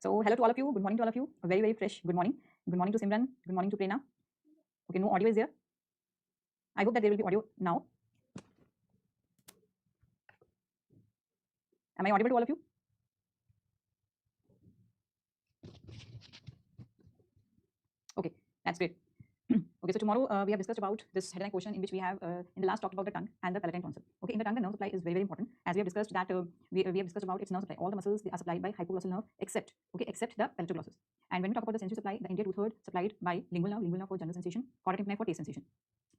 So hello to all of you. Good morning to all of you. A very, very fresh good morning. Good morning to Simran. Good morning to Prerna. Okay, no audio is there. I hope that there will be audio now. Am I audible to all of you? Okay, that's great. Okay, so tomorrow we have discussed about this head and neck question in which we have in the last talked about the tongue and the palatine tonsil. Okay, in the tongue, the nerve supply is very, very important. As we have discussed that we have discussed about its nerve supply. All the muscles they are supplied by hypoglossal nerve except the palatoglossus. And when we talk about the sensory supply, the entire two-third supplied by lingual nerve for general sensation, caudate tympani for taste sensation.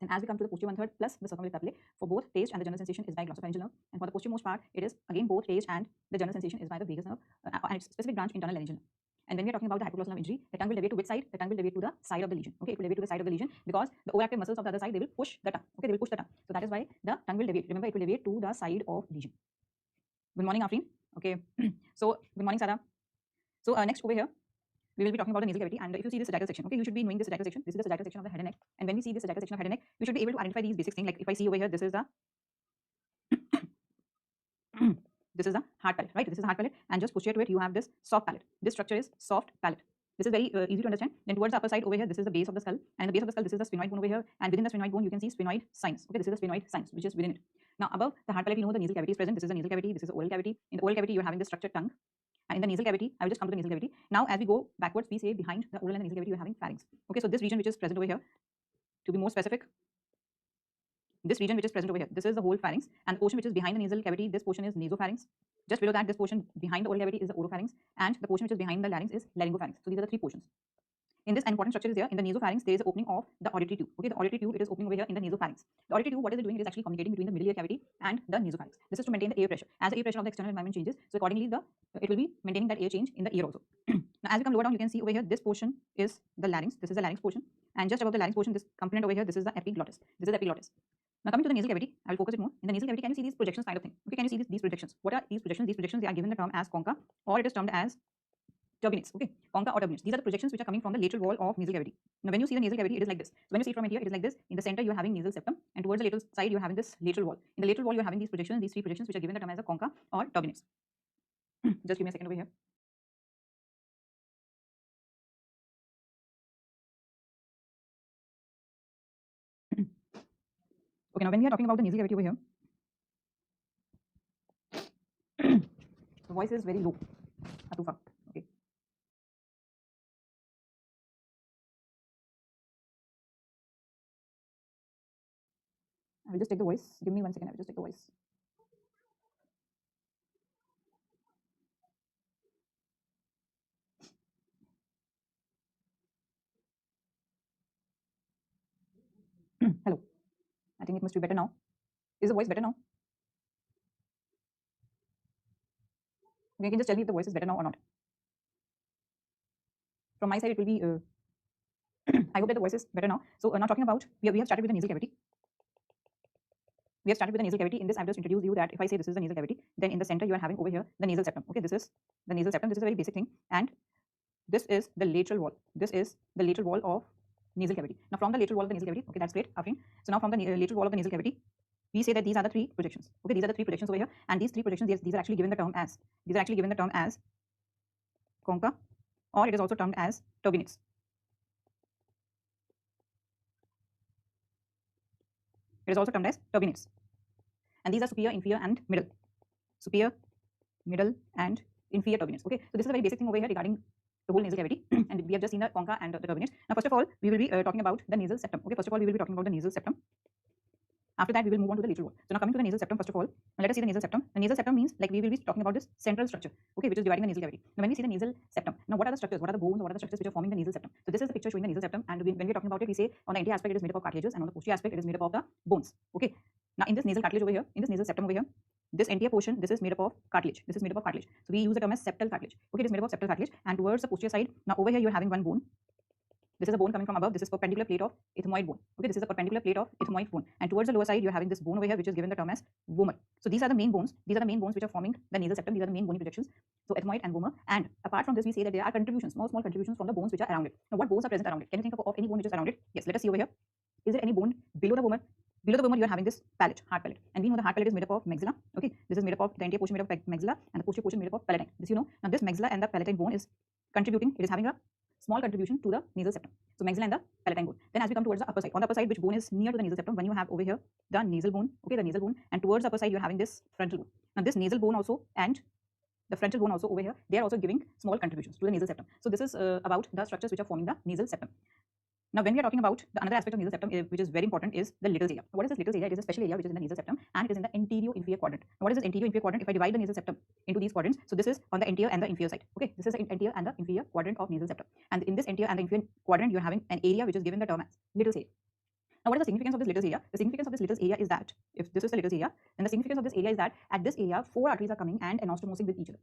And as we come to the posterior one-third plus the circumflex papillae, for both taste and the general sensation is by glossopharyngeal nerve, and for the posterior most part, it is again both taste and the general sensation is by the vagus nerve and its specific branch internal laryngeal nerve. And when we are talking about the hypoglossal nerve injury, the tongue will deviate to which side? The tongue will deviate to the side of the lesion. Okay, it will deviate to the side of the lesion because the overactive muscles of the other side they will push the tongue. Okay, they will push the tongue. So that is why the tongue will deviate. Remember, it will deviate to the side of lesion. Good morning, Afreen. Okay, so good morning, Sarah. So next over here, we will be talking about the nasal cavity. And if you see this sagittal section, okay, you should be knowing this sagittal section. This is the sagittal section of the head and neck. And when we see this sagittal section of head and neck, you should be able to identify these basic things. Like if I see over here, this is the this is the hard palate, right? This is the hard palate, and just posterior to it, you have this soft palate. This structure is soft palate. This is very easy to understand. Then towards the upper side over here, this is the base of the skull, and in the base of the skull, this is the sphenoid bone over here, and within the sphenoid bone, you can see sphenoid sinus. Okay, this is the sphenoid sinus, which is within it. Now, above the hard palate, you know the nasal cavity is present. This is the nasal cavity. This is the oral cavity. In the oral cavity, you're having the structured tongue, and in the nasal cavity, I will just come to the nasal cavity. Now, as we go backwards, we say behind the oral and the nasal cavity, you're having pharynx. Okay, so this region which is present over here, to be more specific, this region which is present over here, this is the whole pharynx, and the portion which is behind the nasal cavity, this portion is nasopharynx. Just below that, this portion behind the oral cavity is the oropharynx, and the portion which is behind the larynx is laryngopharynx. So these are the three portions. In this, an important structure is here. In the nasopharynx, there is an opening of the auditory tube. Okay, the auditory tube, it is opening over here in the nasopharynx. The auditory tube, what is it doing? It is actually communicating between the middle ear cavity and the nasopharynx. This is to maintain the air pressure. As the air pressure of the external environment changes, so accordingly, it will be maintaining that air change in the ear also. Now, as we come lower down, you can see over here, this portion is the larynx. This is the larynx portion, and just above the larynx portion, this component over here, this is the epiglottis. This is the epiglottis. Now coming to the nasal cavity, I will focus it more. In the nasal cavity, can you see these projections kind of thing? Okay, can you see these projections? What are these projections? These projections, they are given the term as concha, or it is termed as turbinates. Okay, concha or turbinates. These are the projections which are coming from the lateral wall of nasal cavity. Now when you see the nasal cavity, it is like this. So when you see it from here, it is like this. In the center, you are having nasal septum, and towards the lateral side, you are having this lateral wall. In the lateral wall, you are having these projections, these three projections, which are given the term as a concha or turbinates. Just give me a second over here. Okay, now when we are talking about the nasal cavity over here, the voice is very low. Too far. Okay. I will just take the voice. Give me 1 second. I will just take the voice. Hello. I think it must be better now. Is the voice better now? You can just tell me if the voice is better now or not. From my side, it will be. I hope that the voice is better now. So now talking about, we have started with the nasal cavity. We have started with the nasal cavity. In this, I've just introduced you that if I say this is the nasal cavity, then in the center you are having over here the nasal septum. Okay, this is the nasal septum. This is a very basic thing, and this is the lateral wall. This is the lateral wall of nasal cavity. Now from the lateral wall of the nasal cavity, okay, that's great, Afreen. So now from the lateral wall of the nasal cavity, we say that these are the three projections. Okay, these are the three projections over here, and these three projections, these are actually given the term as concha, or it is also termed as turbinates. It is also termed as turbinates. And these are superior, inferior, and middle. Superior, middle, and inferior turbinates. Okay, so this is a very basic thing over here regarding the whole nasal cavity, and we have just seen the concha and the turbinates. Now, first of all, we will be talking about the nasal septum. Okay, first of all, we will be talking about the nasal septum. After that, we will move on to the lateral wall. So now coming to the nasal septum, first of all, now let us see the nasal septum. The nasal septum means like we will be talking about this central structure, okay, which is dividing the nasal cavity. Now when we see the nasal septum, now what are the structures? What are the bones? What are the structures which are forming the nasal septum? So this is the picture showing the nasal septum, and when we are talking about it, we say on the anterior aspect it is made up of cartilages, and on the posterior aspect it is made up of the bones. Okay. Now in this nasal cartilage over here, in this nasal septum over here, this anterior portion, this is made up of cartilage. This is made up of cartilage. So we use the term as septal cartilage. Okay, it is made up of septal cartilage, and towards the posterior side, now over here you are having one bone. This is a bone coming from above. This is perpendicular plate of ethmoid bone. Okay, this is a perpendicular plate of ethmoid bone. And towards the lower side, you're having this bone over here, which is given the term as vomer. So these are the main bones. These are the main bones which are forming the nasal septum. These are the main bony projections. So ethmoid and vomer. And apart from this, we say that there are contributions, small contributions from the bones which are around it. Now, what bones are present around it? Can you think of any bone which is around it? Yes, let us see over here. Is there any bone below the vomer? Below the vomer, you are having this palate, hard palate. And we know the hard palate is made up of maxilla. Okay, this is made up of the anterior portion made up of maxilla, and the posterior portion made up of palatine. This you know. Now this maxilla and the palatine bone is contributing, it is having a small contribution to the nasal septum. So maxilla and the palatine bone. Then as we come towards the upper side, on the upper side, which bone is near to the nasal septum, when you have over here the nasal bone, okay, the nasal bone, and towards the upper side, you're having this frontal bone. Now this nasal bone also and the frontal bone also over here, they are also giving small contributions to the nasal septum. So this is about the structures which are forming the nasal septum. Now, when we are talking about the another aspect of nasal septum, which is very important, is the little's area. What is this little's area? It is a special area which is in the nasal septum, and it is in the anterior-inferior quadrant. Now, what is this anterior-inferior quadrant? If I divide the nasal septum into these quadrants, so this is on the anterior and the inferior side. Okay, this is the anterior and the inferior quadrant of nasal septum, and in this anterior and the inferior quadrant, you are having an area which is given the term as little's area. Now, what is the significance of this little's area? The significance of this little's area is that if this is the little's area, then the significance of this area is that at this area, 4 arteries are coming and anastomosing with each other.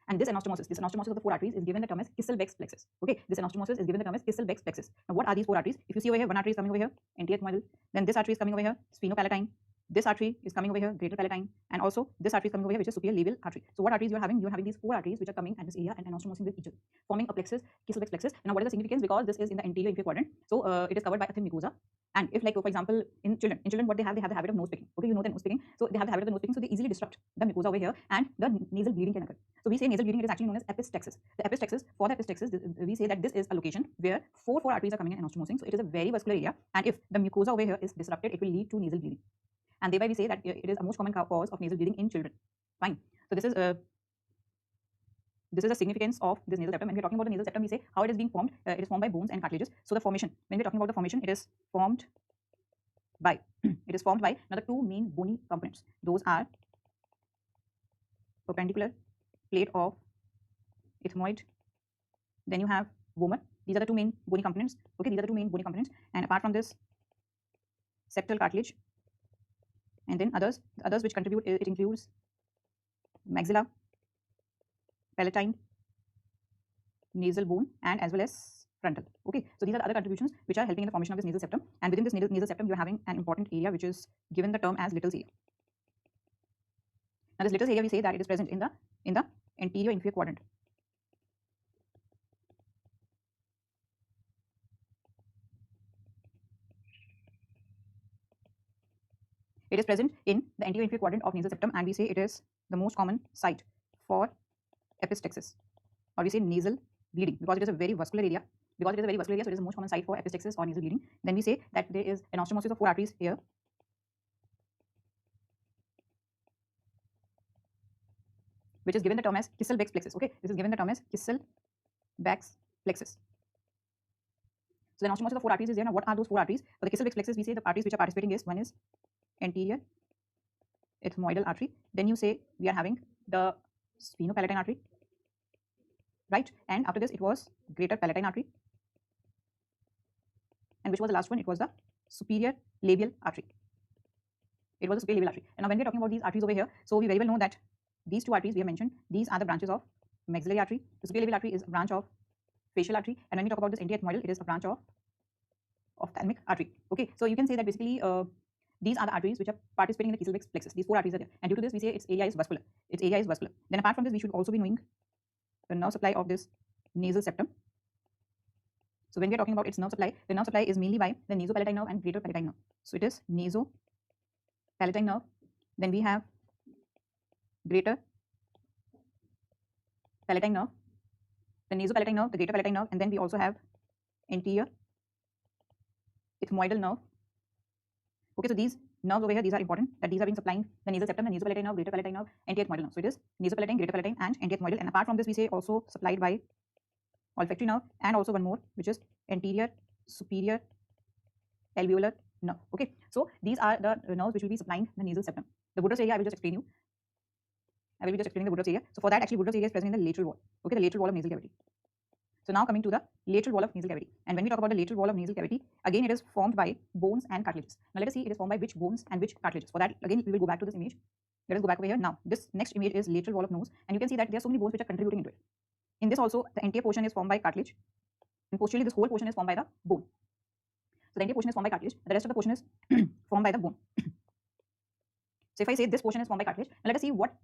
And this anastomosis of the 4 arteries is given the term as Kisselbeck's plexus. Okay, this anastomosis is given the term as Kisselbeck's plexus. Now, what are these 4 arteries? If you see over here, one artery is coming over here, anterior ethmoidal. Then this artery is coming over here, sphenopalatine. This artery is coming over here, greater palatine, and also this artery is coming over here, which is superior labial artery. So what arteries you are having? You are having these 4 arteries which are coming at this area and anastomosing with each other, forming a plexus, Kisselbeck's plexus. Now, what is the significance? Because this is in the anterior inferior quadrant, so it is covered by a thin mucosa. And if, like, for example, in children, what they have the habit of nose picking. Okay, you know the nose picking. So they have the habit of the nose picking, so they easily disrupt the mucosa over here, and the nasal bleeding can occur. So we say nasal bleeding, it is actually known as epistexis. The epistexis, for the epistexis, we say that this is a location where 4 arteries are coming and anastomosing. So it is a very vascular area, and if the mucosa over here is disrupted, it will lead to nasal bleeding. And thereby we say that it is a most common cause of nasal bleeding in children. Fine. So this is the significance of this nasal septum. When we're talking about the nasal septum, we say how it is being formed. It is formed by bones and cartilages. So the formation, when we're talking about the formation, it is formed by another 2 main bony components. Those are perpendicular plate of ethmoid. Then you have vomer. These are the 2 main bony components. Okay, these are the 2 main bony components. And apart from this, septal cartilage. And then others which contribute, it includes maxilla, palatine, nasal bone, and as well as frontal. Okay, so these are the other contributions which are helping in the formation of this nasal septum. And within this nasal septum, you are having an important area which is given the term as little's area. Now, this little's area, we say that it is present in the anterior inferior quadrant. It is present in the anterior inferior quadrant of nasal septum, and we say it is the most common site for epistexis, or we say nasal bleeding, because it is a very vascular area. So it is the most common site for epistexis or nasal bleeding. Then we say that there is anastomosis of 4 arteries here, which is given the term as Kisselbeck's plexus. Okay, this is given the term as Kisselbeck's plexus. So the anastomosis of 4 arteries is there. Now, what are those 4 arteries? For the Kisselbeck's plexus, we say the arteries which are participating is, one is anterior ethmoidal artery. Then you say we are having the sphenopalatine artery, right? And after this, it was greater palatine artery. And which was the last one? It was the superior labial artery. It was the superior labial artery. And now, when we are talking about these arteries over here, so we very well know that these 2 arteries we have mentioned, these are the branches of maxillary artery. The superior labial artery is a branch of facial artery, and when we talk about this anterior ethmoidal, it is a branch of ophthalmic artery. Okay, so you can say that basically these are the arteries which are participating in the Kisselbeck's plexus. These 4 arteries are there, and due to this, we say its area is vascular. Then apart from this, we should also be knowing the nerve supply of this nasal septum. So when we are talking about its nerve supply, the nerve supply is mainly by the nasopalatine nerve and greater palatine nerve. So it is nasopalatine nerve. Then we have greater palatine nerve, the nasopalatine nerve, the greater palatine nerve, and then we also have anterior ethmoidal nerve. Okay, so these nerves over here, these are important, that these are being supplying the nasal septum, the nasopalatine nerve, greater palatine nerve, anterior ethmoidal nerve. So it is nasopalatine, greater palatine, and anterior ethmoidal. And apart from this, we say also supplied by olfactory nerve, and also one more, which is anterior superior alveolar nerve. Okay, so these are the nerves which will be supplying the nasal septum. The Woodruff's area, I will just explain you. I will be just explaining the Woodruff's area. So for that, actually, Woodruff's area is present in the lateral wall. Okay, the lateral wall of nasal cavity. So now coming to the lateral wall of nasal cavity. And when we talk about the lateral wall of nasal cavity, again, it is formed by bones and cartilages. Now let us see it is formed by which bones and which cartilages. For that, again, we will go back to this image. Let us go back over here. Now, this next image is lateral wall of nose, and you can see that there are so many bones which are contributing into it. In this also, the anterior portion is formed by cartilage, and posteriorly this whole portion is formed by the bone. So the anterior portion is formed by cartilage, the rest of the portion is formed by the bone. So if I say this portion is formed by cartilage, now let us see what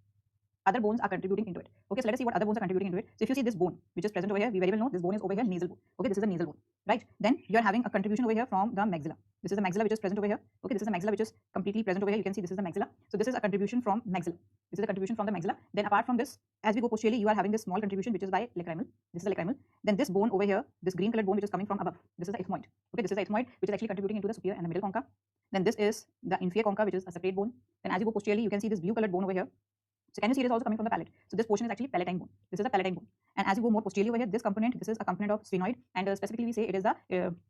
other bones are contributing into it. Okay, so let us see what other bones are contributing into it. So if you see this bone which is present over here, we very well know this bone is over here, nasal bone. Okay, this is a nasal bone, right? Then you are having a contribution over here from the maxilla. This is the maxilla which is present over here. Okay, this is the maxilla which is completely present over here. You can see this is the maxilla. So this is a contribution from maxilla. This is a contribution from the maxilla. Then apart from this, as we go posteriorly, you are having this small contribution which is by lacrimal. This is the lacrimal. Then this bone over here, this green colored bone which is coming from above, this is the ethmoid. Okay, this is the ethmoid which is actually contributing into the superior and the middle concha. Then this is the inferior concha, which is a separate bone. Then as you go posteriorly, you can see this blue colored bone over here. So can you see it is also coming from the palate? So this portion is actually palatine bone. This is the palatine bone. And as you go more posteriorly over here, this component, this is a component of sphenoid, and specifically we say it is the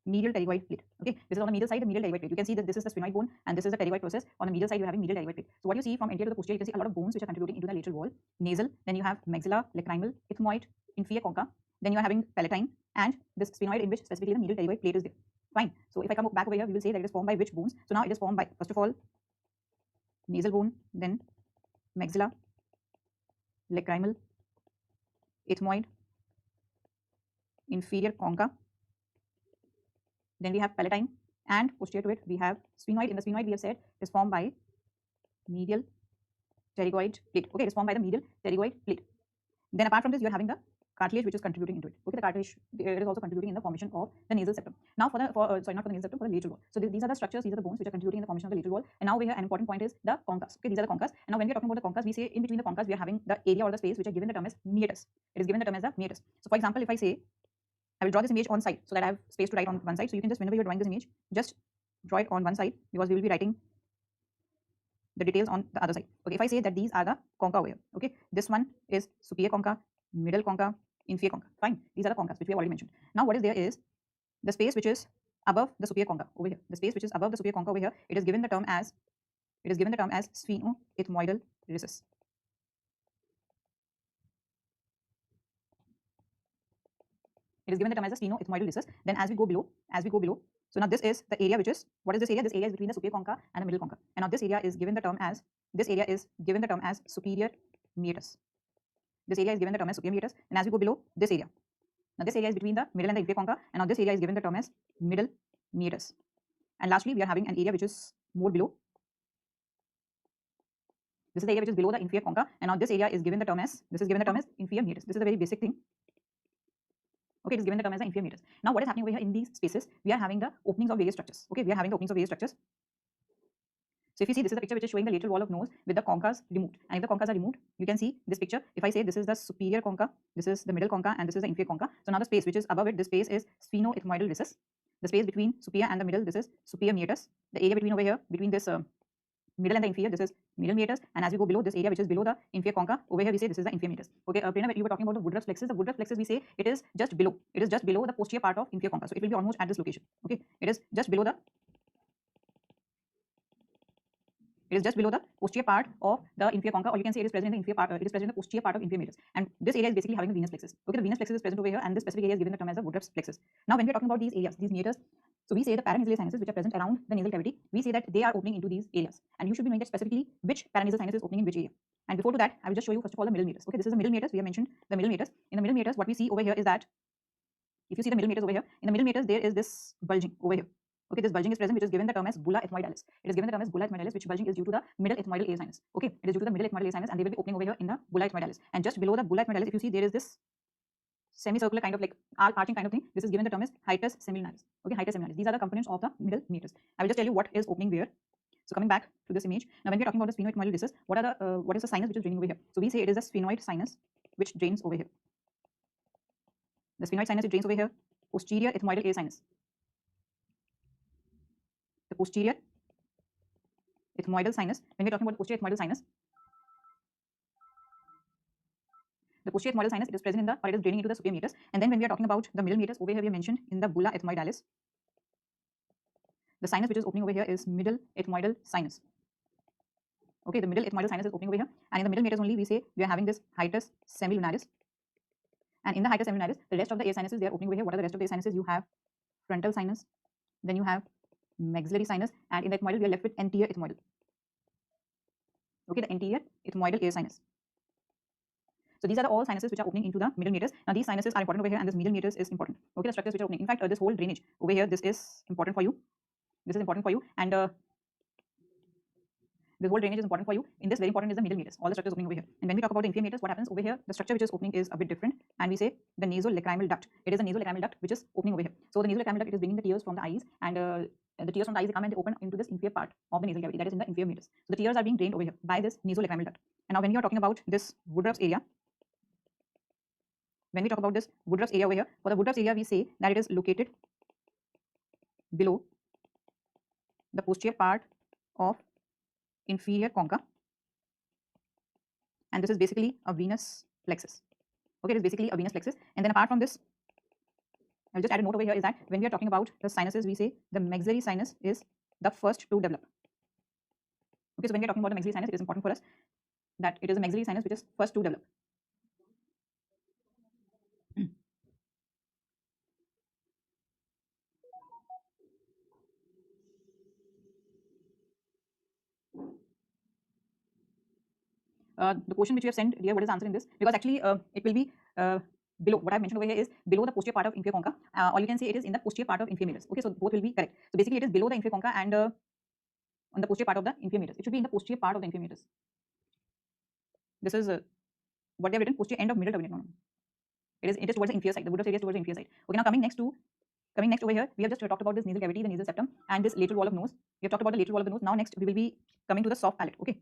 medial pterygoid plate. Okay, this is on the medial side, the medial pterygoid plate. You can see that this is the sphenoid bone, and this is the pterygoid process. On the medial side, you are having medial pterygoid plate. So what you see from anterior to the posterior, you can see a lot of bones which are contributing into the lateral wall, nasal. Then you have maxilla, lacrimal, ethmoid, inferior concha. Then you are having palatine, and this sphenoid in which specifically the medial pterygoid plate is there. Fine. So if I come back over here, we will say that it is formed by which bones. So now it is formed by, first of all, nasal bone, then maxilla, lacrimal, ethmoid, inferior concha. Then we have palatine, and posterior to it we have sphenoid. In the sphenoid we have said is formed by medial pterygoid plate. Okay, it is formed by the medial pterygoid plate. Then apart from this, you are having the cartilage which is contributing into it. Okay, the cartilage, it is also contributing in the formation of the nasal septum. Now for the sorry, not for the nasal septum, for the lateral wall. So these are the structures, these are the bones which are contributing in the formation of the lateral wall. And now we have an important point is the concas. Okay, these are the concas. And now when we are talking about the concas, we say in between the concas we are having the area or the space which are given the term as meatus. It is given the term as the meatus. So for example, if I say I will draw this image on side so that I have space to write on one side. So you can just, whenever you're drawing this image, just draw it on one side because we will be writing the details on the other side. Okay, if I say that these are the concha over here. Okay, this one is superior concha, middle concha, inferior concha. Fine, these are the concas which we have already mentioned. Now what is there is the space which is above the superior concha over here. The space which is above the superior concha over here, it is given the term as sphenoethmoidal recess. It is given the term as a sphenoethmoidal recess. Then as we go below, so now this is the area which is, what is this area? This area is between the superior concha and the middle concha. And now this area is given the term as, superior meatus. This area is given the term as superior meatus. And as we go below, this area. Now this area is between the middle and the inferior concha. And now this area is given the term as middle meatus. And lastly, we are having an area which is more below. This is the area which is below the inferior concha. And now this area is given the term as, inferior meatus. This is a very basic thing. Okay, it is given the term as the inferior meatus. Now what is happening over here in these spaces? We are having the openings of various structures. Okay, we are having the openings of various structures. So if you see, this is the picture which is showing the lateral wall of nose with the concas removed. And if the concas are removed, you can see this picture. If I say this is the superior concha, this is the middle concha, and this is the inferior concha. So now the space which is above it, this space is sphenoethmoidal recess. The space between superior and the middle, this is superior meatus. The area between over here, between this middle and the inferior, this is middle meatus. And as we go below, this area which is below the inferior concha, over here we say this is the inferior meatus. Okay, Prerna, you were talking about the Woodruff's plexus. The Woodruff's plexus, we say it is just below. It is just below the posterior part of inferior concha. So it will be almost at this location. Okay, it is just below the posterior part of the inferior concha, or you can say it is present in the inferior part. It is present in the posterior part of inferior meatus, and this area is basically having the venous plexus. Okay, the venous plexus is present over here, and this specific area is given the term as the Woodruff's plexus. Now, when we are talking about these areas, these meatus, so we say the paranasal sinuses which are present around the nasal cavity, we say that they are opening into these areas, and you should be knowing that specifically which paranasal sinus is opening in which area. And before to that, I will just show you first of all the middle meatus. Okay, this is the middle meatus. We have mentioned the middle meatus. In the middle meatus, what we see over here is that if you see the middle meatus over here, in the middle meatus there is this bulging over here. Okay, this bulging is present, which is given the term as bulla ethmoidalis. It is given the term as bulla ethmoidalis, which bulging is due to the middle ethmoidal ear sinus. Okay, it is due to the middle ethmoidal ear sinus, and they will be opening over here in the bulla ethmoidalis. And just below the bulla ethmoidalis, if you see, there is this semicircular kind of like arching kind of thing. This is given the term as hiatus semilunaris. Okay, hiatus semilunaris. These are the components of the middle meatus. I will just tell you what is opening where. So coming back to this image, now when we are talking about the sphenoethmoidal recess, what is the sinus which is draining over here? So we say it is a sphenoid sinus which drains over here. The sphenoid sinus it drains over here. Posterior ethmoidal ear sinus. The posterior ethmoidal sinus. When we are talking about the posterior ethmoidal sinus, the posterior ethmoidal sinus, it is present in the, or it is draining into the superior meatus. And then when we are talking about the middle meatus, over here we have mentioned in the bulla ethmoidalis, the sinus which is opening over here is middle ethmoidal sinus. Okay, the middle ethmoidal sinus is opening over here, and in the middle meatus only we say we are having this hiatus semilunaris. And in the hiatus semilunaris, the rest of the ear sinuses, they are opening over here. What are the rest of the ear sinuses? You have frontal sinus, then you have maxillary sinus, and in the ethmoidal we are left with anterior ethmoidal. Okay, the anterior ethmoidal ear sinus. So these are the all sinuses which are opening into the middle meatus. Now these sinuses are important over here, and this middle meatus is important. Okay, the structures which are opening. In fact, this whole drainage over here, this is important for you. This is important for you, and this whole drainage is important for you. In this, very important is the middle meatus. All the structures opening over here. And when we talk about the inferior meatus, what happens over here? The structure which is opening is a bit different, and we say the nasolacrimal duct. It is a nasolacrimal duct which is opening over here. So the nasolacrimal duct, it is bringing the tears from the eyes, and the tears from the eyes, they come and they open into this inferior part of the nasal cavity, that is in the inferior meatus. So the tears are being drained over here by this nasolacrimal duct. And now when we are talking about this Woodruff's area, when we talk about this Woodruff's area over here, for the Woodruff's area, we say that it is located below the posterior part of inferior concha, and this is basically a venous plexus. Okay, it is basically a venous plexus. And then apart from this, I'll just add a note over here, is that when we are talking about the sinuses, we say the maxillary sinus is the first to develop. Okay, so when we are talking about the maxillary sinus, it is important for us that it is a maxillary sinus which is first to develop. The question which you have sent, dear, what is the answer in this? Because actually it will be below. What I have mentioned over here is below the posterior part of inferior concha, or you can say it is in the posterior part of inferior meatus. Okay, so both will be correct. So basically it is below the inferior concha and on the posterior part of the inferior meatus. It should be in the posterior part of the inferior meatus. This is what they have written, posterior end of middle turbinate. No. It is towards the inferior side. The Woodruff's area is towards the inferior side. Okay, now coming next over here, we have just talked about this nasal cavity, the nasal septum, and this lateral wall of nose. We have talked about the lateral wall of the nose. Now next we will be coming to the soft palate. Okay.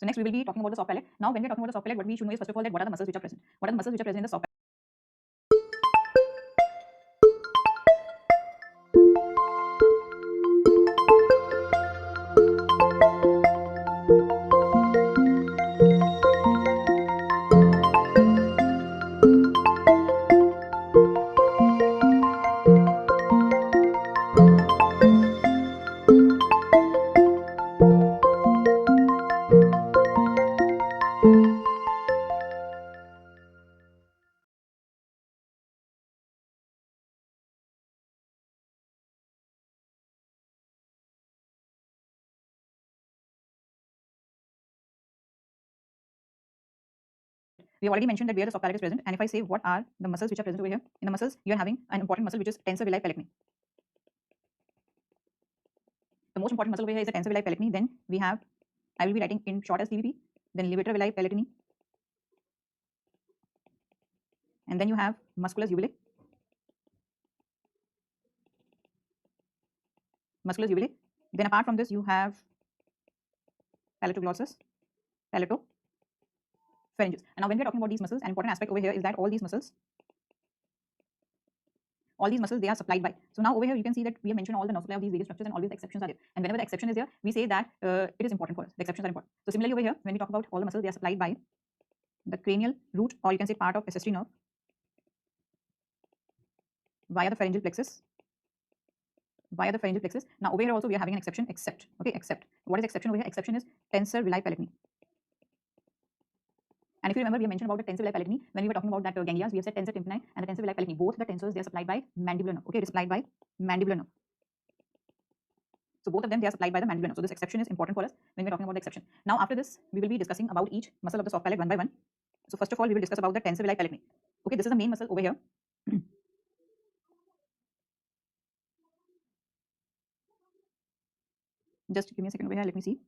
So next we will be talking about the soft palate. Now when we are talking about the soft palate, what we should know is first of all that what are the muscles which are present. What are the muscles which are present in the soft palate? We have already mentioned that where the soft palate is present, and if I say what are the muscles which are present over here, in the muscles you are having an important muscle which is tensor villi palatini. The most important muscle over here is the tensor villi palatini. Then we have, I will be writing in short as TVP, then levator villi palatini, and then you have musculus uvulae. Musculus uvulae. Then apart from this, you have palatoglossus, palatopharyngeus. And now when we are talking about these muscles, an important aspect over here is that all these muscles, they are supplied by. So now over here you can see that we have mentioned all the supply of these various structures, and always the exceptions are there. And whenever the exception is there, we say that it is important for us. The exceptions are important. So similarly over here, when we talk about all the muscles, they are supplied by the cranial root, or you can say part of accessory nerve, via the pharyngeal plexus. Now over here also we are having an exception, except. Okay, except. What is exception over here? Exception is tensor villi palatini. And if you remember, we have mentioned about the tensor villi palatini when we were talking about that ganglias. We have said tensor tympani and the tensor villi palatini. Both the tensors, they are supplied by mandibular nerve. Okay, it is supplied by mandibular nerve. So both of them, they are supplied by the mandibular nerve. So this exception is important for us when we are talking about the exception. Now after this, we will be discussing about each muscle of the soft palate one by one. So first of all, we will discuss about the tensor villi palatini. Okay, this is the main muscle over here. Just give me a second over here. Let me see.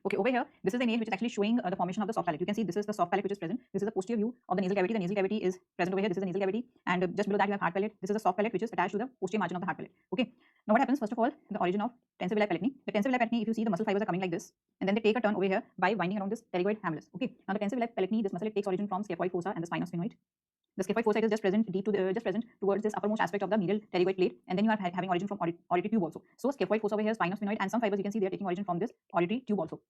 Okay, over here, this is the image which is actually showing the formation of the soft palate. You can see this is the soft palate which is present. This is the posterior view of the nasal cavity. The nasal cavity is present over here. This is the nasal cavity, and just below that you have hard palate. This is the soft palate which is attached to the posterior margin of the hard palate. Okay. Now what happens? First of all, the origin of tensor villi palatini. The tensor villi palatini, if you see, the muscle fibers are coming like this, and then they take a turn over here by winding around this pterygoid hamulus. Okay. Now the tensor villi palatini, this muscle, it takes origin from scaphoid fossa and the spinous sphenoid. The scaphoid fossa is just present towards this uppermost aspect of the medial pterygoid plate, and then you are having origin from auditory tube also. So scaphoid fossa over here, spinous sphenoid, and some fibers you can see they are taking origin from this auditory tube also.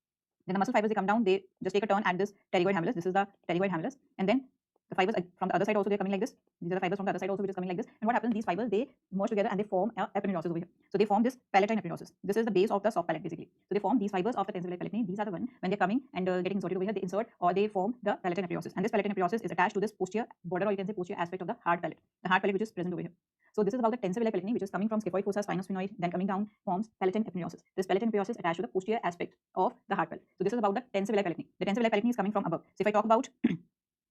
Then the muscle fibers, they come down, they just take a turn at this pterygoid hamulus. This is the pterygoid hamulus, and then the fibers from the other side also, they're coming like this. These are the fibers from the other side also which is coming like this. And what happens? These fibers, they merge together and they form a epineuriosis over here. So they form this palatine epineuriosis. This is the base of the soft palate basically. So they form these fibers of the tensor villi palatini. These are the one when they're coming and getting inserted over here, they insert or they form the palatine epineuriosis. And this palatine epineuriosis is attached to this posterior border, or you can say posterior aspect of the hard palate. The hard palate which is present over here. So this is about the tensor villi palatini, which is coming from scaphoid fossa, spinous sphenoid, then coming down forms palatine epineuriosis. This palatine epineuriosis attached to the posterior aspect of the hard palate. So this is about the tensor villi palatini. The tensor villi palatini is coming from above. So if I talk about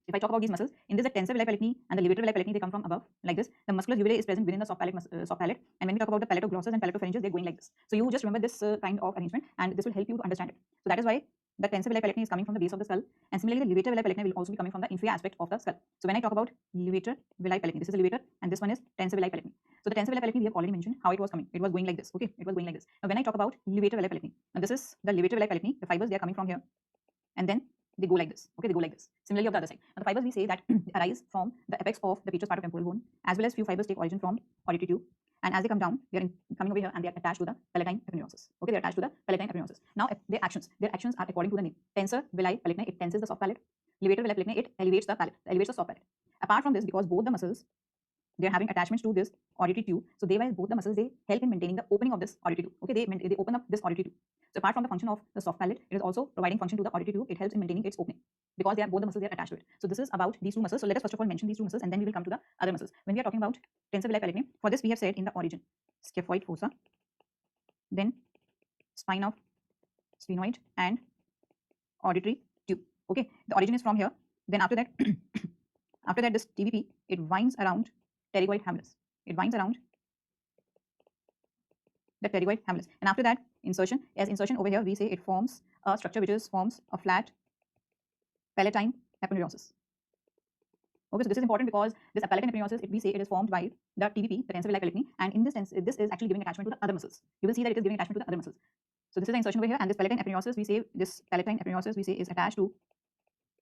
If I talk about these muscles, in this the tensor villi palatini and the levator villi palatini, they come from above like this. The musculus uvulae is present within the soft palate, and when we talk about the palatogrossus and palatopharyngeus, they're going like this. So you just remember this kind of arrangement, and this will help you to understand it. So that is why the tensor villi palatini is coming from the base of the skull, and similarly the levator villi palatini will also be coming from the inferior aspect of the skull. So when I talk about levator villi palatini, this is the levator and this one is tensor villi palatini. So the tensor villi palatini, we have already mentioned how it was coming. It was going like this. Okay, it was going like this. Now when I talk about levator villi palatini, now this is the levator villi palatini. The fibers, they are coming from here, and then they go like this. Okay, they go like this. Similarly of the other side. Now the fibers, we say that they arise from the apex of the petrous part of temporal bone, as well as few fibers take origin from auditory tube, and as they come down, they are coming over here and they are attached to the palatine aponeurosis. Okay, they are attached to the palatine aponeurosis. Now their actions are according to the name. Tensor villi palatini, it tenses the soft palate. Levator villi palatini, it elevates the palate, elevates the soft palate. Apart from this, because both the muscles, they are having attachments to this auditory tube, so both the muscles, they help in maintaining the opening of this auditory tube. Okay, they open up this auditory tube. So apart from the function of the soft palate, it is also providing function to the auditory tube. It helps in maintaining its opening because both the muscles, they are attached to it. So this is about these two muscles. So let us first of all mention these two muscles, and then we will come to the other muscles. When we are talking about tensor villi palatini, for this we have said in the origin, scaphoid fossa, then spine of sphenoid and auditory tube. Okay, the origin is from here. Then after that, after that, this TVP, it winds around pterygoid hamulus. It winds around the pterygoid hamulus, and after that, insertion. As insertion over here, we say it forms a structure which forms a flat palatine aponeurosis. Okay, so this is important because this palatine aponeurosis, we say it is formed by the TVP, the tensor villi palatini, and in this sense, this is actually giving attachment to the other muscles. You will see that it is giving attachment to the other muscles. So this is the insertion over here, and this palatine aponeurosis, we say this palatine aponeurosis, we say is attached to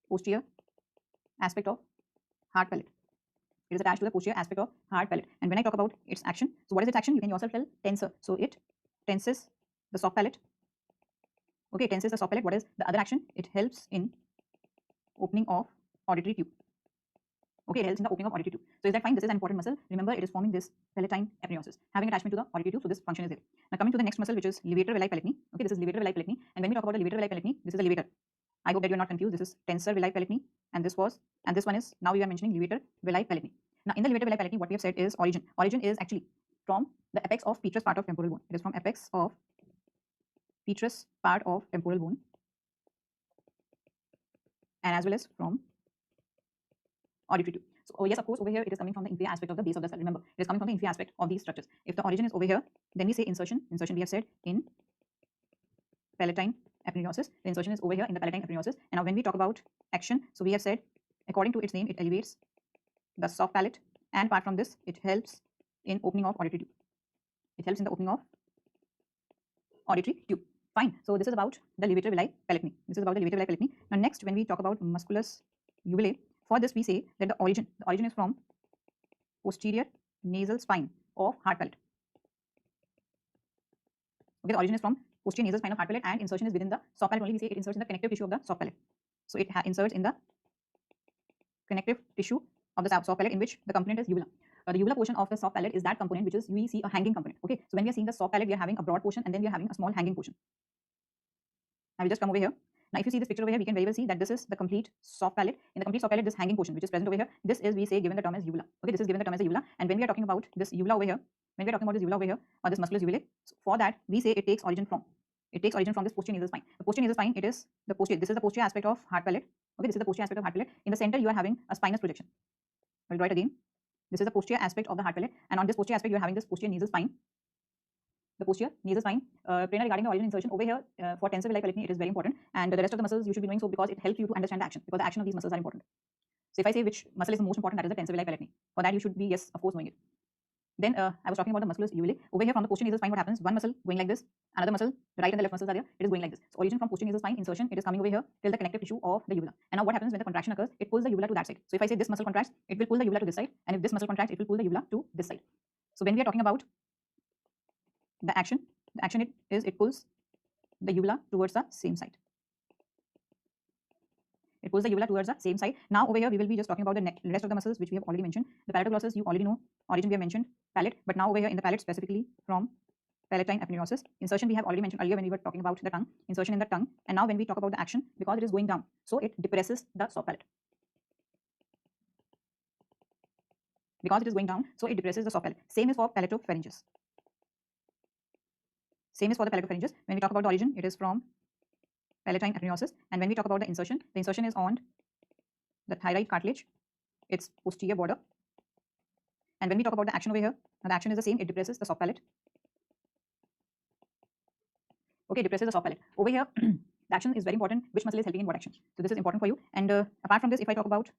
posterior aspect of hard palate. It is attached to the posterior aspect of hard palate. And when I talk about its action, so what is its action? You can yourself tell, tensor. So it tenses the soft palate. Okay, it tenses the soft palate. What is the other action? It helps in opening of auditory tube. Okay, it helps in the opening of auditory tube. So is that fine? This is an important muscle. Remember, it is forming this palatine aponeurosis, having attachment to the auditory tube. So this function is there. Now coming to the next muscle, which is levator villi palatini. Okay, this is levator villi palatini. And when we talk about the levator villi palatini, this is the levator. I hope that you are not confused. This is tensor villi palatini, and this one is, now we are mentioning levator villi palatini. Now in the levator villi palatini, what we have said is origin. Origin is actually from the apex of petrous part of temporal bone. It is from apex of petrous part of temporal bone, and as well as from auditory tube. So yes, of course, over here it is coming from the inferior aspect of the base of the skull. Remember, it is coming from the inferior aspect of these structures. If the origin is over here, then we say insertion. Insertion, we have said in palatine aponeurosis. The insertion is over here in the palatine aponeurosis. And now when we talk about action, so we have said according to its name, it elevates the soft palate, and apart from this, it helps in opening of auditory tube. It helps in the opening of auditory tube. Fine. So this is about the levator villi palatini. This is about the levator villi palatini. Now next, when we talk about musculus uvulae, for this we say that the origin is from posterior nasal spine of hard palate. Okay, the origin is from posterior nasal spine of hard palate, and insertion is within the soft palate only. We say it inserts in the connective tissue of the soft palate. So it inserts in the connective tissue of the soft palate, in which the component is uvula. The uvula portion of the soft palate is that component which is, we see a hanging component. Okay, so when we are seeing the soft palate, we are having a broad portion, and then we are having a small hanging portion. I will just come over here. Now if you see this picture over here, we can very well see that this is the complete soft palate. In the complete soft palate, this hanging portion which is present over here, this is, we say, given the term as uvula. Okay, this is given the term as the uvula. And when we are talking about this uvula over here, or this musculus uvulae, so for that we say it takes origin from this posterior nasal spine. The posterior nasal spine, it is the posterior. This is the posterior aspect of hard palate. Okay, this is the posterior aspect of hard palate. In the center, you are having a spinous projection. I will draw it again. This is the posterior aspect of the hard palate, and on this posterior aspect, you are having this posterior nasal spine. The posterior nasal spine. Prerna, regarding the origin insertion over here, for tensor villi palatini, it is very important, and the rest of the muscles you should be knowing so, because it helps you to understand the action, because the action of these muscles are important. So if I say which muscle is the most important, that is the tensor villi palatini. For that you should be, yes, of course, knowing it. Then I was talking about the musculus uvulae. Over here from the posterior nasal spine, what happens? One muscle going like this, another muscle, the right and the left muscles are there, it is going like this. So origin from posterior nasal spine, insertion, it is coming over here till the connective tissue of the uvula. And now what happens when the contraction occurs? It pulls the uvula to that side. So if I say this muscle contracts, it will pull the uvula to this side, and if this muscle contracts, it will pull the uvula to this side. So when we are talking about the action it pulls the uvula towards the same side. It pulls the uvula towards the same side. Now over here we will be just talking about the rest of the muscles which we have already mentioned. The palatoglossus, you already know. Origin we have mentioned, palate, but now over here in the palate, specifically from palatine aponeurosis. Insertion we have already mentioned earlier when we were talking about the tongue. Insertion in the tongue. And now when we talk about the action, because it is going down, so it depresses the soft palate. Because it is going down, so it depresses the soft palate. Same is for palatopharyngeus. Same is for the palatopharyngeus. When we talk about the origin, it is from palatine aponeurosis, and when we talk about the insertion is on the thyroid cartilage, its posterior border. And when we talk about the action over here, now the action is the same. It depresses the soft palate. Okay, depresses the soft palate. Over here, the action is very important. Which muscle is helping in what action? So this is important for you. And apart from this, if I talk about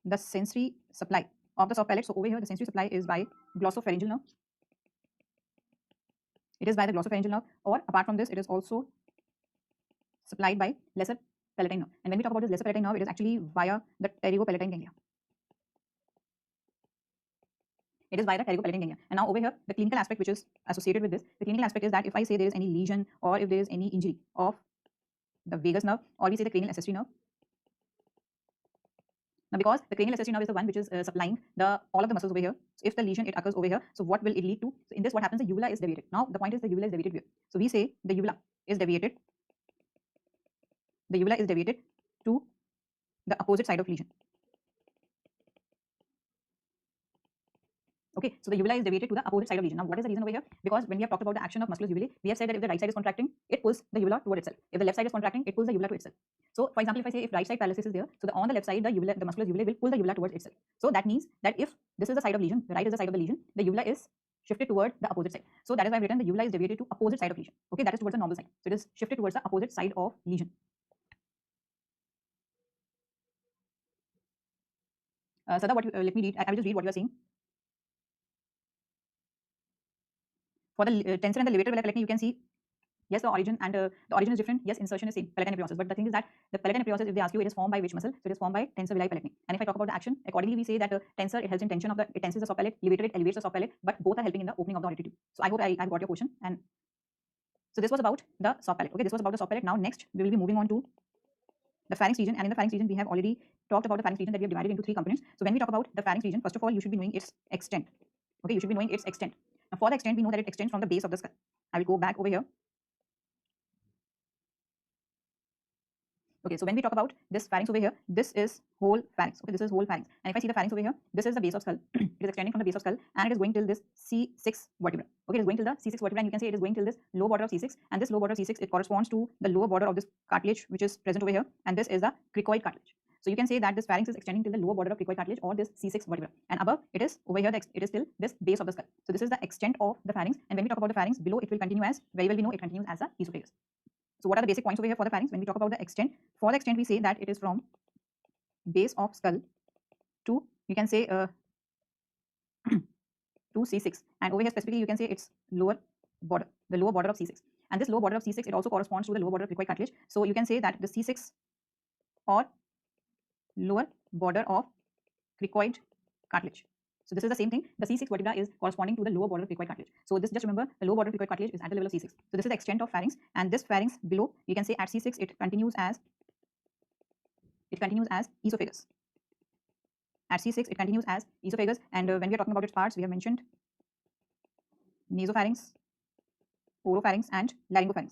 the sensory supply of the soft palate, so over here the sensory supply is by glossopharyngeal nerve. It is by the glossopharyngeal nerve, or apart from this, it is also supplied by lesser palatine nerve. And when we talk about this lesser palatine nerve, it is actually via the pterygopalatine ganglia. It is by the pterygopalatine ganglia. And now over here, the clinical aspect which is associated with this, the clinical aspect is that if I say there is any lesion or if there is any injury of the vagus nerve, or we say the cranial accessory nerve. Now because the cranial accessory nerve is the one which is supplying all of the muscles over here. So if the lesion it occurs over here, so what will it lead to? So in this what happens, the uvula is deviated. Now the point is the uvula is deviated where? So we say the uvula is deviated. The uvula is deviated to the opposite side of lesion. Okay, so the uvula is deviated to the opposite side of lesion. Now, what is the reason over here? Because when we have talked about the action of musculus uvulae, we have said that if the right side is contracting, it pulls the uvula toward itself. If the left side is contracting, it pulls the uvula to itself. So, for example, if I say if right side paralysis is there, so on the left side, the musculus uvulae will pull the uvula towards itself. So that means that if this is the side of lesion, the right is the side of the lesion, the uvula is shifted toward the opposite side. So that is why I've written the uvula is deviated to opposite side of lesion. Okay, that is towards the normal side. So it is shifted towards the opposite side of lesion. Sada, let me read. I will just read what you are saying. For the tensor and the levator vela collecting, you can see, yes, the origin and the origin is different. Yes, insertion is same, palatine epiprocess. But the thing is that the palatine epiprocess, if they ask you, it is formed by which muscle? So it is formed by tensor villi palatine. And if I talk about the action, accordingly, we say that tensor, it helps in tension of the, it tenses the soft palate, levator, it elevates the soft palate, but both are helping in the opening of the auditory tube. So I hope I've got your question. And so this was about the soft palate. Okay, this was about the soft palate. Now next, we will be moving on to the pharynx region. And in the pharynx region, we have already talked about the pharynx region that we have divided into three components. So when we talk about the pharynx region, first of all, you should be knowing its extent. Okay, you should be knowing its extent. Now for the extent, we know that it extends from the base of the skull. I will go back over here. Okay, so when we talk about this pharynx over here, this is whole pharynx. Okay, this is whole pharynx. And if I see the pharynx over here, this is the base of skull. It is extending from the base of skull and it is going till this C6 vertebra. Okay, it is going till the C6 vertebra, and you can say it is going till this low border of C6. And this low border of C6, it corresponds to the lower border of this cartilage which is present over here. And this is the cricoid cartilage. So you can say that this pharynx is extending till the lower border of cricoid cartilage or this C6 vertebra. And above it is over here, it is still this base of the skull. So this is the extent of the pharynx. And when we talk about the pharynx, below it will continue as, very well we know it continues as the esophagus. So what are the basic points over here for the pharynx? When we talk about the extent, for the extent we say that it is from base of skull to, you can say to C6, and over here specifically you can say it's lower border, the lower border of C6. And this lower border of C6, it also corresponds to the lower border of cricoid cartilage. So you can say that the C6 or lower border of cricoid cartilage. So this is the same thing. The C6 vertebra is corresponding to the lower border of cricoid cartilage. So this, just remember, the lower border of cricoid cartilage is at the level of C6. So this is the extent of pharynx, and this pharynx below, you can say at C6 it continues as esophagus. At C6 it continues as esophagus, and when we are talking about its parts, we have mentioned nasopharynx, oropharynx, and laryngopharynx.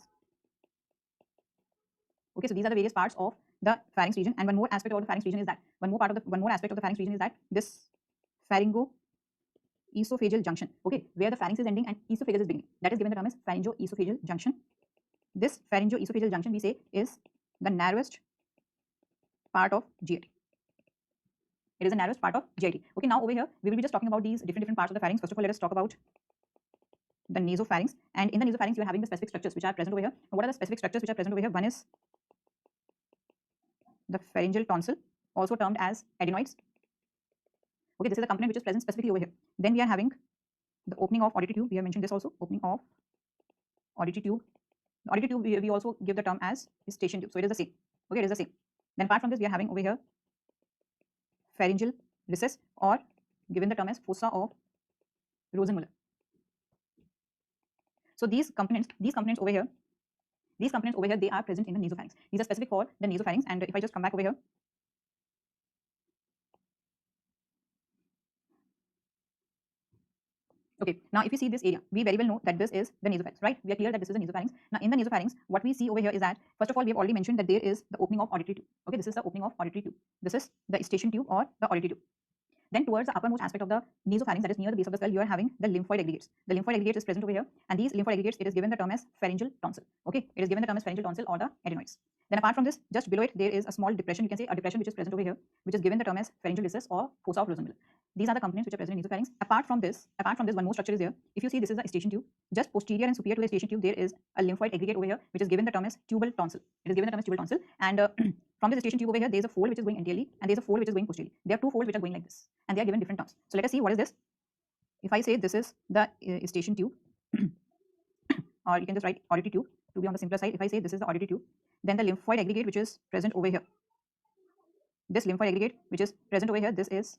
Okay, so these are the various parts of the pharynx region. And one more aspect of the pharynx region is that one more aspect of the pharynx region is that this pharyngo-esophageal junction, okay, where the pharynx is ending and esophagus is beginning. That is given the term as pharyngo-esophageal junction. This pharyngo-esophageal junction we say is the narrowest part of GIT. It is the narrowest part of GIT. Okay, now over here we will be just talking about these different parts of the pharynx. First of all, let us talk about the nasopharynx. And in the nasopharynx, you are having the specific structures which are present over here. Now, what are the specific structures which are present over here? One is the pharyngeal tonsil, also termed as adenoids. Okay, this is the component which is present specifically over here. Then we are having the opening of auditory tube. We have mentioned this also, opening of auditory tube. The auditory tube we also give the term as station tube. So it is the same. Okay, it is the same. Then apart from this, we are having over here pharyngeal recess, or given the term as fossa of Rosenmuller. So these components over here, they are present in the nasopharynx. These are specific for the nasopharynx. And if I just come back over here, okay, now if you see this area, we very well know that this is the nasopharynx, right? We are clear that this is the nasopharynx. Now in the nasopharynx, what we see over here is that, first of all, we have already mentioned that there is the opening of auditory tube. Okay, this is the opening of auditory tube. This is the station tube or the auditory tube. Then towards the uppermost aspect of the nasopharynx, that is near the base of the skull, you are having the lymphoid aggregates. The lymphoid aggregates is present over here, and these lymphoid aggregates, it is given the term as pharyngeal tonsil. Okay, it is given the term as pharyngeal tonsil or the adenoids. Then apart from this, just below it, there is a small depression. You can say a depression which is present over here, which is given the term as pharyngeal recess or fossa of Rosenbluth. These are the components which are present in nasopharynx. Apart from this, one more structure is here. If you see, this is the eustachian tube. Just posterior and superior to the eustachian tube, there is a lymphoid aggregate over here, which is given the term as tubal tonsil. It is given the term as tubal tonsil, and from this eustachian tube over here, there is a fold which is going anteriorly, and there is a fold which is going posteriorly. There are two folds which are going like this, and they are given different terms. So let us see what is this. If I say this is the eustachian tube, or you can just write auditory tube to be on the simpler side. If I say this is the auditory tube, then the lymphoid aggregate which is present over here, this lymphoid aggregate which is present over here, this is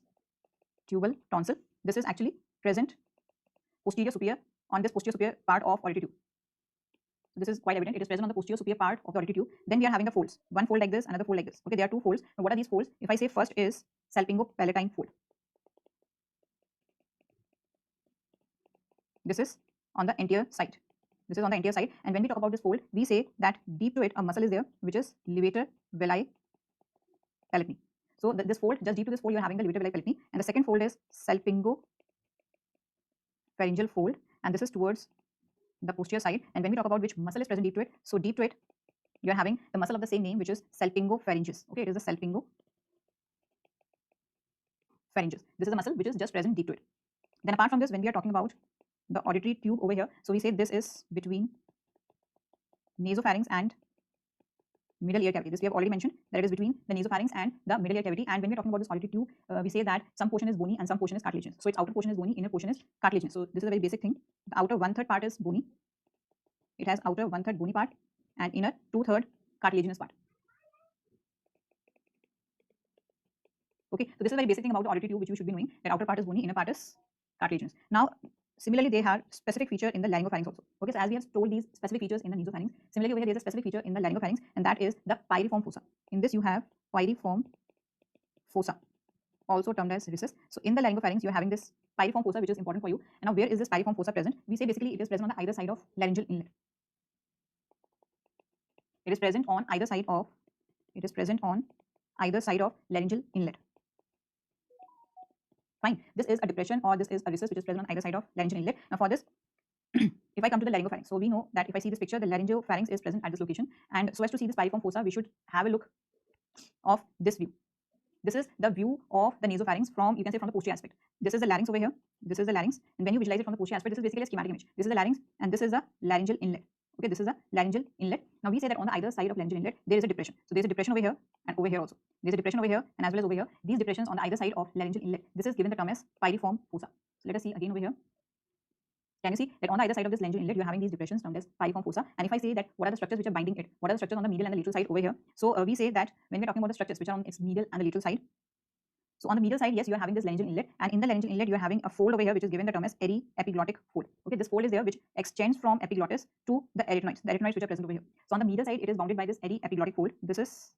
tubal tonsil. This is actually present posterior superior on this posterior superior part of auditory tube. So this is quite evident. It is present on the posterior superior part of the auditory tube. Then we are having the folds. One fold like this, another fold like this. Okay, there are two folds. Now what are these folds? If I say first is salpingo-palatine fold. This is on the anterior side. This is on the anterior side. And when we talk about this fold, we say that deep to it a muscle is there, which is levator velli palatini. So this fold, just deep to this fold, you are having the levator velli palatini. And the second fold is salpingo pharyngeal fold, and this is towards the posterior side. And when we talk about which muscle is present deep to it, so deep to it, you are having the muscle of the same name, which is salpingo-pharyngeus. Okay, it is the salpingo-pharyngeus. This is the muscle which is just present deep to it. Then apart from this, when we are talking about the auditory tube over here, so we say this is between nasopharynx and middle ear cavity. This we have already mentioned that it is between the nasopharynx and the middle ear cavity. And when we are talking about this auditory tube, we say that some portion is bony and some portion is cartilaginous. So its outer portion is bony, inner portion is cartilaginous. So this is a very basic thing. The outer 1/3 part is bony. It has outer 1/3 bony part and inner 2/3 cartilaginous part. Okay, so this is a very basic thing about the auditory tube which you should be knowing, that outer part is bony, inner part is cartilaginous. Now, similarly, they have specific feature in the laryngopharynx also. Okay, so as we have told these specific features in the nasopharynx, similarly over here there is a specific feature in the laryngopharynx, and that is the pyriform fossa. In this you have pyriform fossa, also termed as recess. So in the laryngopharynx you are having this pyriform fossa, which is important for you. And now where is this pyriform fossa present? We say basically it is present on the either side of laryngeal inlet. It is present on either side of laryngeal inlet. Fine. This is a depression or this is a recess which is present on either side of laryngeal inlet. Now for this, if I come to the laryngopharynx, so we know that if I see this picture, the laryngopharynx is present at this location. And so as to see this pyriform fossa, we should have a look of this view. This is the view of the nasopharynx from, you can say, from the posterior aspect. This is the larynx over here. This is the larynx. And when you visualize it from the posterior aspect, this is basically a schematic image. This is the larynx and this is the laryngeal inlet. Okay, this is a laryngeal inlet. Now we say that on the either side of laryngeal inlet, there is a depression. So there is a depression over here and over here also. There is a depression over here and as well as over here. These depressions on the either side of laryngeal inlet, this is given the term as pyriform fossa. So let us see again over here. Can you see that on the either side of this laryngeal inlet, you are having these depressions termed as pyriform fossa. And if I say that what are the structures which are binding it, what are the structures on the medial and the lateral side over here? So we say that when we are talking about the structures which are on its medial and the lateral side, so on the medial side, yes, you are having this laryngeal inlet, and in the laryngeal inlet, you are having a fold over here, which is given the term as epiglottic fold. Okay, this fold is there, which extends from epiglottis to the arytenoids which are present over here. So on the medial side, it is bounded by this epiglottic fold. This is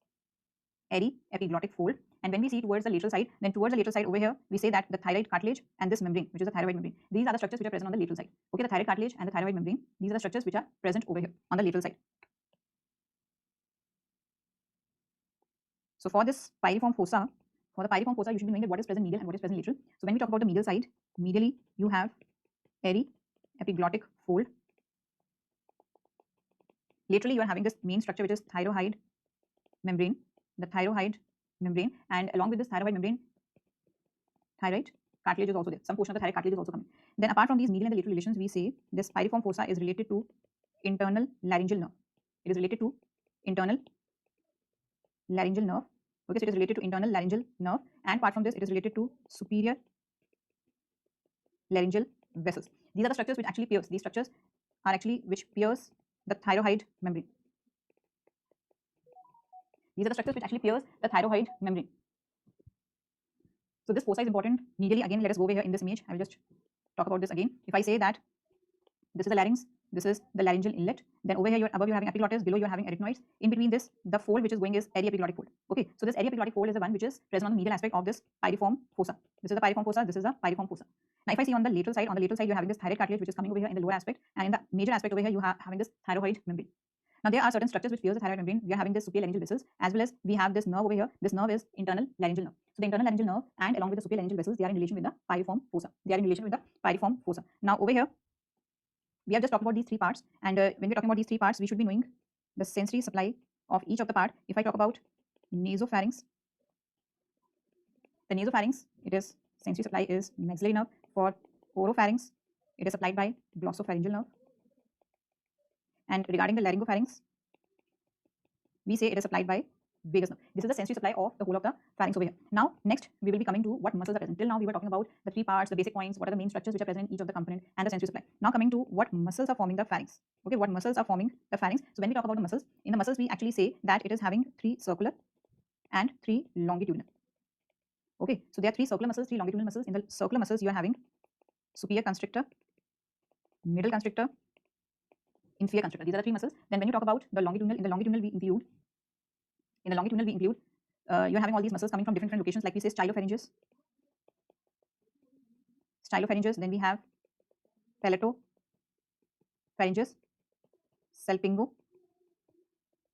epiglottic fold. And when we see towards the lateral side, then towards the lateral side over here, we say that the thyroid cartilage and this membrane, which is the thyroid membrane, these are the structures which are present on the lateral side. Okay, the thyroid cartilage and the thyroid membrane, these are the structures which are present over here on the lateral side. So for this pyriform fossa, you should be knowing that what is present medial and what is present lateral. So when we talk about the medial side, medially you have epiglottic fold. Laterally you are having this main structure, which is thyroid membrane, the thyroid membrane, and along with this thyroid membrane, thyroid cartilage is also there. Some portion of the thyroid cartilage is also coming. Then apart from these medial and the lateral relations, we say this pyriform fossa is related to internal laryngeal nerve. It is related to internal laryngeal nerve. Okay, so it is related to internal laryngeal nerve, and apart from this, it is related to superior laryngeal vessels. These are the structures which actually pierce. These structures are actually which pierce the thyroid membrane. These are the structures which actually pierce the thyroid membrane. So this fossa is important. Medially, again, let us go over here in this image. I will just talk about this again. If I say that this is the larynx, this is the laryngeal inlet, then over here above you are having epiglottis, below you are having arytenoids. In between this, the fold which is going is aryepiglottic fold. Okay, so this aryepiglottic fold is the one which is present on the medial aspect of this pyriform fossa. This is the pyriform fossa, this is the pyriform fossa. Now if I see on the lateral side, you are having this thyroid cartilage which is coming over here in the lower aspect, and in the major aspect over here you are having this thyroid membrane. Now there are certain structures which pierce the thyroid membrane. We are having this superior laryngeal vessels, as well as we have this nerve over here. This nerve is internal laryngeal nerve. So the internal laryngeal nerve and along with the superior laryngeal vessels, they are in relation with the pyriform fossa. They are in relation with the pyriform fossa. Now over here, we have just talked about these three parts, and when we're talking about these three parts, we should be knowing the sensory supply of each of the part. If I talk about nasopharynx, the nasopharynx, it is sensory supply is maxillary nerve. For oropharynx, it is supplied by glossopharyngeal nerve. And regarding the laryngopharynx, we say it is supplied by vagus nerve. This is the sensory supply of the whole of the pharynx over here. Now, next we will be coming to what muscles are present. Till now, we were talking about the three parts, the basic points, what are the main structures which are present in each of the component, and the sensory supply. Now, coming to what muscles are forming the pharynx. Okay, what muscles are forming the pharynx. So, when we talk about the muscles, in the muscles, we actually say that it is having three circular and three longitudinal. Okay, so there are three circular muscles, three longitudinal muscles. In the circular muscles, you are having superior constrictor, middle constrictor, inferior constrictor. These are the three muscles. Then when you talk about the longitudinal, in the longitudinal we include you're having all these muscles coming from different locations, like we say stylopharyngeus, then we have palatopharyngeus, salpingo,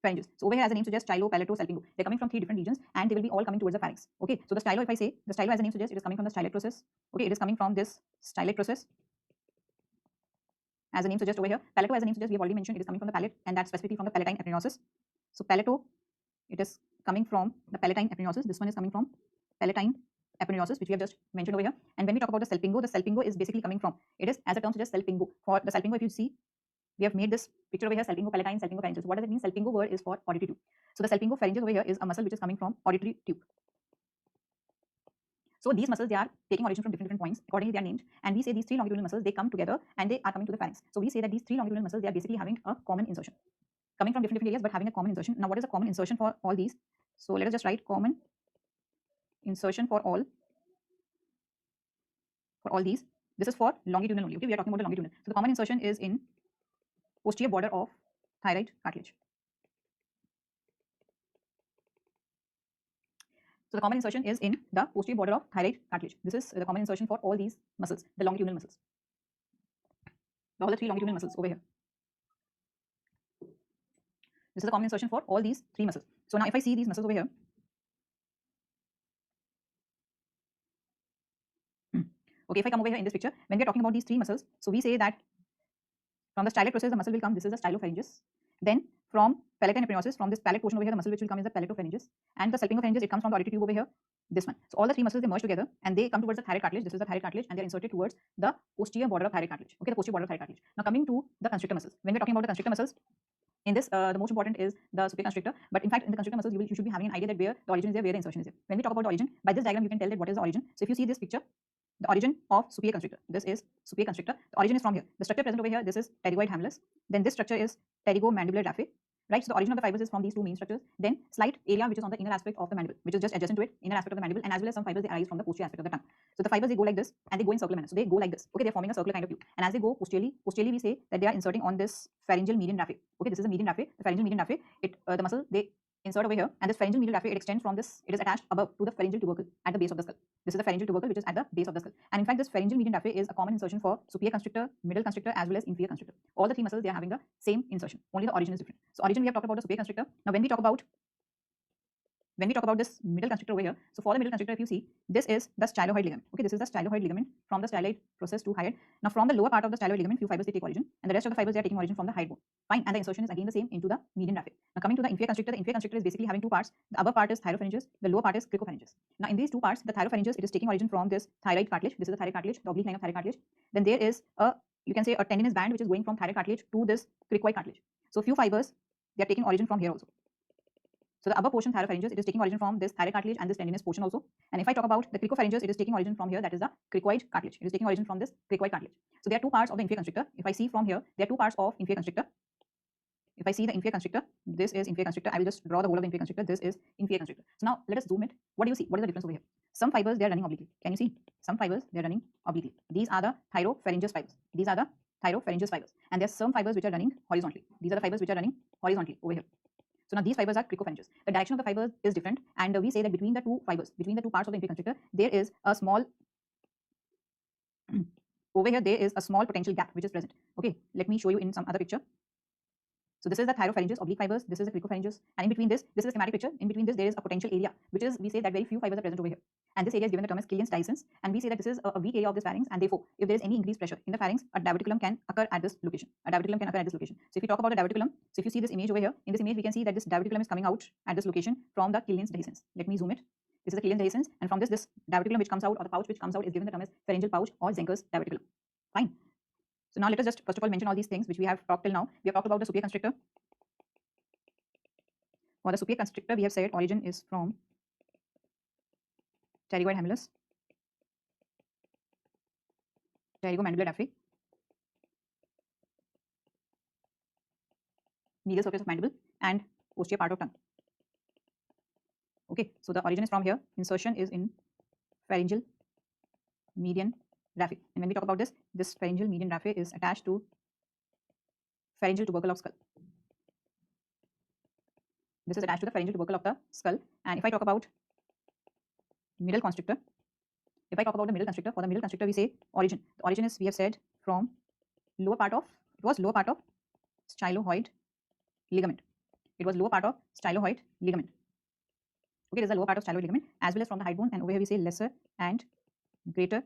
pharyngeus. So over here, as the name suggests, stylo, palato, salpingo. They're coming from three different regions, and they will be all coming towards the pharynx. Okay, so the stylo, if I say the stylo, as the name suggests, it is coming from the stylet process. Okay, it is coming from this stylet process. As the name suggests over here, palato, as the name suggests, we have already mentioned, it is coming from the palate, and that's specifically from the palatine aponeurosis. So palato, it is coming from the palatine aponeurosis. This one is coming from palatine aponeurosis, which we have just mentioned over here. And when we talk about the salpingo is basically coming from, it is, as the term suggests, salpingo. For the salpingo, if you see, we have made this picture over here, salpingo palatine, salpingo pharyngeal. What does it mean? Salpingo word is for auditory tube. So the salpingo pharyngeal over here is a muscle which is coming from auditory tube. So these muscles, they are taking origin from different points. Accordingly, they are named. And we say these three longitudinal muscles, they come together and they are coming to the pharynx. So we say that these three longitudinal muscles, they are basically having a common insertion. Coming from different areas, but having a common insertion. Now, what is a common insertion for all these? So let us just write common insertion for all these. This is for longitudinal only. Okay, we are talking about the longitudinal. So the common insertion is in posterior border of thyroid cartilage. So the common insertion is in the posterior border of thyroid cartilage. This is the common insertion for all these muscles, the longitudinal muscles. All the three longitudinal muscles over here. This is the common insertion for all these three muscles. So now if I see these muscles over here, okay, if I come over here in this picture, when we are talking about these three muscles, so we say that from the stylet process, the muscle will come, this is the stylopharyngeus. Then from palatine aponeurosis, from this palate portion over here, the muscle which will come is the palatopharyngeus. And the salpingopharyngeus, it comes from the auditory tube over here, this one. So all the three muscles, they merge together and they come towards the thyroid cartilage. This is the thyroid cartilage, and they're inserted towards the posterior border of thyroid cartilage. Okay, the posterior border of thyroid cartilage. Now coming to the constrictor muscles. When we're talking about the constrictor muscles, in this, the most important is the superior constrictor. But in fact, in the constrictor muscles, you should be having an idea that where the origin is there, where the insertion is there. When we talk about the origin, by this diagram, you can tell that what is the origin. So if you see this picture, the origin of superior constrictor. This is superior constrictor. The origin is from here. The structure present over here, this is pterygoid hamulus. Then this structure is pterygomandibular raphe. Right, so the origin of the fibers is from these two main structures. Then slight area which is on the inner aspect of the mandible, which is just adjacent to it, inner aspect of the mandible, and as well as some fibers, they arise from the posterior aspect of the tongue. So the fibers, they go like this and they go in circular manner. So they go like this. Okay, they're forming a circular kind of tube. And as they go posteriorly we say that they are inserting on this pharyngeal median raphe. Okay, this is the median raphe. The pharyngeal median raphe, the muscle, they insert over here, and this pharyngeal medial raphe, it extends from this, it is attached above to the pharyngeal tubercle at the base of the skull. This is the pharyngeal tubercle which is at the base of the skull. And in fact, this pharyngeal median raphe is a common insertion for superior constrictor, middle constrictor, as well as inferior constrictor. All the three muscles, they are having the same insertion. Only the origin is different. So origin, we have talked about the superior constrictor. Now when we talk about this middle constrictor over here, so for the middle constrictor, if you see, this is the styloid ligament. Okay, this is the styloid ligament from the styloid process to hyoid. Now from the lower part of the styloid ligament, few fibers, they take origin, and the rest of the fibers, they are taking origin from the hyoid bone. Fine, and the insertion is again the same into the median raphe. Now coming to the inferior constrictor is basically having two parts. The upper part is thyropharyngeus, the lower part is cricopharyngeus. Now in these two parts, the thyropharyngeus, it is taking origin from this thyroid cartilage. This is the thyroid cartilage, the oblique line of thyroid cartilage. Then there is you can say a tendinous band which is going from thyroid cartilage to this cricoid cartilage. So few fibers, they are taking origin from here also. So the upper portion thyropharyngeus, it is taking origin from this thyroid cartilage and this tendinous portion also. And if I talk about the cricopharyngeus, it is taking origin from here, that is the cricoid cartilage. It is taking origin from this cricoid cartilage. So there are two parts of the inferior constrictor. If I see from here, there are two parts of inferior constrictor. If I see the inferior constrictor, this is inferior constrictor. I will just draw the whole of the inferior constrictor. This is inferior constrictor. So now let us zoom it. What do you see? What is the difference over here? Some fibers, they are running obliquely. Can you see? Some fibers, they are running obliquely. These are the thyropharyngeus fibers. These are the thyropharyngeus fibers. And there are some fibers which are running horizontally. These are the fibers which are running horizontally over here. So now these fibers are cricopharyngeus. The direction of the fibers is different, and we say that between the two fibers, between the two parts of the inferior constrictor, there is a small over here, there is a small potential gap which is present. Okay, let me show you in some other picture. So this is the thyropharyngeus, oblique fibers. This is the cricopharyngeus, and in between this is a schematic picture. In between this, there is a potential area, which is, we say that very few fibers are present over here. And this area is given the term as Killian's dehiscence, and we say that this is a weak area of this pharynx, and therefore, if there is any increased pressure in the pharynx, a diverticulum can occur at this location. A diverticulum can occur at this location. So if we talk about a diverticulum, so if you see this image over here, in this image we can see that this diverticulum is coming out at this location from the Killian's dehiscence. Let me zoom it. This is the Killian's dehiscence, and from this diverticulum which comes out, or the pouch which comes out, is given the term as pharyngeal pouch or Zenker's diverticulum. Fine. So now let us just first of all mention all these things which we have talked till now. We have talked about the superior constrictor. For the superior constrictor, we have said origin is from pterygoid hamulus, pterygomandibular raphe, medial surface of mandible, and posterior part of tongue. Okay, so the origin is from here. Insertion is in pharyngeal median raphe. And when we talk about this pharyngeal median raphe is attached to pharyngeal tubercle of skull. This is attached to the pharyngeal tubercle of the skull. And if I talk about middle constrictor, for the middle constrictor we say origin. The origin is, we have said, from lower part of, it was lower part of styloid ligament. It was lower part of styloid ligament. Okay, this is the lower part of styloid ligament, as well as from the hide bone, and over here we say lesser and greater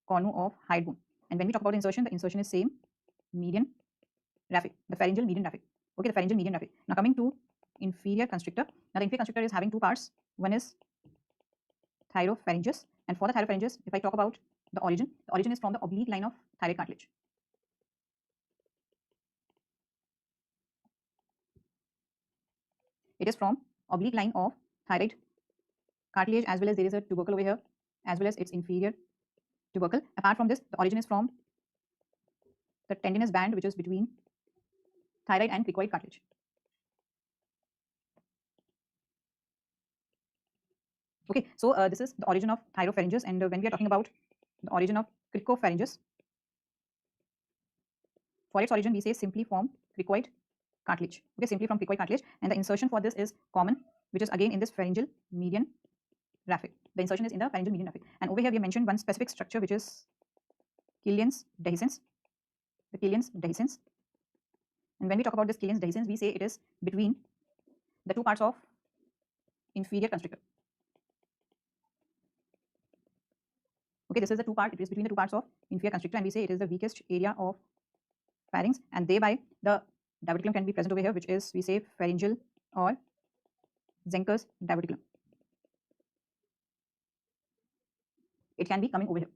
cornu of hide bone. And when we talk about insertion, the insertion is same median raphe, the pharyngeal median raphe. Okay, the pharyngeal median raphe. Now coming to inferior constrictor. Now the inferior constrictor is having two parts. One is thyropharyngeus, and for the thyropharyngeus, if I talk about the origin is from the oblique line of thyroid cartilage. It is from oblique line of thyroid cartilage, as well as there is a tubercle over here, as well as its inferior tubercle. Apart from this, the origin is from the tendinous band which is between thyroid and cricoid cartilage. Okay, so this is the origin of thyropharyngeus, and when we are talking about the origin of cricopharyngeus, for its origin we say simply from cricoid cartilage. Okay, simply from cricoid cartilage, and the insertion for this is common, which is again in this pharyngeal median raphe. The insertion is in the pharyngeal median raphe, and over here we have mentioned one specific structure which is Killian's dehiscence. The Killian's dehiscence, and when we talk about this Killian's dehiscence, we say it is between the two parts of inferior constrictor. Okay, this is the two part. It is between the two parts of inferior constrictor, and we say it is the weakest area of pharynx, and thereby the diverticulum can be present over here, which is, we say, pharyngeal or Zenker's diverticulum. It can be coming over here.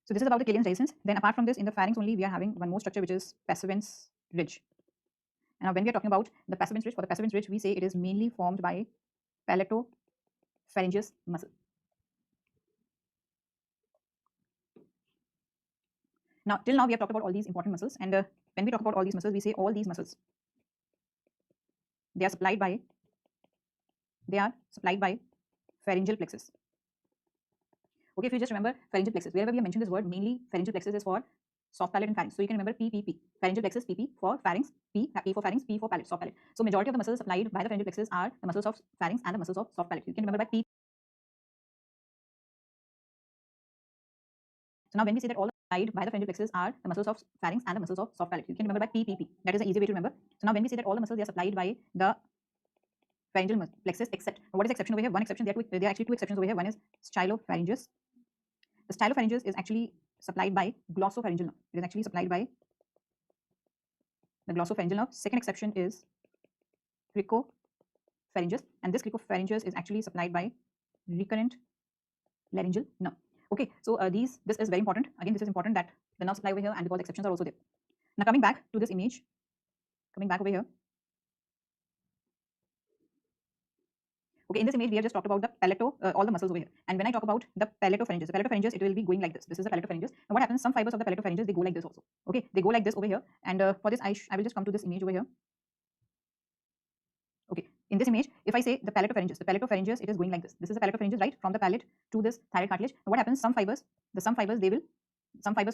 So this is about the Killian's dehiscence. Then apart from this, in the pharynx only, we are having one more structure which is Passavant's ridge. And now when we are talking about the Passavant's ridge, for the Passavant's ridge, we say it is mainly formed by palatopharyngeus muscle. Now, till now we have talked about all these important muscles, and when we talk about all these muscles, we say all these muscles, they are supplied by pharyngeal plexus. Okay, if you just remember pharyngeal plexus, wherever we have mentioned this word, mainly pharyngeal plexus is for soft palate and pharynx. So you can remember PPP, pharyngeal plexus, PP for pharynx, P for pharynx, P for palate, soft palate. So majority of the muscles supplied by the pharyngeal plexus are the muscles of pharynx and the muscles of soft palate. You can remember by P. So now when we say that all supplied by the pharyngeal plexus are the muscles of pharynx and the muscles of soft palate, you can remember by PPP. That is an easy way to remember. So now when we say that all the muscles, they are supplied by the pharyngeal plexus, except, what is exception over here? One exception. There are actually two exceptions over here. One is stylopharyngeus. The stylopharyngeus is actually supplied by glossopharyngeal nerve. It is actually supplied by the glossopharyngeal nerve. Second exception is cricopharyngeus, and this cricopharyngeus is actually supplied by recurrent laryngeal nerve. Okay, so this is very important. Again, this is important that the nerve supply over here, and because exceptions are also there. Now coming back to this image, coming back over here. Okay, in this image we have just talked about the all the muscles over here. And when I talk about the palatopharyngeus, it will be going like this. This is the palatopharyngeus. And what happens? Some fibers of the palatopharyngeus, they go like this also. Okay, they go like this over here. And for this, I will just come to this image over here. Okay, in this image, if I say the palatopharyngeus, it is going like this. This is the palatopharyngeus, right? From the palate to this thyroid cartilage. And what happens? Some fibers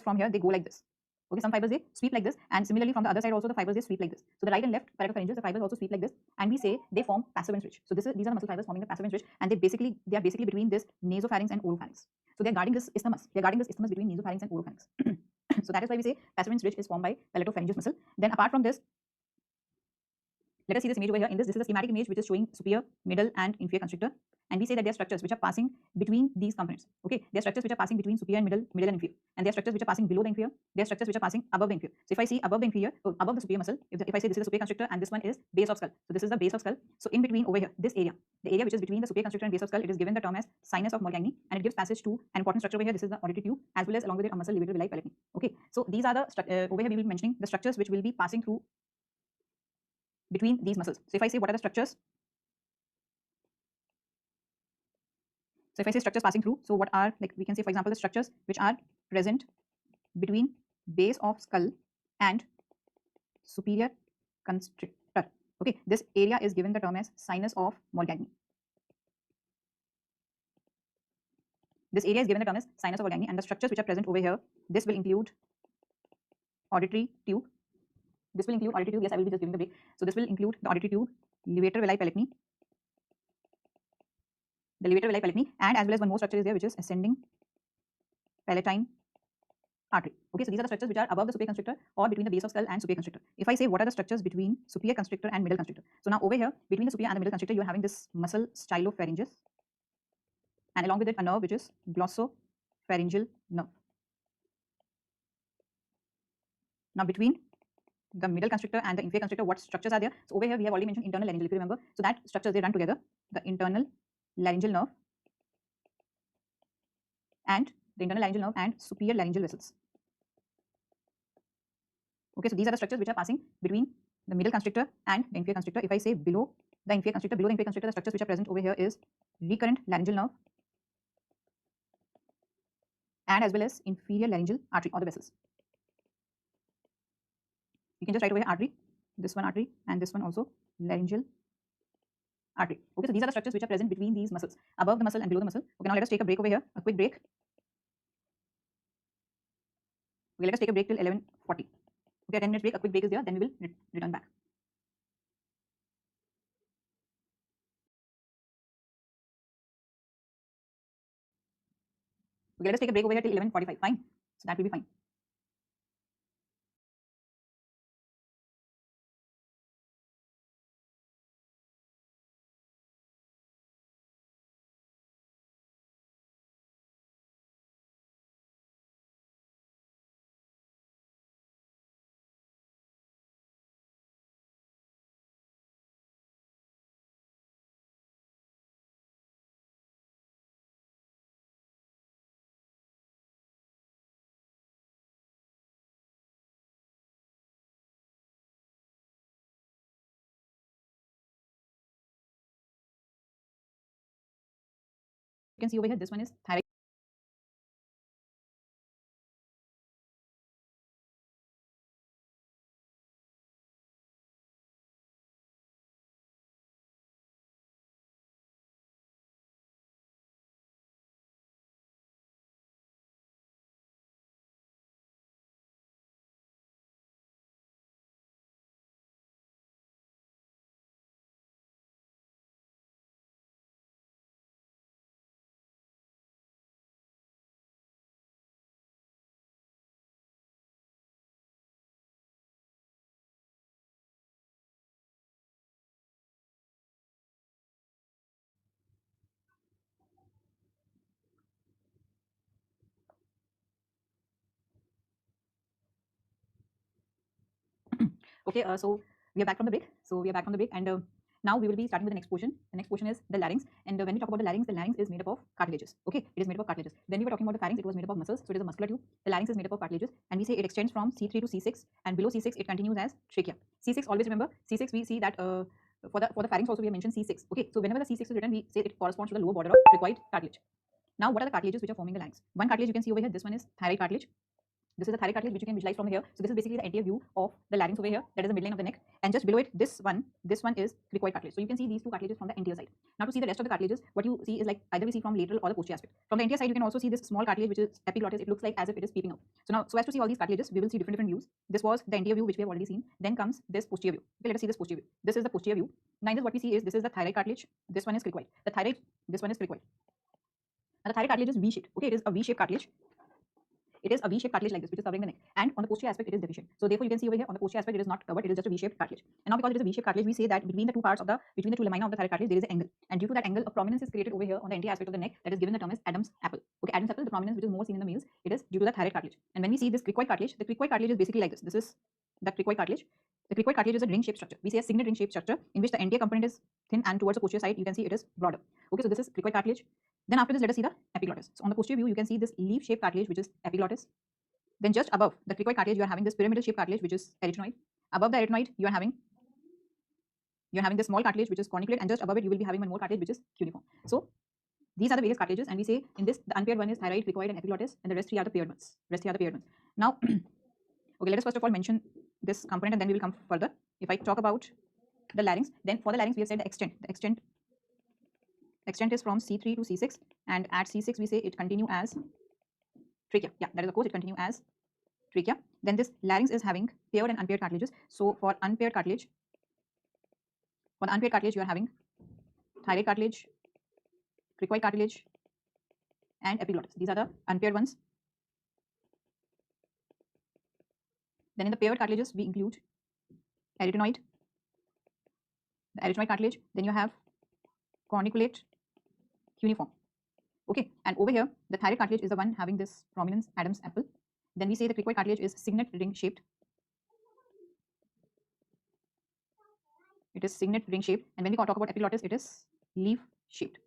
from here, they go like this. Okay, some fibers, they sweep like this, and similarly from the other side also the fibers, they sweep like this. So the right and left palatopharyngeus, the fibers also sweep like this, and we say they form Passavant's ridge. So these are the muscle fibers forming the Passavant's ridge, and they are basically between this nasopharynx and oropharynx. So they are guarding this isthmus. They are guarding this isthmus between nasopharynx and oropharynx. So that is why we say passerine ridge is formed by palatopharyngeal muscle. Then apart from this, let us see this image over here. In this is a schematic image which is showing superior, middle, and inferior constrictor. And we say that there are structures which are passing between these components. Okay, there are structures which are passing between superior and middle and inferior. And there are structures which are passing below the inferior. There are structures which are passing above the inferior. So if I see above the inferior, above the superior muscle, if I say this is the superior constrictor and this one is base of skull. So this is the base of skull. So in between over here, this area, the area which is between the superior constrictor and base of skull, it is given the term as sinus of Morgagni, and it gives passage to an important structure over here. This is the auditory tube, as well as along with it a muscle levator villi palatini. Okay, so these are the over here we will be mentioning the structures which will be passing through between these muscles. So if I say what are the structures, so if I say structures passing through, so what are, like we can say for example the structures which are present between base of skull and superior constrictor. Okay, this area is given the term as sinus of Morgagni. This area is given the term as sinus of Morgagni, and the structures which are present over here, this will include auditory tube. This will include auditory tube. Yes, I will be just giving the break. So this will include the auditory tube, levator villi palatini, the levator villi palatini, and as well as one more structure is there which is ascending palatine artery. Okay, so these are the structures which are above the superior constrictor or between the base of skull and superior constrictor. If I say what are the structures between superior constrictor and middle constrictor, so now over here between the superior and the middle constrictor you are having this muscle stylopharyngeus, and along with it a nerve which is glossopharyngeal nerve. Now between the middle constrictor and the inferior constrictor, what structures are there? So over here we have already mentioned internal laryngeal, if you remember. So that structures they run together, the internal laryngeal nerve and superior laryngeal vessels. Okay, so these are the structures which are passing between the middle constrictor and the inferior constrictor. If I say below the inferior constrictor, the structures which are present over here is recurrent laryngeal nerve and as well as inferior laryngeal artery or the vessels. You can just write over here artery, this one artery, and this one also laryngeal artery. Okay, so these are the structures which are present between these muscles, above the muscle and below the muscle. Okay, now let us take a break over here, a quick break. Okay, let us take a break till 11:40. Okay, 10 minutes break, a quick break is there, then we will return back. Okay, let us take a break over here till 11:45. Fine, so that will be fine. You can see over here, this one is thyroid. Okay, so we are back from the break. And now we will be starting with the next portion. The next portion is the larynx. And when we talk about the larynx is made up of cartilages. Okay, it is made up of cartilages. When we were talking about the pharynx, it was made up of muscles. So it is a muscular tube. The larynx is made up of cartilages, and we say it extends from C3 to C6, and below C6 it continues as trachea. C6, always remember C6. We see that for the pharynx also we have mentioned C6. Okay, so whenever the C6 is written, we say it corresponds to the lower border of cricoid cartilage. Now, what are the cartilages which are forming the larynx? One cartilage you can see over here. This one is thyroid cartilage. This is the thyroid cartilage which you can visualize from here. So this is basically the anterior view of the larynx over here. That is the midline of the neck, and just below it, this one is cricoid cartilage. So you can see these two cartilages from the anterior side. Now to see the rest of the cartilages, what you see is like either we see from lateral or the posterior aspect. From the anterior side, you can also see this small cartilage which is epiglottis. It looks like as if it is peeping out. So now, so as to see all these cartilages, we will see different views. This was the anterior view which we have already seen. Then comes this posterior view. Okay, let us see this posterior view. This is the posterior view. Now in this, what we see is this is the thyroid cartilage. This one is cricoid. The thyroid, this one is cricoid. Now the thyroid cartilage is V-shaped. Okay, it is a V-shaped cartilage. it is a V-shaped cartilage like this, which is covering the neck, and on the posterior aspect it is deficient. So therefore you can see over here on the posterior aspect it is not covered, it is just a V-shaped cartilage. And now because it is a V-shaped cartilage, we say that between the two lamina of the thyroid cartilage there is an angle, and due to that angle a prominence is created over here on the anterior aspect of the neck that is given the term as Adam's apple. Okay, Adam's apple, the prominence which is more seen in the males, it is due to the thyroid cartilage. And when we see this cricoid cartilage, the cricoid cartilage is basically like this. This is the cricoid cartilage. The cricoid cartilage is a ring-shaped structure. We say a signet ring-shaped structure in which the anterior component is thin and towards the posterior side you can see it is broader. Okay, so this is cricoid cartilage. Then after this, let us see the epiglottis. So on the posterior view, you can see this leaf-shaped cartilage, which is epiglottis. Then just above the cricoid cartilage, you are having this pyramidal-shaped cartilage, which is arytenoid. Above the arytenoid, you are having this small cartilage, which is corniculate, and just above it, you will be having one more cartilage, which is cuneiform. So these are the various cartilages, and we say in this the unpaired one is thyroid, cricoid, and epiglottis, and the rest three are the paired ones. Now, okay, let us first of all mention this component, and then we will come further. If I talk about the larynx, then for the larynx, we have said the extent. The extent is from C3 to C6, and at C6 we say it continue as trachea. Yeah, that is of course it continue as trachea. Then this larynx is having paired and unpaired cartilages. So for unpaired cartilage, you are having thyroid cartilage, cricoid cartilage, and epiglottis. These are the unpaired ones. Then in the paired cartilages we include arytenoid, the arytenoid cartilage. Then you have corniculate, cuneiform. Okay, and over here the thyroid cartilage is the one having this prominence, Adam's apple. Then we say the cricoid cartilage is signet ring shaped. It is signet ring shaped, and when we talk about epiglottis, it is leaf shaped.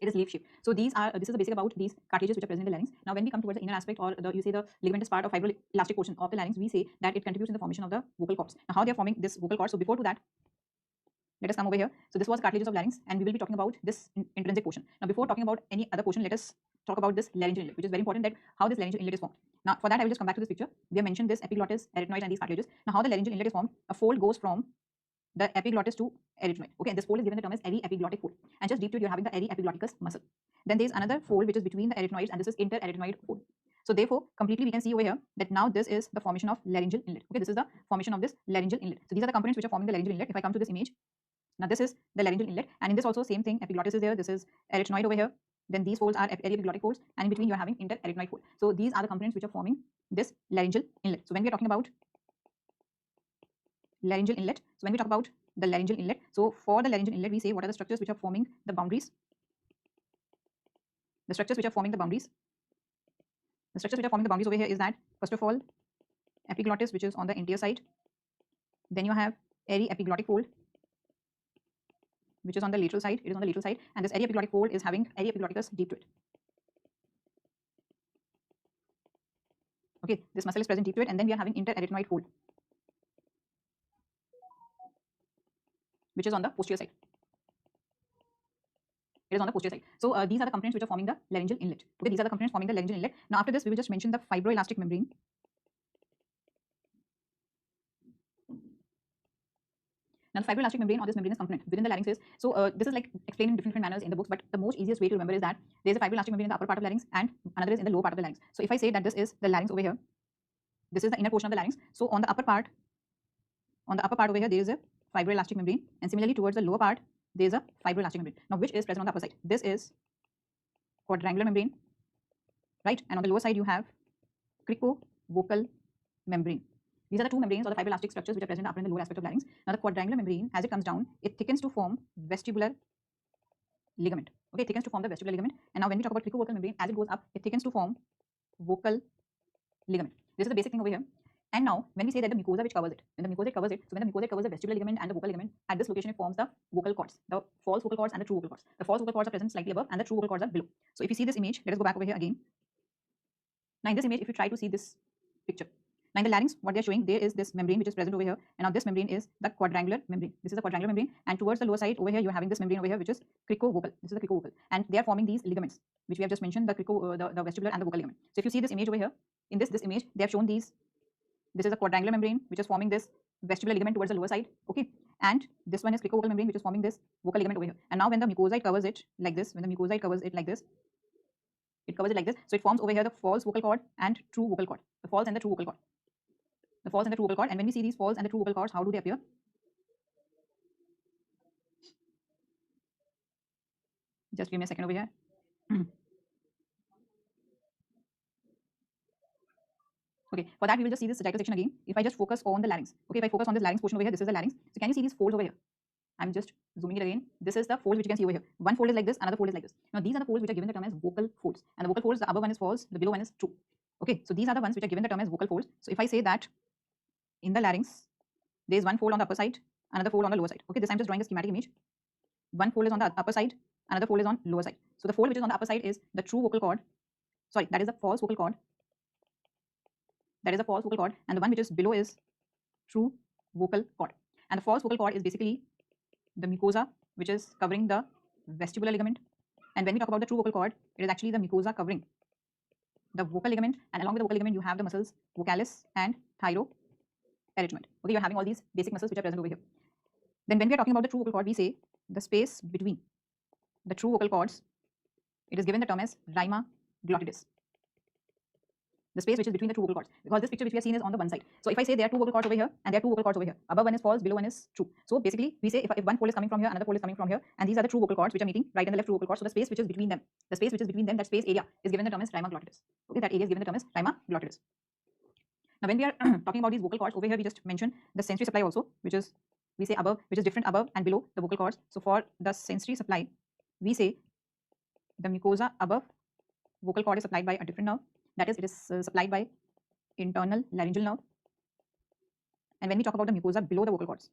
This is the basic about these cartilages which are present in the larynx. Now when we come towards the inner aspect, or you say the ligamentous part or fibroelastic portion of the larynx, we say that it contributes in the formation of the vocal cords. Now how they are forming this vocal cords? So before to that, let us come over here. So this was cartilages of larynx, and we will be talking about this intrinsic portion. Now before talking about any other portion, let us talk about this laryngeal inlet, which is very important, that how this laryngeal inlet is formed. Now for that I will just come back to this picture. We have mentioned this epiglottis, arytenoid, and these cartilages. Now how the laryngeal inlet is formed? A fold goes from the epiglottis to arytenoid. Okay, and this fold is given the term as aryepiglottic fold, and just deep to it you are having the aryepiglotticus muscle. Then there is another fold which is between the arytenoids, and this is interarytenoid fold. So therefore completely we can see over here that now this is the formation of laryngeal inlet. Okay, this is the formation of this laryngeal inlet. So these are the components which are forming the laryngeal inlet. If I come to this image, now this is the laryngeal inlet, and in this also same thing, epiglottis is there, this is arytenoid over here, then these folds are aryepiglottic folds, and in between you are having interarytenoid fold. So these are the components which are forming this laryngeal inlet. So when we are talking about laryngeal inlet, so when we talk about the laryngeal inlet, so for the laryngeal inlet we say what are the structures which are forming the boundaries. The structures which are forming the boundaries over here is that first of all epiglottis, which is on the anterior side. Then you have aryepiglottic fold, which is on the lateral side. It is on the lateral side, and this aryepiglottic fold is having aryepiglotticus deep to it. Okay, this muscle is present deep to it, and then we are having interarytenoid fold, which is on the posterior side. It is on the posterior side. So these are the components which are forming the laryngeal inlet. Okay, these are the components forming the laryngeal inlet. Now after this we will just mention the fibroelastic membrane. Now the fibroelastic membrane or this membranous component within the larynx is, so this is like explained in different manners in the books, but the most easiest way to remember is that there is a fibroelastic membrane in the upper part of the larynx and another is in the lower part of the larynx. So if I say that this is the larynx over here, this is the inner portion of the larynx. So on the upper part over here there is a fibroelastic membrane, and similarly towards the lower part there is a fibroelastic membrane. Now which is present on the upper side? This is quadrangular membrane, right? And on the lower side you have cricovocal membrane. These are the two membranes or the fibroelastic structures which are present upper and the lower aspect of larynx. Now the quadrangular membrane, as it comes down, it thickens to form vestibular ligament. Okay, it thickens to form the vestibular ligament. And now when we talk about cricovocal membrane, as it goes up, it thickens to form vocal ligament. This is the basic thing over here. And now when we say that the mucosa which covers it, when the mucosa covers the vestibular ligament and the vocal ligament, at this location it forms the vocal cords, the false vocal cords and the true vocal cords. The false vocal cords are present slightly above and the true vocal cords are below. So if you see this image, let us go back over here again. Now in this image, if you try to see this picture, now in the larynx, what they are showing, there is this membrane which is present over here, and now this membrane is the quadrangular membrane. This is the quadrangular membrane, and towards the lower side over here, you are having this membrane over here, which is cricovocal. This is the cricovocal, and they are forming these ligaments, which we have just mentioned, the vestibular and the vocal ligament. So if you see this image over here, in this image, they have shown these. This is a quadrangular membrane which is forming this vestibular ligament towards the lower side, okay, and this one is cricovocal membrane which is forming this vocal ligament over here. And now when the mucosa covers it like this, it covers it like this, so it forms over here the false vocal cord and true vocal cord, the false and the true vocal cord, and when we see these false and the true vocal cords, how do they appear? Just give me a second over here. Okay, for that we will just see this sagittal section again. If I just focus on the larynx, okay, if I focus on this larynx portion over here, this is the larynx. So can you see these folds over here? I'm just zooming it again. This is the folds which you can see over here. One fold is like this, another fold is like this. Now these are the folds which are given the term as vocal folds. And the vocal folds, the above one is false, the below one is true. Okay, so these are the ones which are given the term as vocal folds. So if I say that in the larynx, there is one fold on the upper side, another fold on the lower side. Okay, this I'm just drawing a schematic image. One fold is on the upper side, another fold is on lower side. So the fold which is on the upper side is the true vocal cord. Sorry, that is the false vocal cord. That is the false vocal cord, and the one which is below is true vocal cord. And the false vocal cord is basically the mucosa which is covering the vestibular ligament. And when we talk about the true vocal cord, it is actually the mucosa covering the vocal ligament, and along with the vocal ligament you have the muscles vocalis and thyroarytenoid. Okay, you're having all these basic muscles which are present over here. Then when we are talking about the true vocal cord, we say the space between the true vocal cords, it is given the term as rima glottidis. The space which is between the two vocal cords, because this picture which we have seen is on the one side. So if I say there are two vocal cords over here and there are two vocal cords over here, above one is false, below one is true. So basically we say if one fold is coming from here, another fold is coming from here, and these are the true vocal cords which are meeting, right and the left true vocal cords. So the space which is between them, that space area is given the term as rima glottidis. Okay, that area is given the term as rima glottidis. Now when we are talking about these vocal cords over here, we just mentioned the sensory supply also, which is we say above, which is different above and below the vocal cords. So for the sensory supply, we say the mucosa above vocal cord is supplied by a different nerve. That is, it is supplied by internal laryngeal nerve. And when we talk about the mucosa below the vocal cords,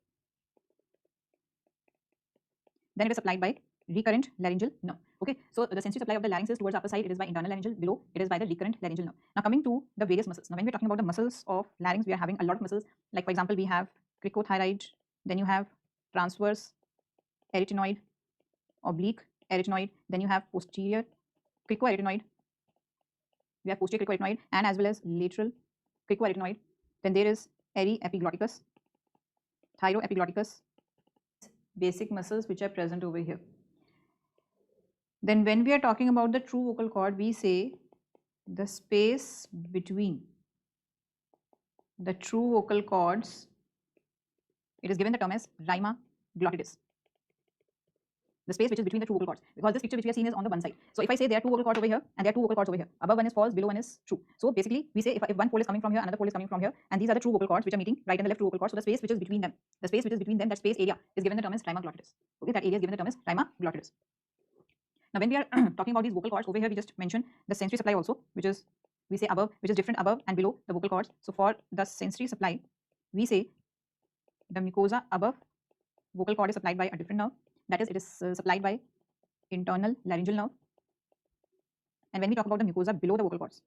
then it is supplied by recurrent laryngeal nerve. Okay, so the sensory supply of the larynx is towards the upper side, it is by internal laryngeal, below it is by the recurrent laryngeal nerve. Now coming to the various muscles. Now when we are talking about the muscles of larynx, we are having a lot of muscles. Like for example, we have cricothyroid, then you have transverse arytenoid, oblique arytenoid, then you have posterior cricoarytenoid, we have posterior cricoarytenoid, and as well as lateral cricoarytenoid. Then there is aryepiglotticus, thyroepiglotticus, basic muscles which are present over here. Then when we are talking about the true vocal cord, we say the space between the true vocal cords, it is given the term as rima glottidis. The space which is between the two vocal cords, because this picture which we have seen is on the one side. So if I say there are two vocal cords over here and there are two vocal cords over here, above one is false, below one is true. So basically we say if one fold is coming from here, another fold is coming from here, and these are the true vocal cords which are meeting, right and the left true vocal cords. So the space which is between them, that space area is given the term as rima glottidis. Okay, that area is given the term as rima glottidis. Now when we are talking about these vocal cords over here, we just mentioned the sensory supply also, which is we say above, which is different above and below the vocal cords. So for the sensory supply, we say the mucosa above vocal cord is supplied by a different nerve. That is, it is supplied by internal laryngeal nerve. And when we talk about the mucosa below the vocal cords,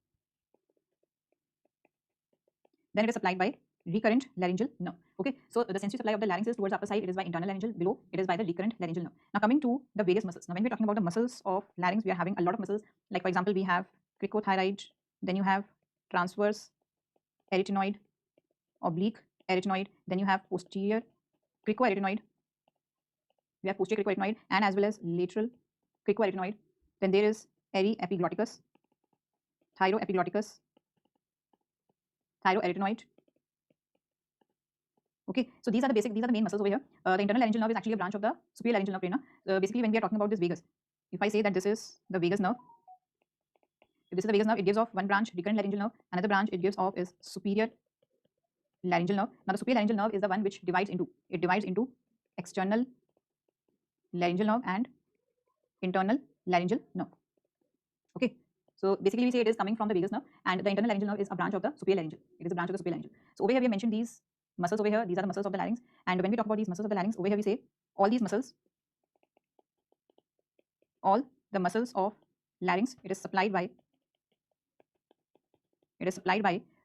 then it is supplied by recurrent laryngeal nerve. Okay, so the sensory supply of the larynx is towards the upper side, it is by internal laryngeal, below it is by the recurrent laryngeal nerve. Now coming to the various muscles. Now when we are talking about the muscles of larynx, we are having a lot of muscles. Like for example, we have cricothyroid, then you have transverse arytenoid, oblique arytenoid, then you have posterior cricoarytenoid, we have posterior cricoarytenoid, and as well as lateral cricoarytenoid. Then there is aryepiglotticus, thyroepiglotticus, thyroarytenoid. Okay, so these are the main muscles over here. The internal laryngeal nerve is actually a branch of the superior laryngeal nerve. Basically, when we are talking about this vagus, if I say that this is the vagus nerve, if this is the vagus nerve, it gives off one branch, recurrent laryngeal nerve. Another branch it gives off is superior laryngeal nerve. Now the superior laryngeal nerve is the one which divides into external laryngeal nerve and internal laryngeal nerve. Okay, so basically we say it is coming from the vagus nerve, and the internal laryngeal nerve is a branch of the superior laryngeal. It is a branch of the superior laryngeal. So over here we have mentioned these muscles over here. These are the muscles of the larynx, and when we talk about these muscles of the larynx over here, we say all the muscles of larynx, it is supplied by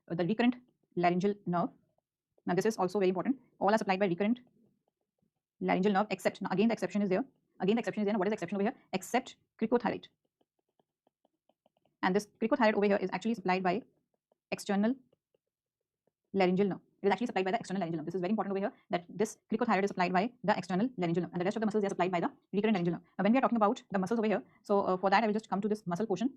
the recurrent laryngeal nerve. Now this is also very important. All are supplied by recurrent laryngeal nerve, except, now again the exception is there. Now what is the exception over here? Except cricothyroid. And this cricothyroid over here is actually supplied by external laryngeal nerve. It is actually supplied by the external laryngeal nerve. This is very important over here, that this cricothyroid is supplied by the external laryngeal nerve, and the rest of the muscles they are supplied by the recurrent laryngeal nerve. Now when we are talking about the muscles over here, so for that I will just come to this muscle portion.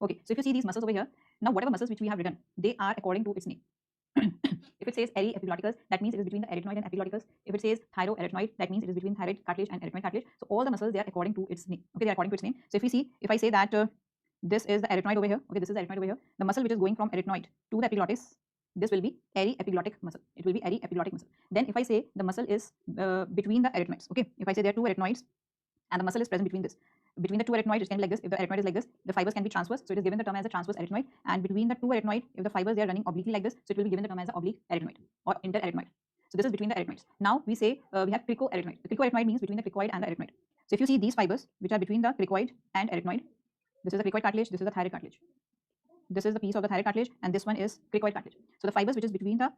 Okay, so if you see these muscles over here, now whatever muscles which we have written, they are according to its name. If it says aryepiglotticus, that means it is between the arytenoid and epiglotticus. If it says thyroarytenoid, that means it is between thyroid cartilage and arytenoid cartilage. So all the muscles they are according to its name. Okay, they are according to its name. So if I say that this is the arytenoid over here. Okay, this is the arytenoid over here. The muscle which is going from arytenoid to the epiglottis, this will be aryepiglottic muscle. It will be aryepiglottic muscle. Then if I say the muscle is between the arytenoids, okay, if I say there are two arytenoids and the muscle is present between this, between the two arytenoids, it can be like this. If the arytenoid is like this, the fibers can be transverse, so it is given the term as a transverse arytenoid. And between the two arytenoid, if the fibers they are running obliquely like this, so it will be given the term as an oblique arytenoid or interarytenoid. So this is between the arytenoids. Now we say we have cricoarytenoid. The cricoarytenoid means between the cricoid and the arytenoid. So if you see these fibers which are between the cricoid and arytenoid, this is the cricoid cartilage, this is the thyroid cartilage. This is the piece of the thyroid cartilage, and this one is cricoid cartilage. So the fibers which is between the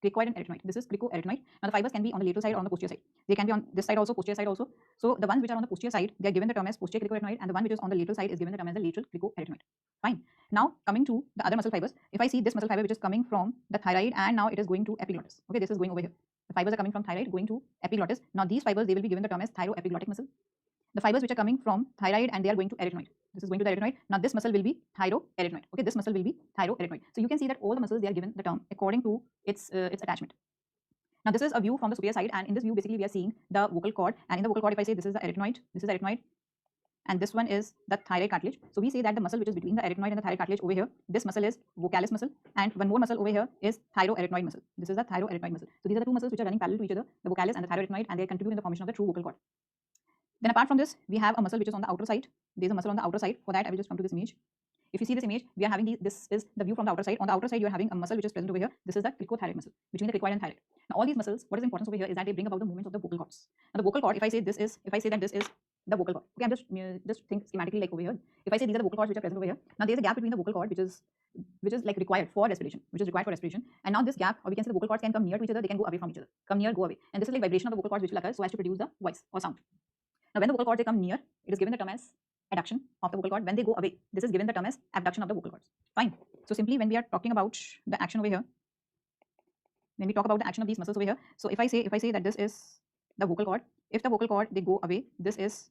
cricoid and arytenoid, this is cricoarytenoid. Now the fibers can be on the lateral side or on the posterior side. They can be on this side also, posterior side also. So the ones which are on the posterior side, they are given the term as posterior cricoarytenoid, and the one which is on the lateral side is given the term as the lateral cricoarytenoid. Fine. Now coming to the other muscle fibers, if I see this muscle fiber which is coming from the thyroid and now it is going to epiglottis. Okay, this is going over here. The fibers are coming from thyroid going to epiglottis. Now these fibers they will be given the term as thyroepiglottic muscle. The fibers which are coming from thyroid and they are going to arytenoid. This is going to the arytenoid. Now this muscle will be thyroarytenoid. Okay, this muscle will be thyroarytenoid. So you can see that all the muscles they are given the term according to its attachment. Now this is a view from the superior side, and in this view basically we are seeing the vocal cord, and in the vocal cord if I say this is the arytenoid, this is the arytenoid, and this one is the thyroid cartilage. So we say that the muscle which is between the arytenoid and the thyroid cartilage over here, this muscle is vocalis muscle, and one more muscle over here is thyroarytenoid muscle. This is the thyroarytenoid muscle. So these are the two muscles which are running parallel to each other, the vocalis and the thyroarytenoid, and they contribute in the formation of the true vocal cord. Then apart from this, we have a muscle which is on the outer side. There is a muscle on the outer side. For that, I will just come to this image. If you see this image, we are having this is the view from the outer side. On the outer side, you are having a muscle which is present over here. This is the cricothyroid muscle between the cricoid and thyroid. Now, all these muscles, what is important over here is that they bring about the movements of the vocal cords. Now, the vocal cord, if I say that this is the vocal cord. Okay, I'm just think schematically like over here. If I say these are the vocal cords which are present over here, now there is a gap between the vocal cord which is like required for respiration, And now this gap, or we can say the vocal cords can come near to each other, they can go away from each other, come near, go away. And this is like vibration of the vocal cords which will occur so as to produce the voice or sound. Now, when the vocal cords they come near, it is given the term as adduction of the vocal cord. When they go away, this is given the term as abduction of the vocal cords. Fine. So simply when we are talking about the action over here, when we talk about the action of these muscles over here, so if I say that this is the vocal cord, if the vocal cord they go away, this is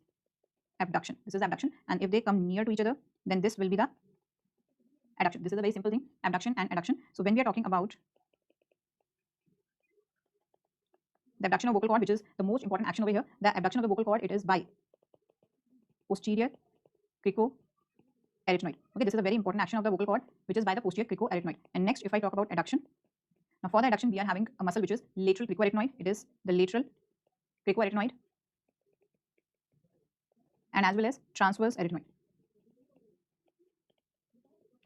abduction. This is abduction, and if they come near to each other, then this will be the adduction. This is a very simple thing, abduction and adduction. So when we are talking about the abduction of vocal cord, which is the most important action over here, the abduction of the vocal cord, it is by posterior cricoarytenoid. Okay, this is a very important action of the vocal cord, which is by the posterior cricoarytenoid. And next, if I talk about adduction, now for the adduction, we are having a muscle which is lateral cricoarytenoid. It is the lateral cricoarytenoid, and as well as transverse arytenoid.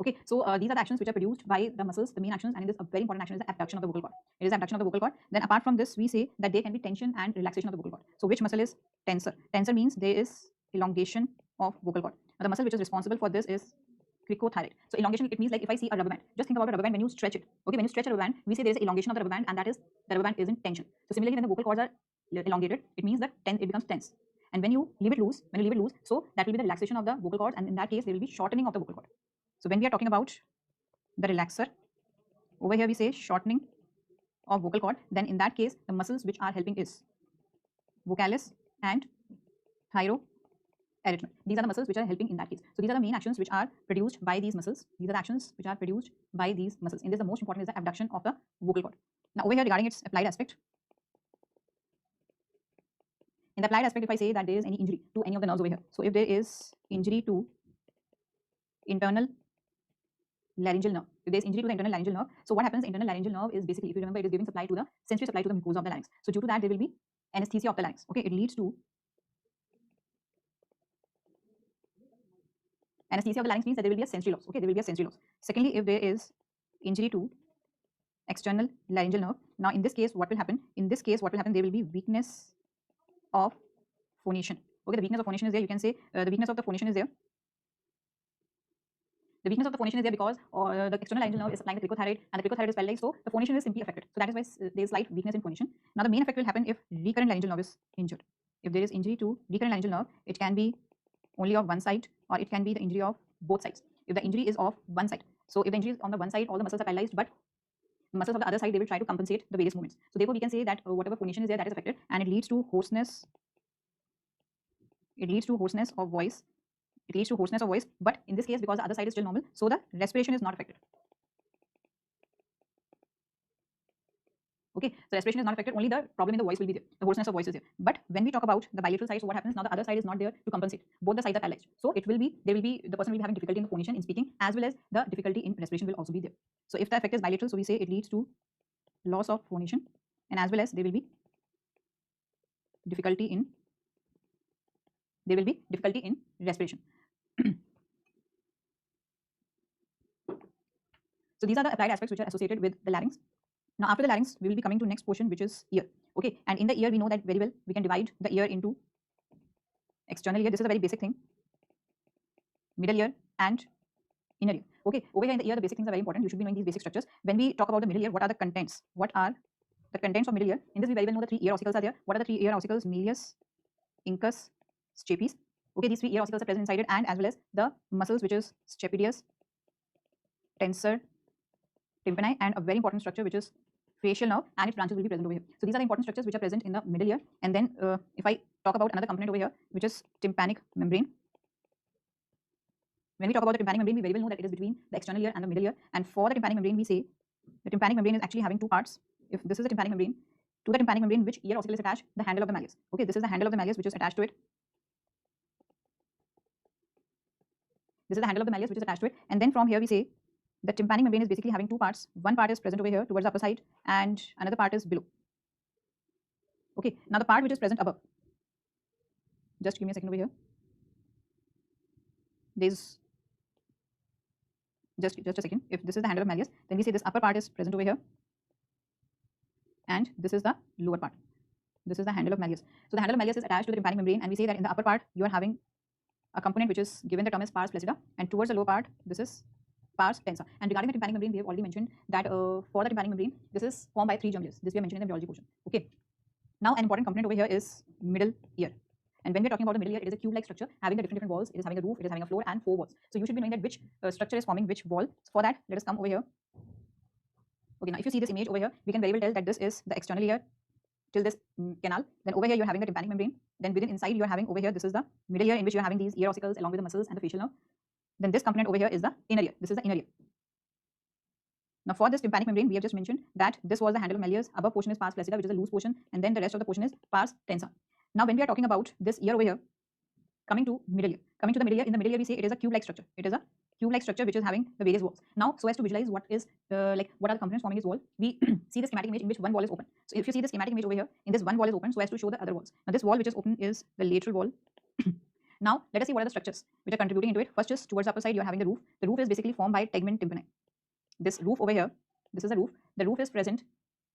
Okay, so these are the actions which are produced by the muscles, the main actions, and it is a very important action is the abduction of the vocal cord. It is abduction of the vocal cord. Then apart from this, we say that there can be tension and relaxation of the vocal cord. So which muscle is tensor? Tensor means there is elongation of vocal cord. Now the muscle which is responsible for this is cricothyroid. So elongation, it means like if I see a rubber band, just think about a rubber band when you stretch it. Okay, when you stretch a rubber band, we say there is elongation of the rubber band, and that is the rubber band is in tension. So similarly, when the vocal cords are elongated, it means that it becomes tense. And when you leave it loose, so that will be the relaxation of the vocal cords, and in that case, there will be shortening of the vocal cord. So when we are talking about the relaxer, over here we say shortening of vocal cord, then in that case, the muscles which are helping is vocalis and thyroarytenoid. These are the muscles which are helping in that case. So these are the main actions which are produced by these muscles. These are the actions which are produced by these muscles. In this, the most important is the abduction of the vocal cord. Now over here regarding its applied aspect, in the applied aspect, if I say that there is any injury to any of the nerves over here, so if there is injury to internal laryngeal nerve, if there is injury to the internal laryngeal nerve, so what happens? The internal laryngeal nerve is basically, if you remember, it is giving supply to the sensory supply to the mucosa of the larynx. So due to that, there will be anesthesia of the larynx. Okay, it leads to anesthesia of the larynx means that there will be a sensory loss. Okay, there will be a sensory loss. Secondly, if there is injury to external laryngeal nerve, now in this case, what will happen? In this case, what will happen? There will be weakness of phonation. Okay, the weakness of phonation is there. You can say the weakness of the phonation is there. The weakness of the phonation is there because the external laryngeal nerve is supplying the cricothyroid, and the cricothyroid is paralyzed, so the phonation is simply affected. So that is why there is slight weakness in phonation. Now the main effect will happen if recurrent laryngeal nerve is injured. If there is injury to recurrent laryngeal nerve, it can be only of one side, or it can be the injury of both sides. If the injury is of one side, so if the injury is on the one side, all the muscles are paralyzed, but the muscles of the other side, they will try to compensate the various movements. So therefore, we can say that whatever phonation is there, that is affected, and it leads to hoarseness. It leads to hoarseness of voice. It leads to hoarseness of voice, but in this case, because the other side is still normal, so the respiration is not affected. Okay, Okay, so respiration is not affected, only the problem in the voice will be there, the hoarseness of voice is there. But when we talk about the bilateral side, so what happens now, the other side is not there to compensate, both the sides are paralyzed, so it will be, there will be, the person will be having difficulty in the phonation, in speaking, as well as the difficulty in respiration will also be there. So if the effect is bilateral, so we say it leads to loss of phonation, and as well as there will be difficulty in respiration. So these are the applied aspects which are associated with the larynx. Now after the larynx, we will be coming to next portion, which is ear. Okay, and in the ear we know that very well, we can divide the ear into external ear, this is a very basic thing, middle ear and inner ear. Okay, over here in the ear the basic things are very important, you should be knowing these basic structures. When we talk about the middle ear, what are the contents? What are the contents of middle ear? In this we very well know the three ear ossicles are there. What are the three ear ossicles? Malleus, incus, stapes. Okay, these three ear ossicles are present inside it, and as well as the muscles which is stapedius, tensor, tympani, and a very important structure which is facial nerve, and its branches will be present over here. So these are the important structures which are present in the middle ear. And then if I talk about another component over here, which is tympanic membrane. When we talk about the tympanic membrane, we very well know that it is between the external ear and the middle ear. And for the tympanic membrane, we say the tympanic membrane is actually having two parts. If this is the tympanic membrane, to the tympanic membrane, which ear ossicle is attached? The handle of the malleus. Okay, this is the handle of the malleus which is attached to it. This is the handle of the malleus which is attached to it. And then from here we say the tympanic membrane is basically having two parts. One part is present over here towards the upper side, and another part is below. Okay, now the part which is present above, just give me a second over here. There's just a second. If this is the handle of malleus, then we say this upper part is present over here, and this is the lower part. This is the handle of malleus. So the handle of malleus is attached to the tympanic membrane, and we say that in the upper part you are having a component which is given the term as pars flaccida, and towards the lower part this is pars tensa. And regarding the tympanic membrane, we have already mentioned that for the tympanic membrane, this is formed by three germ layers. This we have mentioned in the biology portion. Okay. Now an important component over here is middle ear. And when we are talking about the middle ear, it is a cube-like structure having the different walls. It is having a roof, it is having a floor, and four walls. So you should be knowing that which structure is forming which wall. So for that, let us come over here. Okay, now if you see this image over here, we can very well tell that this is the external ear till this canal. Then over here you are having the tympanic membrane. Then within inside you are having over here, this is the middle ear, in which you are having these ear ossicles along with the muscles and the facial nerve. Then this component over here is the inner ear. This is the inner ear. Now for this tympanic membrane, we have just mentioned that this was the handle of malleus. Above portion is pars flaccida, which is a loose portion, and then the rest of the portion is pars tensa. Now when we are talking about this ear over here, coming to middle ear. Coming to the middle ear, in the middle ear we say it is a cube-like structure. It is a cube-like structure which is having the various walls. Now, so as to visualize what is what are the components forming this wall, we see the schematic image in which one wall is open. So if you see the schematic image over here, in this one wall is open, so as to show the other walls. Now this wall which is open is the lateral wall. Now let us see what are the structures which are contributing into it. First is towards the upper side you are having the roof. The roof is basically formed by tegment tympani. This roof over here, this is the roof. The roof is present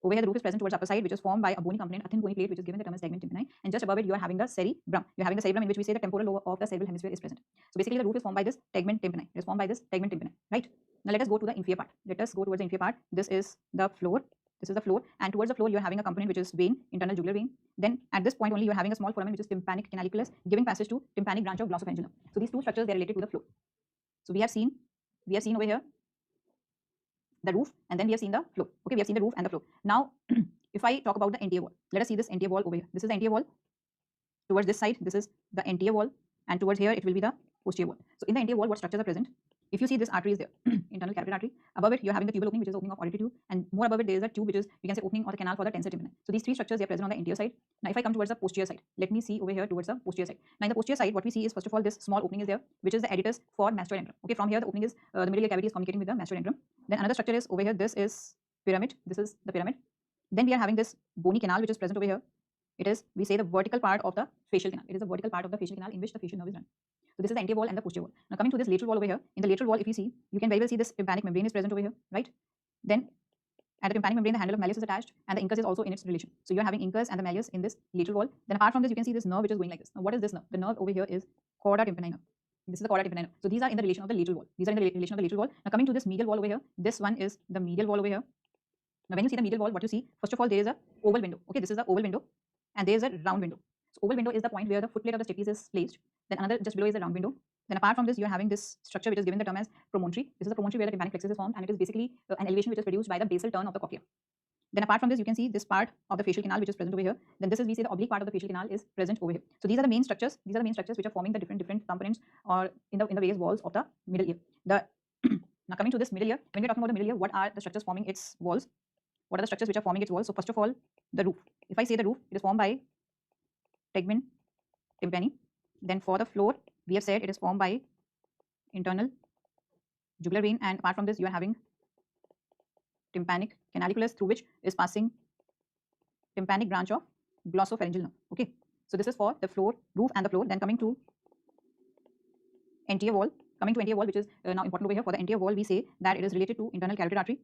over here. The roof is present towards the upper side, which is formed by a bony component, a thin bony plate, which is given the term as tegment tympani. And just above it, you are having the cerebrum. You are having the cerebrum, in which we say the temporal lobe of the cerebral hemisphere is present. So basically, the roof is formed by this tegment tympani. It is formed by this tegment tympani, right? Now let us go to the inferior part. Let us go towards the inferior part. This is the floor. This is the floor, and towards the floor, you are having a component which is vein, internal jugular vein. Then at this point only, you are having a small foramen which is tympanic canaliculus, giving passage to tympanic branch of glossopharyngeal nerve. So these two structures they are related to the floor. So we have seen over here the roof, and then we have seen the floor. Okay, we have seen the roof and the floor. Now, if I talk about the anterior wall, let us see this anterior wall over here. This is the anterior wall. Towards this side, this is the anterior wall, and towards here, it will be the posterior wall. So in the anterior wall, what structures are present? If you see this artery is there, internal carotid artery. Above it, you are having the tubal opening, which is opening of auditory tube, and more above it, there is a tube which is, we can say, opening or the canal for the tensor tympani. So these three structures they are present on the anterior side. Now, if I come towards the posterior side, let me see over here towards the posterior side. Now, in the posterior side, what we see is first of all this small opening is there, which is the adductus for mastoid antrum. Okay, from here the opening is the middle ear cavity is communicating with the mastoid antrum. Then another structure is over here. This is pyramid. This is the pyramid. Then we are having this bony canal which is present over here. It is, we say, the vertical part of the facial canal. It is the vertical part of the facial canal in which the facial nerve is run. So this is the anterior wall and the posterior wall. Now coming to this lateral wall over here, in the lateral wall, if you see, you can very well see this tympanic membrane is present over here, right? Then at the tympanic membrane, the handle of malleus is attached, and the incus is also in its relation. So you are having incus and the malleus in this lateral wall. Then apart from this, you can see this nerve which is going like this. Now what is this nerve? The nerve over here is chorda tympani nerve. This is the chorda tympani nerve. So these are in the relation of the lateral wall. These are in the relation of the lateral wall. Now coming to this medial wall over here, this one is the medial wall over here. Now when you see the medial wall, what you see, first of all, there is a oval window. Okay, this is the oval window, and there is a round window. So oval window is the point where the footplate of the stapes is placed. Then another just below is the round window. Then apart from this, you are having this structure which is given the term as promontory. This is the promontory where the tympanic plexus is formed, and it is basically an elevation which is produced by the basal turn of the cochlea. Then apart from this, you can see this part of the facial canal which is present over here. Then this is, we say, the oblique part of the facial canal is present over here. So these are the main structures. These are the main structures which are forming the different components or in the various walls of the middle ear. Now coming to this middle ear, when we are talking about the middle ear, what are the structures forming its walls? what are the structures which are forming its wall? So first of all, the roof. If I say the roof, it is formed by tegmen tympani. Then for the floor, we have said it is formed by internal jugular vein, and apart from this, you are having tympanic canaliculus, through which is passing tympanic branch of glossopharyngeal nerve. Okay, so this is for the floor, roof, and the floor. Then coming to anterior wall. Coming to anterior wall, which is now important over here. For the anterior wall, we say that it is related to internal carotid artery.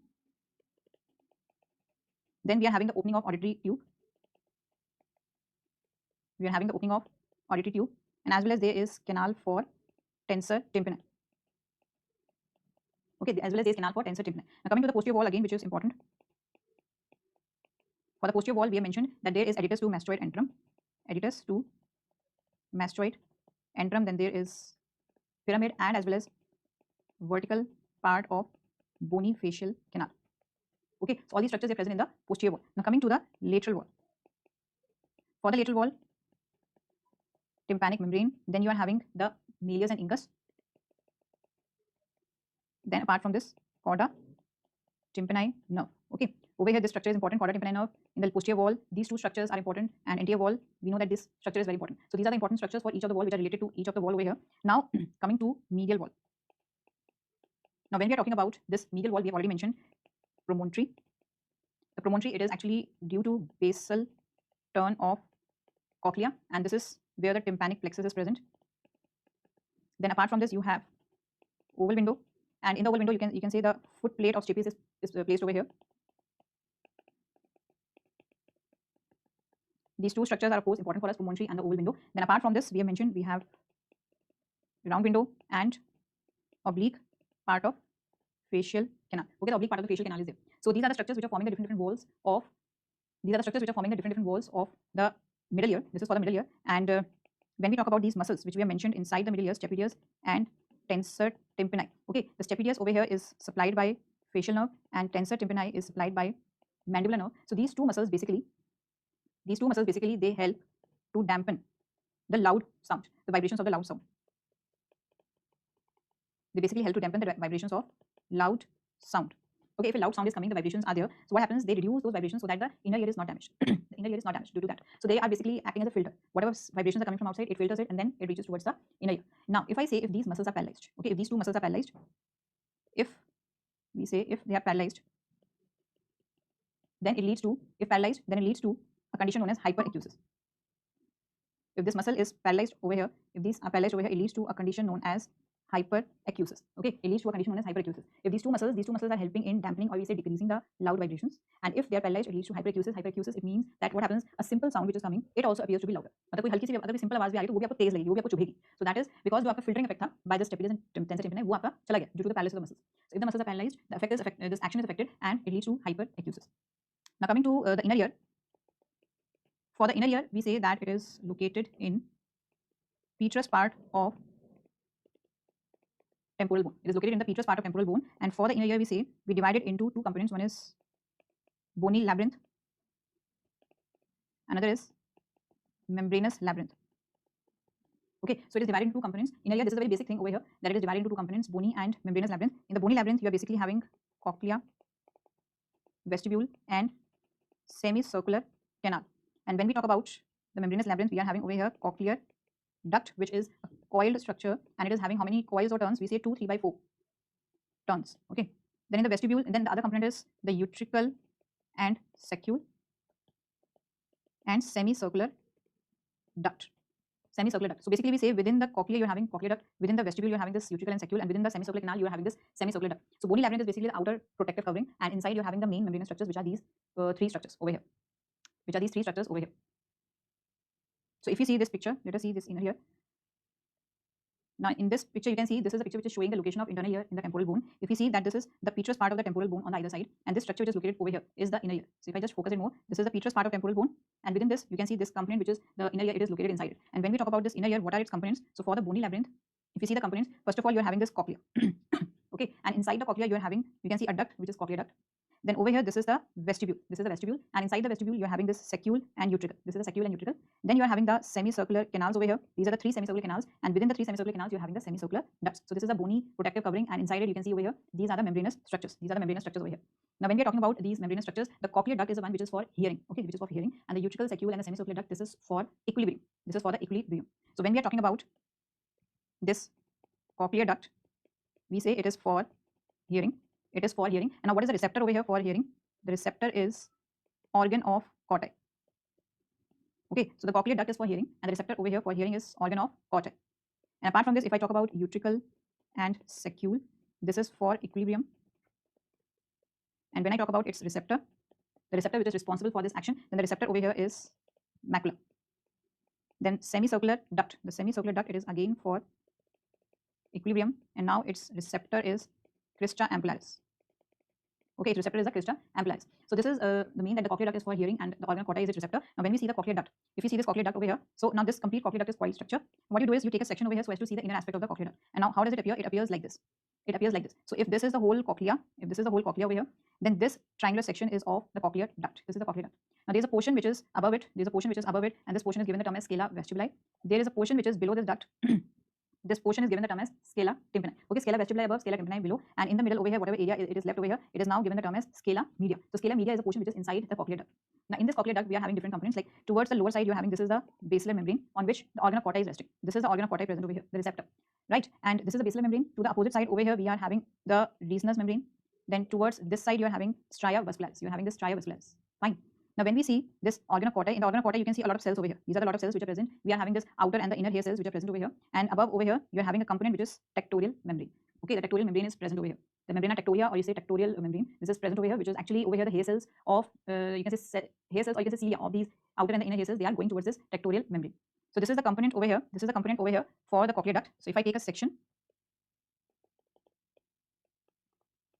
Then we are having the opening of auditory tube. We are having the opening of auditory tube, and as well as there is canal for tensor tympani. Okay, as well as there is canal for tensor tympani. Now coming to the posterior wall again, which is important. For the posterior wall, we have mentioned that there is adductus to mastoid antrum. Adductus to mastoid antrum. Then there is pyramid and as well as vertical part of bony facial canal. Okay, so all these structures are present in the posterior wall. Now coming to the lateral wall. For the lateral wall, tympanic membrane. Then you are having the malleus and incus. Then apart from this, chorda tympani nerve. Okay, over here this structure is important, chorda tympani nerve. In the posterior wall, these two structures are important, and anterior wall, we know that this structure is very important. So these are the important structures for each of the wall which are related to each of the wall over here. Now coming to medial wall. Now when we are talking about this medial wall, we have already mentioned promontory. The promontory, it is actually due to basal turn of cochlea, and this is where the tympanic plexus is present. Then apart from this, you have oval window, and in the oval window you can say the foot plate of stapes is placed over here. These two structures are of course important for us, promontory and the oval window. Then apart from this, we have mentioned we have round window and oblique part of facial canal. Okay, the oblique part of the facial canal is there. So these are the structures which are forming the different walls of. These are the structures which are forming the different walls of the middle ear. This is for the middle ear. And when we talk about these muscles which we have mentioned inside the middle ear, stapedius and tensor tympani. Okay, the stapedius over here is supplied by facial nerve, and tensor tympani is supplied by mandibular nerve. So these two muscles basically they help to dampen the loud sound, the vibrations of the loud sound. They basically help to dampen the vibrations of loud sound. Okay, if a loud sound is coming, the vibrations are there. So what happens? They reduce those vibrations so that the inner ear is not damaged. The inner ear is not damaged due to that. So they are basically acting as a filter. Whatever vibrations are coming from outside, it filters it and then it reaches towards the inner ear. Now, if I say if these muscles are paralyzed, okay, if these two muscles are paralyzed, if we say if they are paralyzed, then it leads to, if paralyzed, then it leads to a condition known as hyperacusis. If this muscle is paralyzed over here, if these are paralyzed over here, it leads to a condition known as hyperacusis. Okay, it leads to a condition known as hyperacusis. If these two muscles are helping in dampening or we say decreasing the loud vibrations, and if they are paralyzed, it leads to hyperacusis. Hyperacusis, it means that what happens, a simple sound which is coming, it also appears to be louder. मतलब कोई हल्की सी अगर simple आवाज भी आ रही तो वो भी आपको तेज लगेगी, वो भी आपको चुभेगी. So that is because जो आपका filtering effect था by the stapedius and tensor tympani, वो आपका चला गया due to the paralysis of the muscles. So if the muscles are paralyzed, the effect is this action is affected and it leads to hyperacusis. Now coming to the inner ear. For the inner ear, we say that it is located in petrous part of temporal bone. It is located in the petrous part of temporal bone, and for the inner ear we say we divide it into two components. One is bony labyrinth, another is membranous labyrinth. Okay, so it is divided into two components. Inner ear, this is a very basic thing over here, that it is divided into two components, bony and membranous labyrinth. In the bony labyrinth, you are basically having cochlea, vestibule and semicircular canal. And when we talk about the membranous labyrinth, we are having over here cochlear duct, which is a coiled structure, and it is having how many coils or turns? We say 2, 3 by 4 turns. Okay. Then in the vestibule, and then the other component is the utricle and saccule and semicircular duct. Semicircular duct. So basically, we say within the cochlea you're having cochlear duct, within the vestibule you're having this utricle and saccule, and within the semicircular canal you're having this semicircular duct. So bony labyrinth is basically the outer protective covering, and inside you're having the main membranous structures, which are these three structures over here. So if you see this picture, let us see this inner ear. Now in this picture you can see this is a picture which is showing the location of internal ear in the temporal bone. If you see that this is the petrous part of the temporal bone on the either side, and this structure which is located over here is the inner ear. So if I just focus it more, this is the petrous part of temporal bone, and within this you can see this component which is the inner ear, it is located inside it. And when we talk about this inner ear, what are its components? So for the bony labyrinth, if you see the components, first of all you are having this cochlea. Okay, and inside the cochlea you are having, you can see a duct which is cochlear duct. Then over here this is the vestibule. And inside the vestibule you are having this saccule and utricle. This is the saccule and utricle. Then you are having the semicircular canals over here. These are the three semicircular canals, and within the three semicircular canals, you're having the semicircular ducts. So this is a bony protective covering, and inside it, you can see over here, these are the membranous structures. These are the membranous structures over here. Now, when we are talking about these membranous structures, the cochlear duct is the one which is for hearing, okay, which is for hearing, and the utricle saccule and the semicircular duct, this is for equilibrium. This is for the equilibrium. So when we are talking about this cochlear duct, we say it is for hearing. It is for hearing. And now, what is the receptor over here for hearing? The receptor is organ of corti. Okay, so the cochlear duct is for hearing, and the receptor over here for hearing is organ of corti. And apart from this, if I talk about utricle and saccule, this is for equilibrium. And when I talk about its receptor, the receptor which is responsible for this action, then the receptor over here is macula. Then semicircular duct. The semicircular duct, it is again for equilibrium, and now its receptor is crista ampullaris. Okay, its receptor is the crista ampullaris. So this is the mean that the cochlear duct is for hearing and the organ of corti is its receptor. Now when we see the cochlear duct, if you see this cochlear duct over here, so now this complete cochlear duct is coil structure. What you do is you take a section over here so as to see the inner aspect of the cochlear duct. And now how does it appear? It appears like this. It appears like this. So if this is the whole cochlea, if this is the whole cochlea over here, then this triangular section is of the cochlear duct. This is the cochlear duct. Now there is a portion which is above it, there is a portion which is above it, and this portion is given the term as scala vestibuli. There is a portion which is below this duct. This portion is given the term as scala tympani. Okay, scala vestibuli above, scala tympani below, and in the middle over here, whatever area it is left over here, it is now given the term as scala media. So scala media is a portion which is inside the cochlear duct. Now in this cochlear duct, we are having different components. Like towards the lower side, you are having, this is the basilar membrane on which the organ of corti is resting. This is the organ of corti present over here, the receptor, right? And this is the basilar membrane. To the opposite side over here, we are having the resinous membrane. Then towards this side, you are having stria vascularis. You are having this stria vascularis. Fine. Now when we see this organ of corti, in the organ of corti, you can see a lot of cells over here. These are the lot of cells which are present. We are having this outer and the inner hair cells which are present over here. And above over here, you are having a component which is tectorial membrane. Okay, the tectorial membrane is present over here. The membrana tectoria, or you say tectorial membrane, this is present over here, which is actually over here the hair cells of, you can say hair cells, or you can say cilia of these outer and the inner hair cells. They are going towards this tectorial membrane. So this is the component over here. This is the component over here for the cochlear duct. So if I take a section,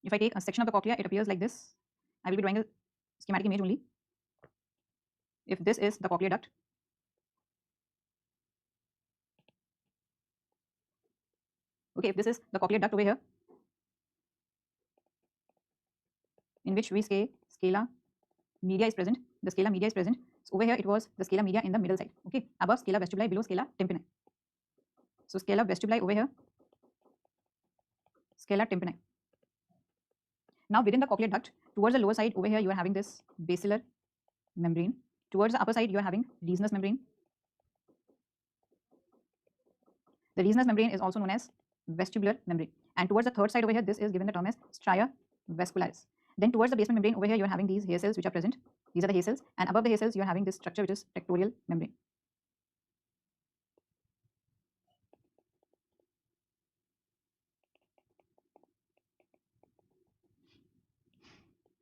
if I take a section of the cochlea, it appears like this. I will be drawing a schematic image only. If this is the cochlear duct, okay, if this is the cochlear duct over here, in which we say scala media is present, the scala media is present. So over here it was the scala media in the middle side, okay, above scala vestibuli, below scala tympani. So scala vestibuli over here, scala tympani. Now within the cochlear duct, towards the lower side over here, you are having this basilar membrane. Towards the upper side, you are having resinous membrane. The resinous membrane is also known as vestibular membrane. And towards the third side over here, this is given the term as stria vascularis. Then towards the basement membrane over here, you are having these hair cells which are present. These are the hair cells. And above the hair cells, you are having this structure which is tectorial membrane.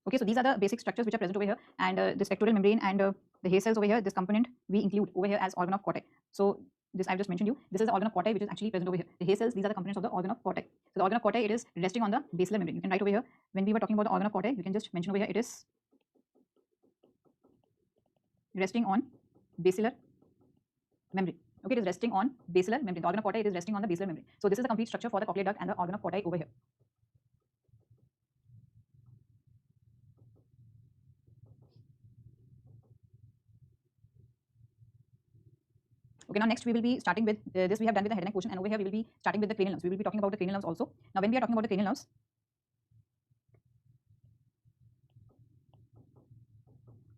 Okay, so these are the basic structures which are present over here, and this tectorial membrane and the hair cells over here, this component we include over here as organ of corti. So this I've just mentioned you. This is the organ of corti which is actually present over here. The hair cells, these are the components of the organ of corti. So the organ of corti, it is resting on the basilar membrane. You can write over here, when we were talking about the organ of corti, you can just mention over here, it is resting on basilar membrane. Okay, it is resting on basilar membrane. The organ of corti, it is resting on the basilar membrane. So this is the complete structure for the cochlear duct and the organ of corti over here. Okay, now next we will be starting with this we have done with the head and neck portion, and over here we will be starting with the cranial nerves. We will be talking about the cranial nerves also. Now when we are talking about the cranial nerves,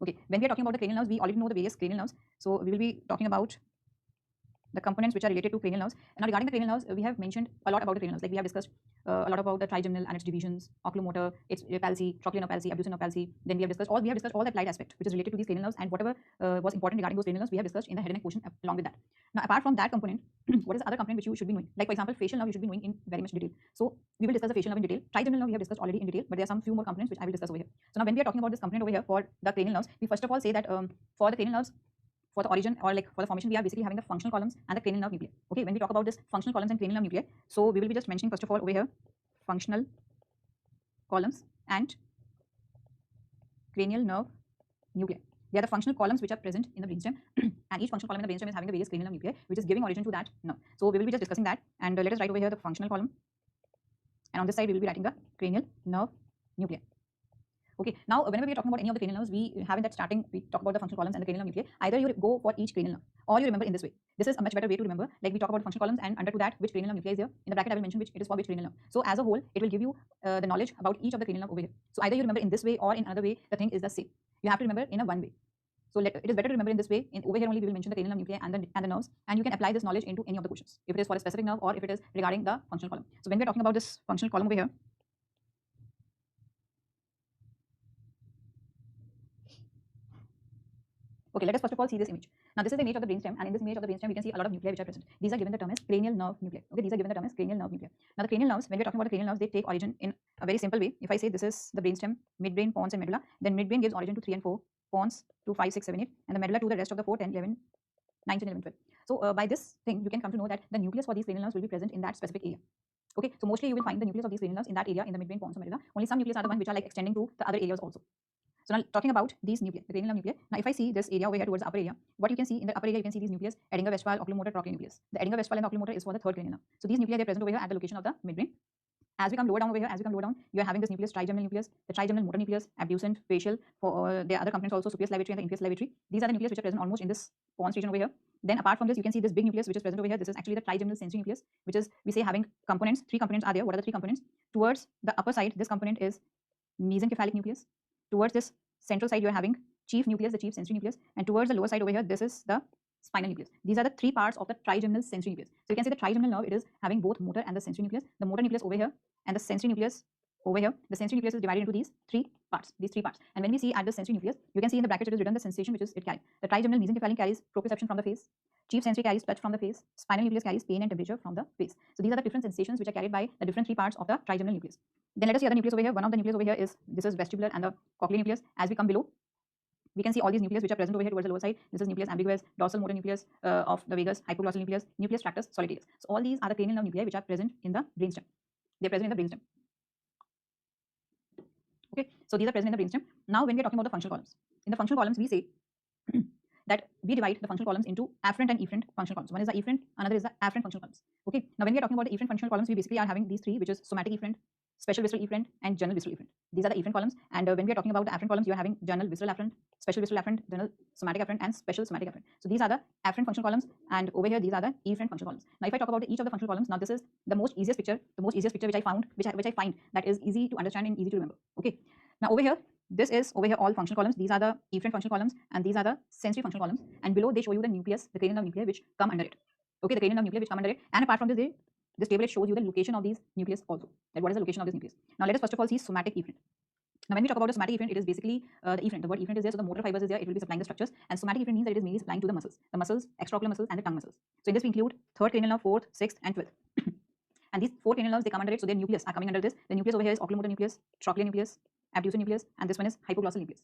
okay, when we are talking about the cranial nerves, we already know the various cranial nerves. So we will be talking about the components which are related to cranial nerves. And now regarding the cranial nerves, we have mentioned a lot about the cranial nerves. Like we have discussed a lot about the trigeminal and its divisions, oculomotor, its palsy, trochlear nerve palsy, abducens nerve palsy. Then we have discussed all that applied aspect which is related to these cranial nerves, and whatever was important regarding those cranial nerves we have discussed in the head and neck portion along with that. Now apart from that component, what is the other component which you should be knowing? Like for example, facial nerve you should be knowing in very much detail. So we will discuss the facial nerve in detail. Trigeminal nerve we have discussed already in detail, but there are some few more components which I will discuss over here. So now when we are talking about this component over here for the cranial nerves, we first of all say that for the cranial nerves, for the origin or like for the formation, we are basically having the functional columns and the cranial nerve nuclei. Okay, when we talk about this functional columns and cranial nerve nuclei, so we will be just mentioning first of all over here functional columns and cranial nerve nuclei. They are the functional columns which are present in the brainstem, and each functional column in the brainstem is having the various cranial nerve nuclei which is giving origin to that nerve. So we will be just discussing that, and let us write over here the functional column, and on this side we will be writing the cranial nerve nuclei. Okay, now whenever we are talking about any of the cranial nerves, we have in that starting, we talk about the functional columns and the cranial nerve nuclei. Either you go for each cranial nerve or you remember in this way. This is a much better way to remember. Like we talk about functional columns and under to that which cranial nerve nuclei is there. In the bracket I will mention which it is for which cranial nerve. So as a whole, it will give you the knowledge about each of the cranial nerve over here. So either you remember in this way or in another way, the thing is the same. You have to remember in a one way. So it is better to remember in this way. Over here only we will mention the cranial nerve nuclei and the nerves, and you can apply this knowledge into any of the questions if it is for a specific nerve or if it is regarding the functional column. So when we are talking about this functional column over here, okay, let us first of all see this image. Now this is the image of the brainstem, and in this image of the brainstem we can see a lot of nuclei which are present. These are given the term as cranial nerve nuclei. Okay, these are given the term as cranial nerve nuclei. Now the cranial nerves, when we are talking about the cranial nerves, they take origin in a very simple way. If I say this is the brainstem, midbrain, pons and medulla, then midbrain gives origin to 3 and 4, pons to 5, 6, 7, 8, and the medulla to the rest of the 4, 10, 11, 9, 10, 11, 12. So by this thing you can come to know that the nucleus for these cranial nerves will be present in that specific area. Okay, so mostly you will find the nucleus of these cranial nerves in that area, in the midbrain, pons, or medulla. Only some nucleus are the ones which are like extending to the other areas also. So now talking about these nuclei, the cranial nerve nuclei. Now if I see this area over here towards the upper area, what you can see in the upper area, you can see these nucleus, Edinger-Westphal, oculomotor, trochlear nucleus. The Edinger-Westphal and oculomotor is for the third cranial nerve. So these nuclei, they are present over here at the location of the midbrain. As we come lower down over here, you are having this nucleus, trigeminal nucleus, the trigeminal motor nucleus, abducent, facial, for the other components also, superior salivatory and the inferior salivatory. These are the nucleus which are present almost in this pons region over here. Then apart from this, you can see this big nucleus which is present over here. This is actually the trigeminal sensory nucleus, which is, we say, having components. 3 components are there. What are the 3 components? Towards the upper side, this component is mesencephalic nucleus. Towards this central side, you are having chief nucleus, the chief sensory nucleus, and towards the lower side over here, this is the spinal nucleus. These are the 3 parts of the trigeminal sensory nucleus. So you can see the trigeminal nerve, it is having both motor and the sensory nucleus. The motor nucleus over here and the sensory nucleus over here. The sensory nucleus is divided into these 3 parts. And when we see at the sensory nucleus, you can see in the brackets it is written the sensation which is it carries. The trigeminal mesencephalic carries proprioception from the face. Chief sensory carries touch from the face. Spinal nucleus carries pain and temperature from the face. So these are the different sensations which are carried by the different 3 parts of the trigeminal nucleus. Then let us see other nucleus over here. One of the nucleus over here is, this is vestibular and the cochlear nucleus. As we come below, we can see all these nucleus which are present over here towards the lower side. This is nucleus ambiguous, dorsal motor nucleus of the vagus, hypoglossal nucleus, nucleus tractus solitarius. So all these are the cranial nerve nuclei which are present in the brainstem. They are present in the brainstem. Okay, so these are present in the brainstem. Now when we are talking about the functional columns, in the functional columns we say that we divide the functional columns into afferent and efferent functional columns. One is the efferent, another is the afferent functional columns. Okay, now when we are talking about the efferent functional columns, we basically are having these 3, which is somatic efferent, special visceral efferent, and general visceral efferent. These are the efferent columns. And when we are talking about the afferent columns, you are having general visceral afferent, special visceral afferent, general somatic afferent, and special somatic afferent. So these are the afferent functional columns, and over here these are the efferent functional columns. Now if I talk about each of the functional columns, now this is the most easiest picture, which I find that is easy to understand and easy to remember. Okay, now over here, this is over here all functional columns. These are the efferent functional columns, and these are the sensory functional columns. And below they show you the nucleus, the cranial nerve nuclei which come under it. Okay, the cranial nerve nuclei which come under it. And apart from this, this table it shows you the location of these nucleus also. That what is the location of this nucleus. Now let us first of all see somatic efferent. Now when we talk about the somatic efferent, it is basically the efferent. The word efferent is there, so the motor fibers is there. It will be supplying the structures. And somatic efferent means that it is mainly supplying to the muscles, extraocular muscles, and the tongue muscles. So in this we include 3rd cranial nerve, 4th, 6th, and 12th. And these 4 cranial nerves, they come under it, so their nucleus are coming under this. The nucleus over here is oculomotor nucleus, trochlear nucleus, abducent nucleus, and this one is hypoglossal nucleus.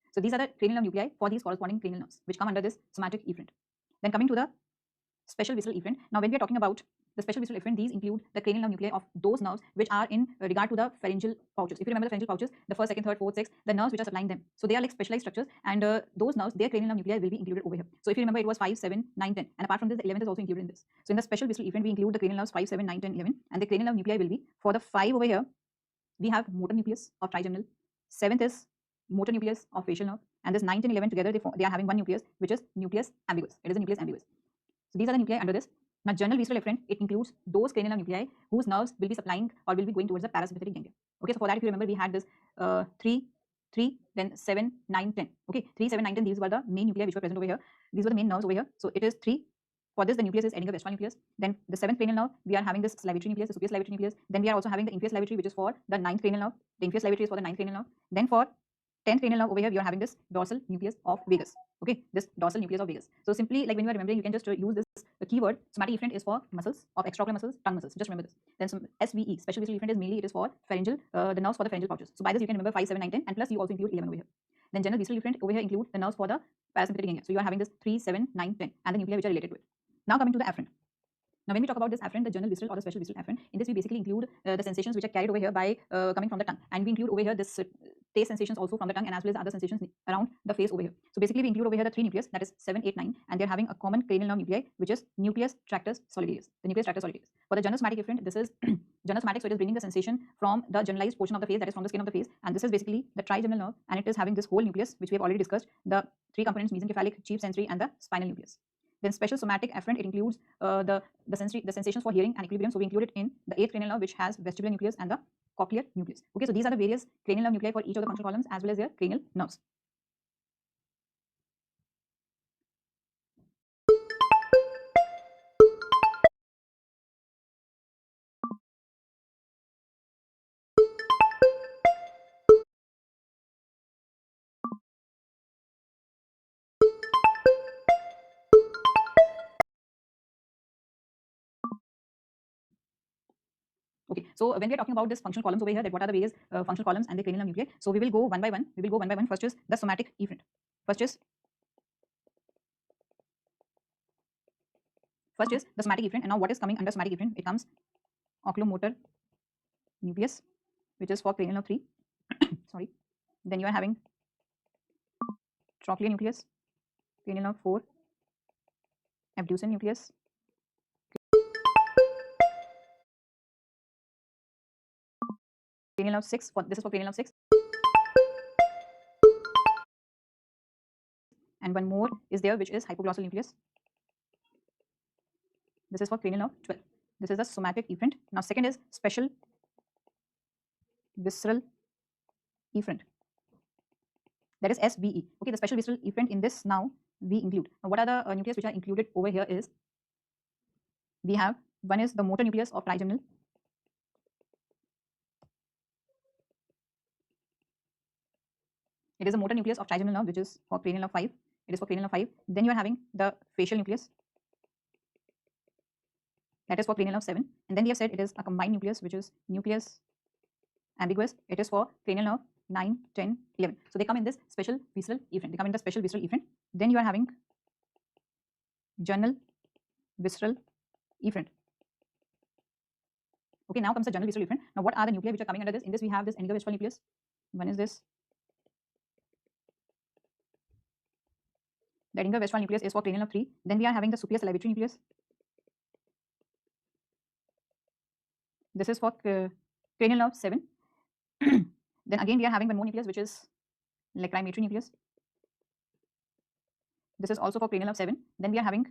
So these are the cranial nerve nuclei for these corresponding cranial nerves which come under this somatic efferent. Then coming to the special visceral efferent. Now when we are talking about the special visceral efferent, these include the cranial nerve nuclei of those nerves which are in regard to the pharyngeal pouches. If you remember the pharyngeal pouches, the 1st, 2nd, 3rd, 4th, 6th, the nerves which are supplying them. So they are like specialized structures, and those nerves, their cranial nerve nuclei will be included over here. So if you remember, it was 5, 7, 9, 10, and apart from this, the 11th is also included in this. So in the special visceral efferent, we include the cranial nerves 5, 7, 9, 10, 11, and the cranial nerve nuclei will be for the 5 over here. We have motor nucleus of trigeminal. 7th is motor nucleus of facial nerve, and this 9th and 11th together they are having one nucleus, which is nucleus ambiguous. It is a nucleus ambiguous. So these are the nuclei under this. Now general visceral efferent, it includes those cranial nerve nuclei whose nerves will be supplying or will be going towards the parasympathetic ganglia. Okay, so for that, if you remember, we had this 3, then 7, 9, 10. Okay, 3, 7, 9, 10, these were the main nuclei which were present over here. These were the main nerves over here. So it is 3. For this, the nucleus is Edinger-Westphal nucleus. Then the 7th cranial nerve, we are having this salivatory nucleus, the superior salivatory nucleus. Then we are also having the inferior salivatory, which is for the 9th cranial nerve. The inferior salivatory is for the 9th cranial nerve. Then for 10th cranial nerve over here, we are having this dorsal nucleus of vagus. Okay, this dorsal nucleus of vagus. So simply, like when you are remembering, you can just use this keyword. Somatic efferent is for muscles of extraocular muscles, tongue muscles. Just remember this. Then some SVE, special visceral efferent, is mainly it is for pharyngeal, the nerves for the pharyngeal pouches. So by this you can remember 5, 7, 9, 10, and plus you also include 11 over here. Then general visceral efferent over here include the nerves for the parasympathetic ganglia. So you are having this 3, 7, 9, 10, and the nuclei which are related to it. Now coming to the afferent. Now when we talk about this afferent, the general visceral or the special visceral afferent, in this we basically include the sensations which are carried over here by coming from the tongue, and we include over here this taste sensations also from the tongue and as well as other sensations around the face over here. So basically we include over here the three nucleus, that is 7, 8, 9, and they're having a common cranial nerve nuclei, which is nucleus tractus solitarius. The nucleus tractus solitarius. For the general somatic efferent, this is general somatic, so it is bringing the sensation from the generalized portion of the face, that is from the skin of the face, and this is basically the trigeminal nerve, and it is having this whole nucleus, which we have already discussed, the three components, mesencephalic, chief sensory, and the spinal nucleus. Then special somatic afferent, it includes the sensations for hearing and equilibrium. So we include it in the 8th cranial nerve, which has vestibular nucleus and the cochlear nucleus. Okay, so these are the various cranial nerve nuclei for each of the functional columns as well as their cranial nerves. Okay, so when we are talking about this functional columns over here, that what are the various functional columns and the cranial nerve nuclei, so we will go one by one. First is the somatic efferent. First is the somatic efferent, and now what is coming under somatic efferent? It comes oculomotor nucleus, which is for cranial nerve 3. Sorry. Then you are having trochlear nucleus, cranial nerve 4, abducens nucleus, cranial nerve 6. This is for cranial nerve 6. And one more is there, which is hypoglossal nucleus. This is for cranial nerve 12. This is the somatic efferent. Now second is special visceral efferent, that is SVE. Okay, the special visceral efferent in this now we include. Now what are the nucleus which are included over here is, we have one is the motor nucleus of trigeminal. It is a motor nucleus of trigeminal nerve, which is for cranial nerve 5. It is for cranial nerve 5. Then you are having the facial nucleus, that is for cranial nerve 7. And then we have said it is a combined nucleus, which is nucleus ambiguous. It is for cranial nerve 9, 10, 11. So they come in this special visceral efferent. They come in the special visceral efferent. Then you are having general visceral efferent. Okay, now comes the general visceral efferent. Now what are the nuclei which are coming under this? In this we have this Eniger-Westphal nucleus. One is this. The Eniger-Westphal nucleus is for cranial nerve 3. Then we are having the superior salivatory nucleus. This is for cranial nerve 7. Then again we are having one more nucleus, which is lacrymatory nucleus. This is also for cranial nerve 7. Then we are having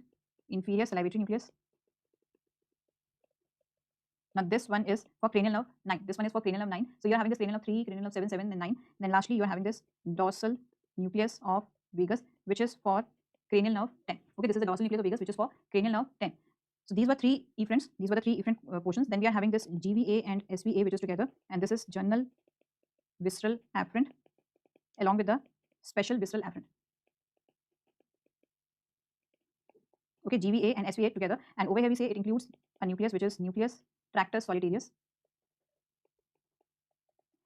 inferior salivatory nucleus. Now this one is for cranial nerve 9. This one is for cranial nerve 9. So you are having this cranial nerve 3, cranial nerve 7, 7, and 9. Then lastly you are having this dorsal nucleus of vagus, which is for cranial nerve 10. Okay, this is the dorsal nucleus of vagus, which is for cranial nerve 10. So these were three efferents. These were the three efferent portions. Then we are having this GVA and SVA, which is together, and this is general visceral afferent along with the special visceral afferent. Okay, GVA and SVA together, and over here we say it includes a nucleus, which is nucleus tractus solitarius.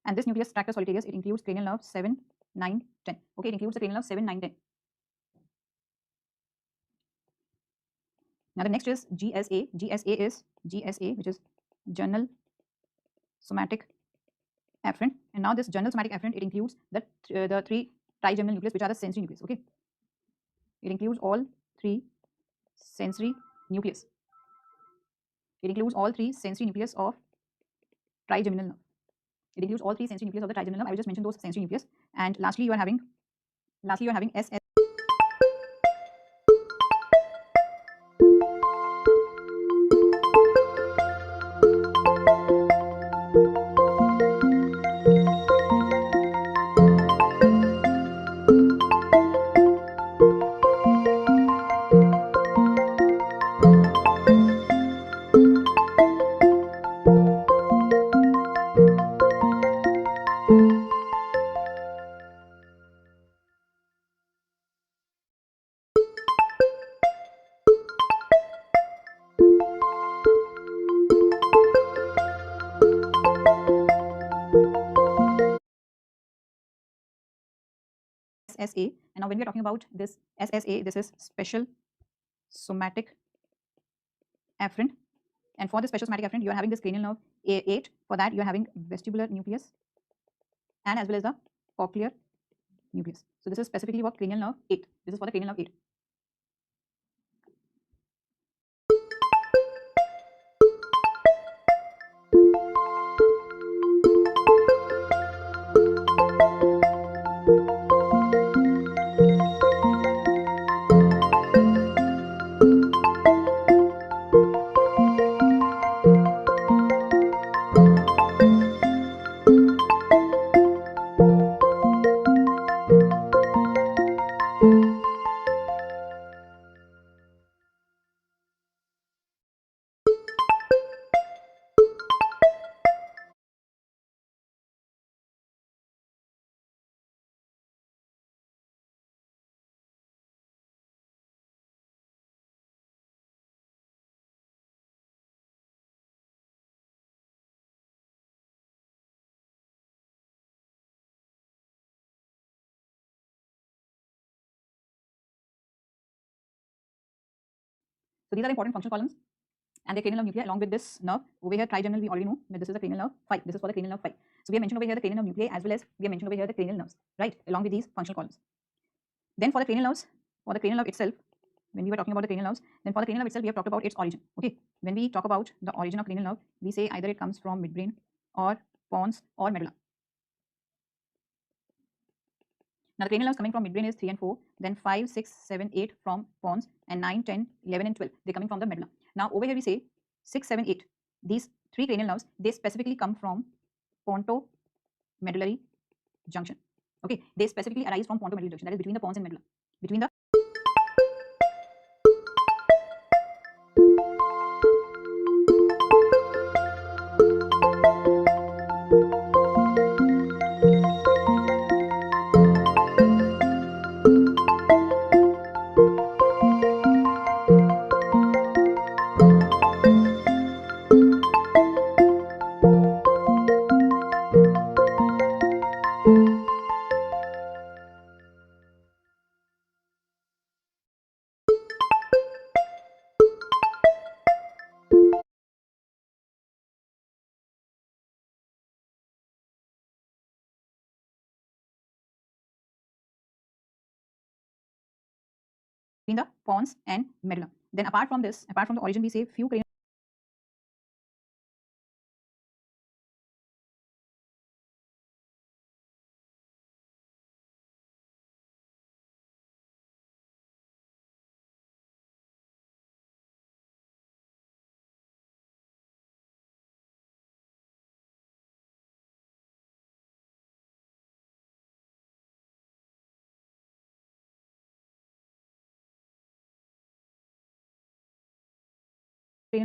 And this nucleus tractus solitarius, it includes cranial nerve 7, 9, 10. Okay, it includes the cranial nerve 7, 9, 10. Now the next is GSA. GSA is GSA, which is general somatic afferent. And now this general somatic afferent, it includes the three trigeminal nucleus, which are the sensory nucleus. Okay, it includes all three sensory nucleus. It includes all three sensory nucleus of trigeminal nerve. It includes all three sensory nucleus of the trigeminal nerve. I will just mention those sensory nucleus. And lastly you are having SS. SSA. And now when we are talking about this SSA, this is special somatic afferent. And for the special somatic afferent, you are having this cranial nerve 8. For that, you are having vestibular nucleus and as well as the cochlear nucleus. So this is specifically for cranial nerve 8. This is for the cranial nerve 8. So these are the important functional columns and the cranial nerve nuclei along with this nerve. Over here, trigeminal, we already know that this is the cranial nerve 5. This is for the cranial nerve 5. So we have mentioned over here the cranial nerve nuclei as well as we have mentioned over here the cranial nerves, right, along with these functional columns. Then for the cranial nerves, for the cranial nerve itself, when we were talking about the cranial nerves, then for the cranial nerve itself, we have talked about its origin. Okay, when we talk about the origin of cranial nerve, we say either it comes from midbrain or pons or medulla. Now the cranial nerves coming from midbrain is 3 and 4, then 5, 6, 7, 8 from pons, and 9, 10, 11 and 12, they're coming from the medulla. Now over here we say 6, 7, 8, these 3 cranial nerves, they specifically come from pontomedullary junction. Okay, they specifically arise from pontomedullary junction, that is between the pons and medulla. Between the pons and medulla. Then apart from this, apart from the origin, we say few cranial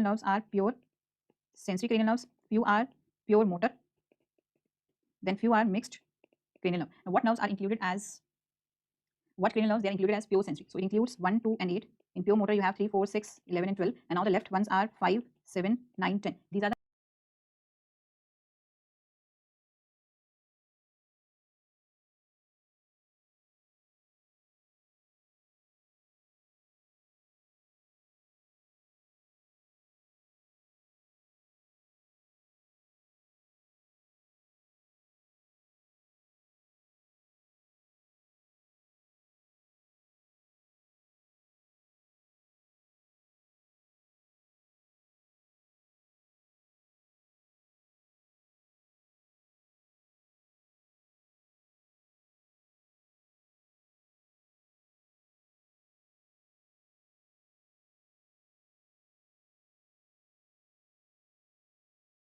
nerves are pure sensory cranial nerves, few are pure motor, then few are mixed cranial nerve. Now what nerves are included as, what cranial nerves they are included as pure sensory? So it includes 1, 2 and 8. In pure motor you have 3, 4, 6, 11 and 12, and now the left ones are 5, 7, 9, 10. These are the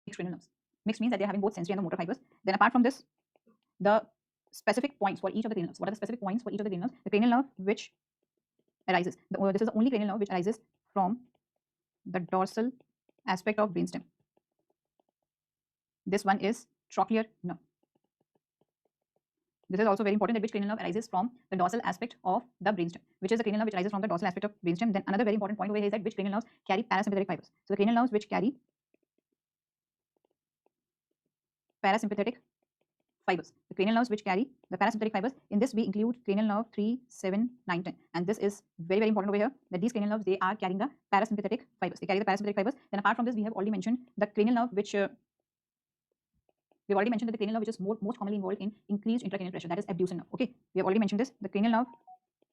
mixed cranial nerves. Mixed means that they are having both sensory and the motor fibers. Then apart from this, the specific points for each of the cranial nerves. What are the specific points for each of the cranial nerves? The cranial nerve which arises, this is the only cranial nerve which arises from the dorsal aspect of brainstem. This one is trochlear nerve. This is also very important, that which cranial nerve arises from the dorsal aspect of the brainstem, which is the cranial nerve which arises from the dorsal aspect of brainstem. Then another very important point over here is that which cranial nerves carry parasympathetic fibers. So the cranial nerves which carry parasympathetic fibers. The cranial nerves which carry the parasympathetic fibers, in this we include cranial nerve 3, 7, 9, 10. And this is very, very important over here, that these cranial nerves, they are carrying the parasympathetic fibers. They carry the parasympathetic fibers. Then apart from this, we have already mentioned the cranial nerve which we've already mentioned that the cranial nerve which is most commonly involved in increased intracranial pressure, that is abducent nerve. Okay, we have already mentioned this. The cranial nerve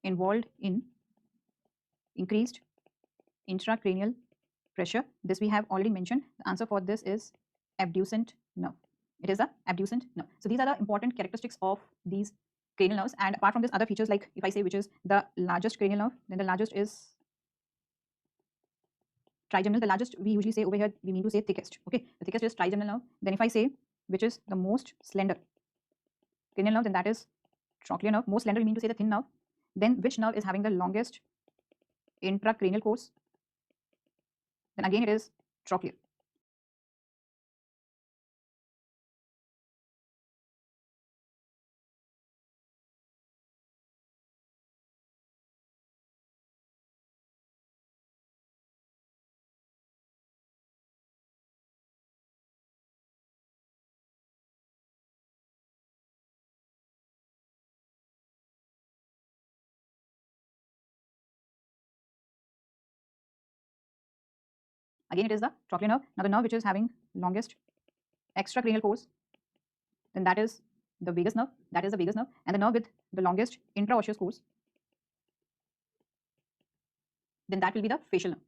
involved in increased intracranial pressure. This we have already mentioned. The answer for this is abducent nerve. It is the abducent nerve. So these are the important characteristics of these cranial nerves. And apart from this, other features, like if I say which is the largest cranial nerve, then the largest is trigeminal. The largest we usually say over here, we mean to say thickest. Okay, the thickest is trigeminal nerve. Then if I say which is the most slender cranial nerve, then that is trochlear nerve. Most slender we mean to say the thin nerve. Then which nerve is having the longest intracranial course? Then again it is trochlear. Again it is the trochlear nerve. Now the nerve which is having longest extracranial course, then that is the vagus nerve. That is the vagus nerve. And the nerve with the longest intraosseous course, then that will be the facial nerve.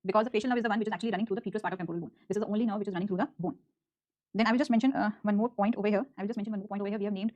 Because the facial nerve is the one which is actually running through the petrous part of temporal bone. This is the only nerve which is running through the bone. Then I will just mention one more point over here. We have named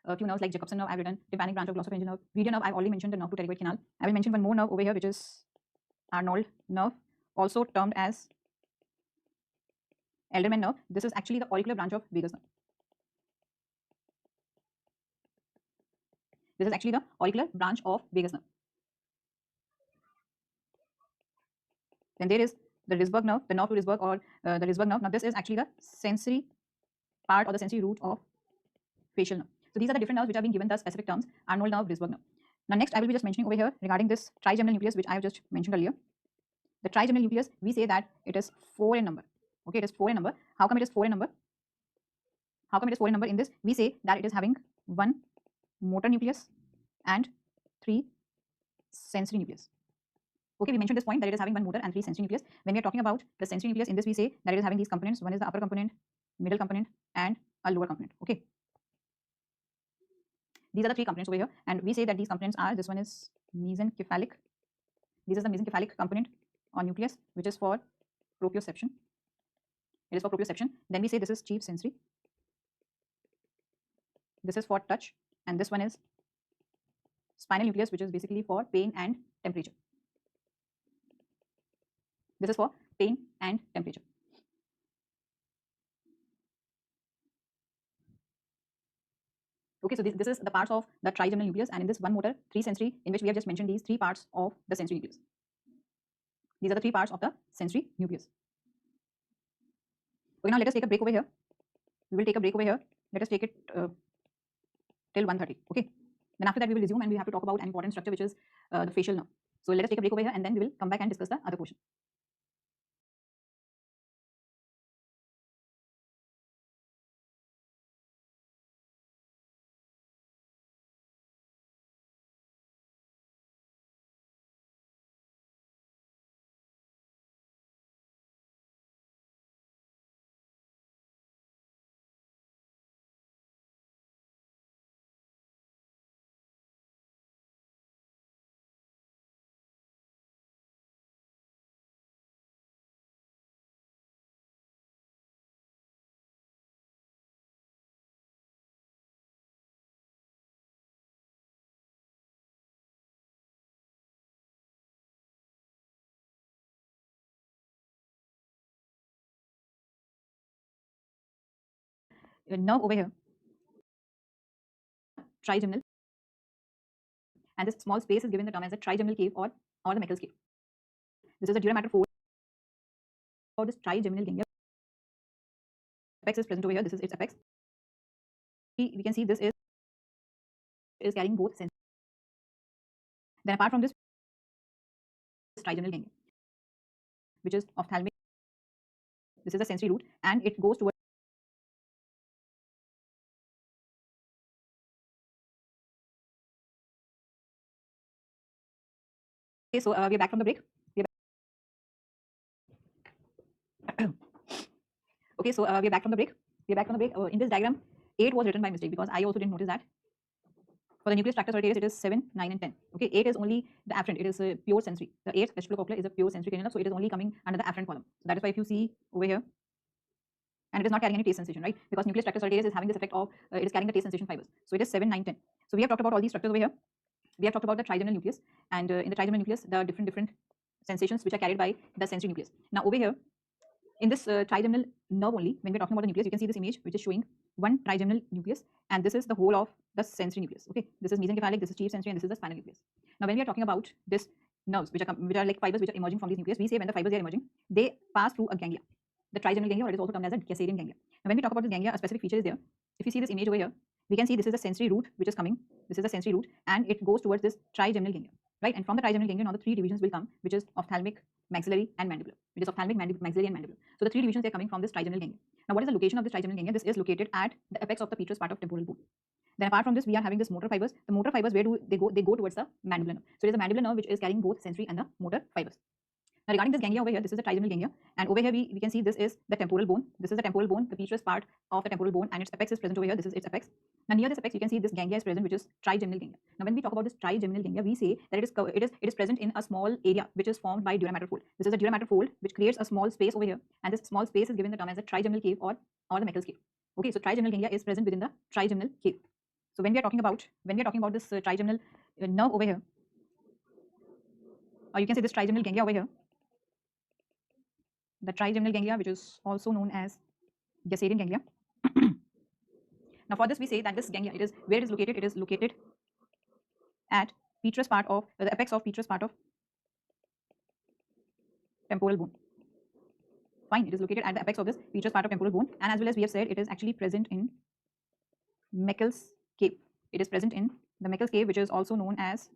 a few nerves like Jacobson nerve I've written, tympanic branch of glossopharyngeal nerve, median nerve I've already mentioned, the nerve to pterygoid canal. I will mention one more nerve over here which is Arnold nerve, also termed as Elderman nerve. This is actually the auricular branch of vagus nerve. This is actually the auricular branch of vagus nerve. Then there is the Risberg nerve, the nerve to Risberg, or the Risberg nerve. Now this is actually the sensory part or the sensory root of facial nerve. So these are the different nerves which are being given the specific terms: Arnold nerve, Risberg nerve. Now next I will be just mentioning over here regarding this trigeminal nucleus which I have just mentioned earlier. The trigeminal nucleus, we say that it is 4 in number. Okay, it is 4 in number. How come it is 4 in number? How come it is 4 in number? In this, we say that it is having 1 motor nucleus and 3 sensory nucleus. Okay, we mentioned this point that it is having 1 motor and 3 sensory nucleus. When we are talking about the sensory nucleus, in this we say that it is having these components. One is the upper component, middle component, and a lower component. Okay, these are the 3 components over here, and we say that these components are, this one is mesencephalic. This is the mesencephalic component or nucleus which is for proprioception. It is for proprioception. Then we say this is chief sensory. This is for touch, and this one is spinal nucleus which is basically for pain and temperature. This is for pain and temperature. Okay, so this is the parts of the trigeminal nucleus, and in this 1 motor, 3 sensory, in which we have just mentioned these 3 parts of the sensory nucleus. These are the 3 parts of the sensory nucleus. Okay, now let us take a break over here. We will take a break over here. Let us take it till 1:30. Okay, then after that we will resume and we have to talk about an important structure which is the facial nerve. So let us take a break over here and then we will come back and discuss the other portion. nerve over here, trigeminal, and this small space is given the term as a trigeminal cave or the Meckel's cave. This is the dura mater fold for this trigeminal ganglia. Apex is present over here. This is its apex. We can see this is carrying both sensory. Then apart from this trigeminal ganglia, which is ophthalmic, this is the sensory root, and it goes towards. Okay, so we are back from the break. Okay, so we are back from the break. In this diagram, 8 was written by mistake because I also didn't notice that. For the nucleus tractus solitarius, it is 7, 9, and 10. Okay, 8 is only the afferent. It is pure sensory. The 8th vestibulocochlear is a pure sensory cranial, so it is only coming under the afferent column. So that is why if you see over here, and it is not carrying any taste sensation, right? Because nucleus tractus solitarius is having this effect of it is carrying the taste sensation fibers. So it is 7, 9, 10. So we have talked about all these structures over here. We have talked about the trigeminal nucleus, and in the trigeminal nucleus, there are different sensations which are carried by the sensory nucleus. Now over here, in this trigeminal nerve only, when we're talking about the nucleus, you can see this image which is showing one trigeminal nucleus, and this is the whole of the sensory nucleus. Okay, this is mesencephalic, this is chief sensory, and this is the spinal nucleus. Now when we are talking about this nerves which are like fibers which are emerging from these nucleus, we say when the fibers are emerging, they pass through a ganglia, the trigeminal ganglia, or it is also termed as a Gasserian ganglia. Now when we talk about this ganglia, a specific feature is there. If you see this image over here, we can see this is the sensory root which is coming. This is the sensory root, and it goes towards this trigeminal ganglia, right? And from the trigeminal ganglia, now the 3 divisions will come, which is ophthalmic, maxillary, and mandibular. Which is ophthalmic, maxillary, and mandibular. So the 3 divisions are coming from this trigeminal ganglia. Now what is the location of this trigeminal ganglia? This is located at the apex of the petrous part of temporal bone. Then apart from this, we are having this motor fibers. The motor fibers, where do they go? They go towards the mandibular nerve. So it is the mandibular nerve which is carrying both sensory and the motor fibers. Now regarding this ganglia over here, this is the trigeminal ganglia, and over here we can see this is the temporal bone. This is the temporal bone, the petrous part of the temporal bone, and its apex is present over here. This is its apex. Now near this apex, you can see this ganglia is present, which is trigeminal ganglia. Now when we talk about this trigeminal ganglia, we say that it is present in a small area which is formed by dura mater fold. This is the dura mater fold which creates a small space over here, and this small space is given the term as a trigeminal cave or the Meckel's cave. Okay, so trigeminal ganglia is present within the trigeminal cave. So when we are talking about this trigeminal nerve over here, or you can say this trigeminal ganglia over here, the trigeminal ganglia, which is also known as Gasserian ganglia. Now for this we say that this ganglia, it is where it is located. It is located at petrous part of the apex of petrous part of temporal bone. Fine, it is located at the apex of this petrous part of temporal bone, and as well as we have said, it is actually present in Meckel's cave. It is present in the Meckel's cave, which is also known as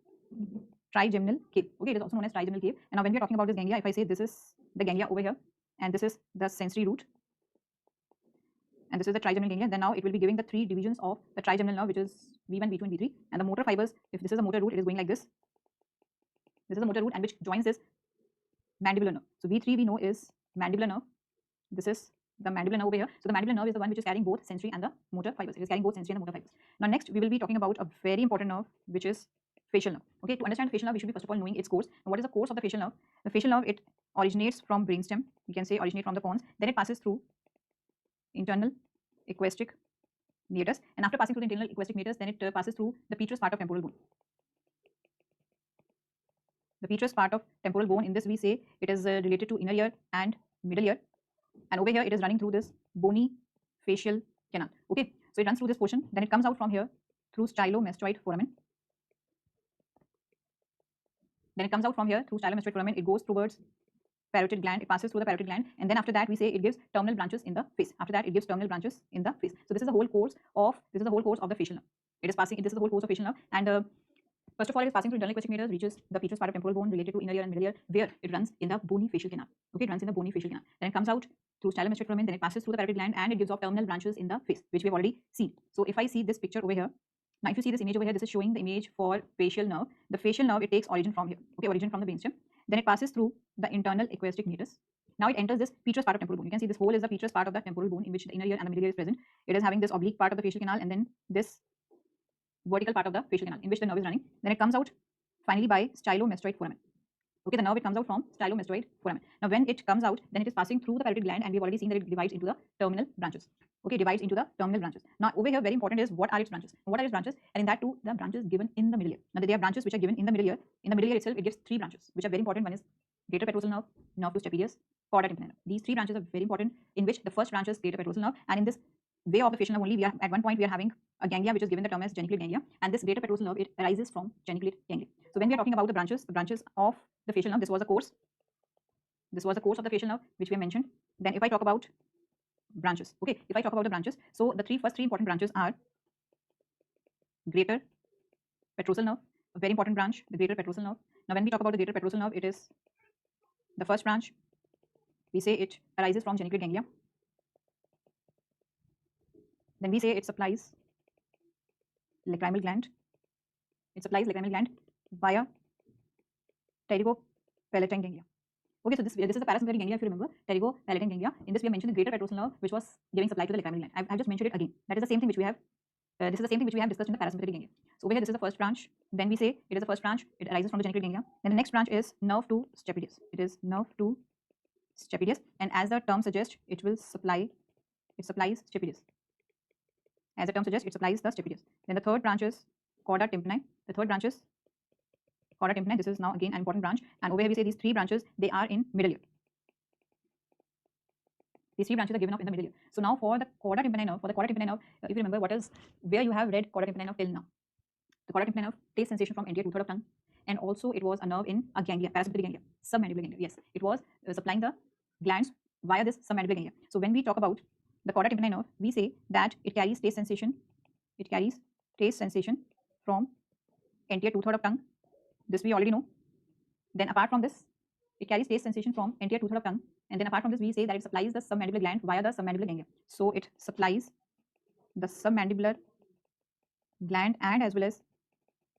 trigeminal cave. Okay, it is also known as trigeminal cave. And now when we are talking about this ganglia, if I say this is the ganglia over here, and this is the sensory root, and this is the trigeminal ganglia, then now it will be giving the 3 divisions of the trigeminal nerve, which is V1, V2, and V3, and the motor fibers. If this is a motor root, it is going like this. This is a motor root, and which joins this mandibular nerve. So V3 we know is mandibular nerve. This is the mandibular nerve over here. So the mandibular nerve is the one which is carrying both sensory and the motor fibers. It is carrying both sensory and the motor fibers. Now next we will be talking about a very important nerve, which is facial nerve. Okay, to understand facial nerve, we should be first of all knowing its course. And what is the course of the facial nerve? The facial nerve, it originates from brainstem. You can say originate from the pons. Then it passes through internal equistic meatus, and after passing through the internal equistic meatus, then it passes through the petrous part of temporal bone. The petrous part of temporal bone, in this we say it is related to inner ear and middle ear, and over here it is running through this bony facial canal. Okay, so it runs through this portion, then it comes out from here through stylomastoid foramen. Then it comes out from here through stylomastoid foramen. It goes towards parotid gland. It passes through the parotid gland, and then after that we say it gives terminal branches in the face. After that it gives terminal branches in the face. So this is the whole course of the facial nerve. It is passing. This is the whole course of facial nerve, and first of all, it is passing through internal equistic meatus, reaches the petrous part of temporal bone related to inner ear and middle ear, where it runs in the bony facial canal. Okay, it runs in the bony facial canal. Then it comes out through stylomastoid foramen. Then it passes through the parotid gland, and it gives off terminal branches in the face, which we have already seen. So if I see this picture over here. Now, if you see this image over here, this is showing the image for facial nerve. The facial nerve, it takes origin from here. Okay, origin from the brainstem. Then it passes through the internal equistic meatus. Now it enters this petrous part of temporal bone. You can see this whole is the petrous part of the temporal bone, in which the inner ear and the middle ear is present. It is having this oblique part of the facial canal, and then this vertical part of the facial canal, in which the nerve is running. Then it comes out finally by stylomastoid foramen. Okay, the nerve, it comes out from stylomastoid foramen. Now when it comes out, then it is passing through the parotid gland, and we've already seen that it divides into the terminal branches. Okay, divides into the terminal branches. Now over here, very important is what are its branches? What are its branches? And in that too, the branches given in the middle ear. Now there are branches which are given in the middle ear. In the middle ear itself, it gives 3 branches, which are very important. One is greater petrosal nerve, nerve to stapedius, chorda tympani nerve. These 3 branches are very important, in which the first branch is greater petrosal nerve, and in this way of the facial nerve only, we are at one point we are having a ganglia which is given the term as geniculate ganglia, and this greater petrosal nerve, it arises from geniculate ganglia. So when we are talking about the branches of the facial nerve, this was a course of the facial nerve which we have mentioned. Then if I talk about branches, okay, if I talk about the branches, so the first three important branches are greater petrosal nerve, a very important branch, the greater petrosal nerve. Now when we talk about the greater petrosal nerve, it is the first branch. We say it arises from geniculate ganglia. Then we say it supplies lacrimal gland. It supplies lacrimal gland via pterygopalatine ganglia. Okay, so this is the parasympathetic ganglia, if you remember, pterygopalatine ganglia. In this we have mentioned the greater petrosal nerve, which was giving supply to the lacrimal gland. I've just mentioned it again. That is the same thing which we have. This is the same thing which we have discussed in the parasympathetic ganglia. So over here, this is the first branch. Then we say it is the first branch. It arises from the geniculate ganglia. Then the next branch is nerve to stapedius. It is nerve to stapedius, and as the term suggests, it supplies stapedius. As the term suggests, it supplies the stapedius. Then the third branch is chorda tympani. The third branch is chorda tympani. This is now again an important branch. And over here we say these three branches, they are in middle ear. These three branches are given off in the middle ear. So now for the chorda tympani nerve, if you remember where you have read chorda tympani nerve till now. The chorda tympani nerve tastes sensation from anterior two-third of tongue, and also it was a nerve in a ganglia, parasympathetic ganglia, submandibular ganglia. Yes, it was supplying the glands via this submandibular ganglia. So when we talk about the chorda tympani nerve, we say that it carries taste sensation. It carries taste sensation from anterior two-third of tongue. This we already know. Then apart from this, it carries taste sensation from anterior two-third of tongue. And then apart from this, we say that it supplies the submandibular gland via the submandibular ganglia. So it supplies the submandibular gland and as well as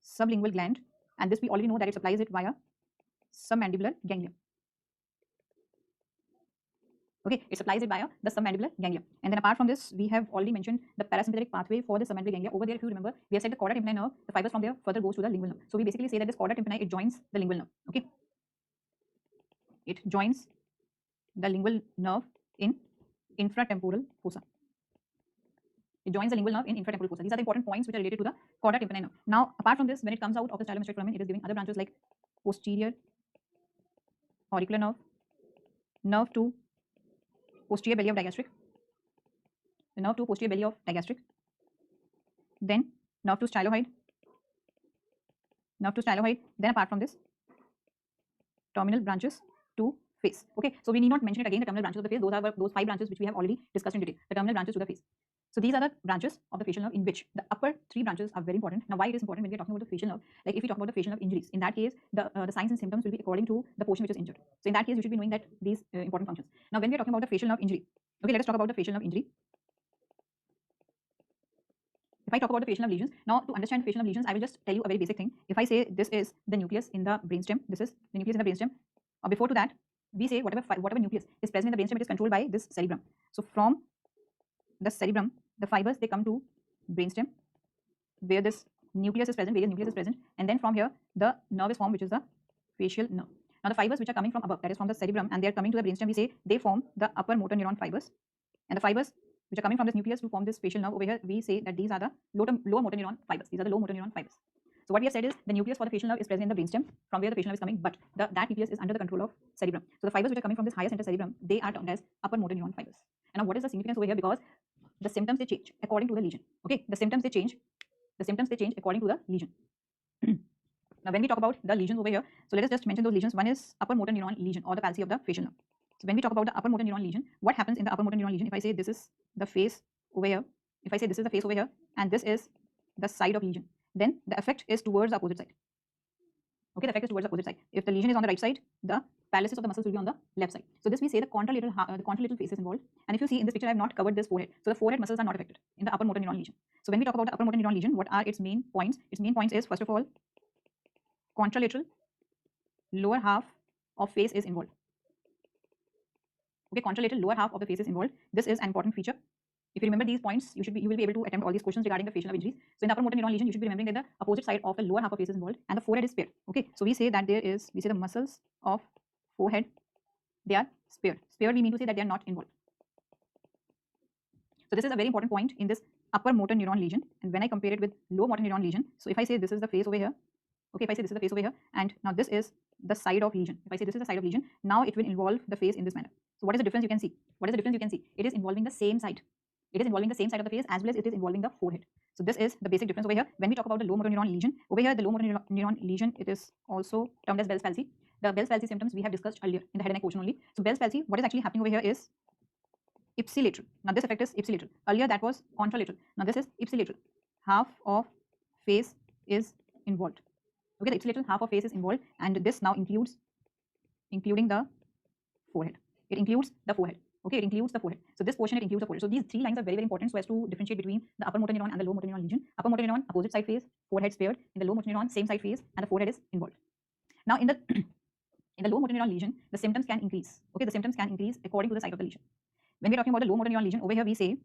sublingual gland. And this we already know that it supplies it via submandibular ganglia. Okay, it supplies it via the submandibular ganglia. And then apart from this, we have already mentioned the parasympathetic pathway for the submandibular ganglia. Over there, if you remember, we have said the chorda tympani nerve, the fibers from there further goes to the lingual nerve. So we basically say that this chorda tympani, it joins the lingual nerve. Okay, it joins the lingual nerve in infratemporal fossa. It joins the lingual nerve in infratemporal fossa. These are the important points which are related to the chorda tympani nerve. Now, apart from this, when it comes out of the stylomastoid foramen, it is giving other branches like posterior auricular nerve, nerve to posterior belly of digastric, the nerve to posterior belly of digastric, then nerve to styloid, then apart from this, terminal branches to face. Okay, so we need not mention it again, the terminal branches of the face. Those are those 5 branches which we have already discussed in detail, the terminal branches to the face. So these are the branches of the facial nerve in which the upper 3 branches are very important. Now why it is important when we are talking about the facial nerve? Like if we talk about the facial nerve injuries, in that case the signs and symptoms will be according to the portion which is injured. So in that case you should be knowing that these important functions. Now when we are talking about the facial nerve injury, okay, let us talk about the facial nerve injury. If I talk about the facial nerve lesions, now to understand facial nerve lesions, I will just tell you a very basic thing. If I say this is the nucleus in the brainstem, this is the nucleus in the brainstem, or before to that, we say whatever nucleus is present in the brainstem, it is controlled by this cerebrum. So from the cerebrum, the fibers, they come to brainstem where this nucleus is present, various nucleus is present, and then from here the nerve is formed, which is the facial nerve. Now the fibers which are coming from above, that is from the cerebrum, and they are coming to the brainstem, we say they form the upper motor neuron fibers, and the fibers which are coming from this nucleus to form this facial nerve over here, we say that these are the lower motor neuron fibers. These are the low motor neuron fibers. So what we have said is the nucleus for the facial nerve is present in the brainstem, from where the facial nerve is coming, but that nucleus is under the control of cerebrum. So the fibers which are coming from this higher center cerebrum, they are termed as upper motor neuron fibers. And now what is the significance over here? Because the symptoms, they change according to the lesion. Okay, the symptoms they change according to the lesion. Now when we talk about the lesions over here, so let us just mention those lesions. One is upper motor neuron lesion or the palsy of the facial nerve. So when we talk about the upper motor neuron lesion, what happens in the upper motor neuron lesion? If I say this is the face over here, if I say this is the face over here and this is the side of lesion, then the effect is towards the opposite side. Okay, the effect is towards the opposite side. If the lesion is on the right side, the paralysis of the muscles will be on the left side. So this we say the contralateral face is involved. And if you see in this picture, I have not covered this forehead. So the forehead muscles are not affected in the upper motor neuron lesion. So when we talk about the upper motor neuron lesion, what are its main points? Its main points is, first of all, contralateral lower half of face is involved. Okay, contralateral lower half of the face is involved. This is an important feature. If you remember these points, you will be able to attempt all these questions regarding the facial nerve injuries. So in the upper motor neuron lesion, you should be remembering that the opposite side of the lower half of face is involved and the forehead is spared. Okay, so we say that we say the muscles of forehead, they are spared. Spared, we mean to say that they are not involved. So this is a very important point in this upper motor neuron lesion. And when I compare it with low motor neuron lesion, so if I say this is the face over here, okay, if I say this is the face over here, and now this is the side of lesion. If I say this is the side of lesion, now it will involve the face in this manner. So what is the difference you can see? What is the difference you can see? It is involving the same side. It is involving the same side of the face as well as it is involving the forehead. So this is the basic difference over here. When we talk about the low motor neuron lesion, over here the low motor neuron lesion, it is also termed as Bell's palsy. The Bell's palsy symptoms we have discussed earlier in the head and neck portion only. So Bell's palsy, what is actually happening over here is ipsilateral. Now this effect is ipsilateral. Earlier that was contralateral. Now this is ipsilateral. Half of face is involved. Okay, the ipsilateral half of face is involved, and this now including the forehead. It includes the forehead. Okay, it includes the forehead. So this portion, it includes the forehead. So these three lines are very, very important so as to differentiate between the upper motor neuron and the low motor neuron lesion. Upper motor neuron, opposite side face, forehead spared. In the low motor neuron, same side face, and the forehead is involved. Now in the in the low motor neuron lesion, the symptoms can increase. Okay, the symptoms can increase according to the site of the lesion. When we're talking about the low motor neuron lesion, over here we say,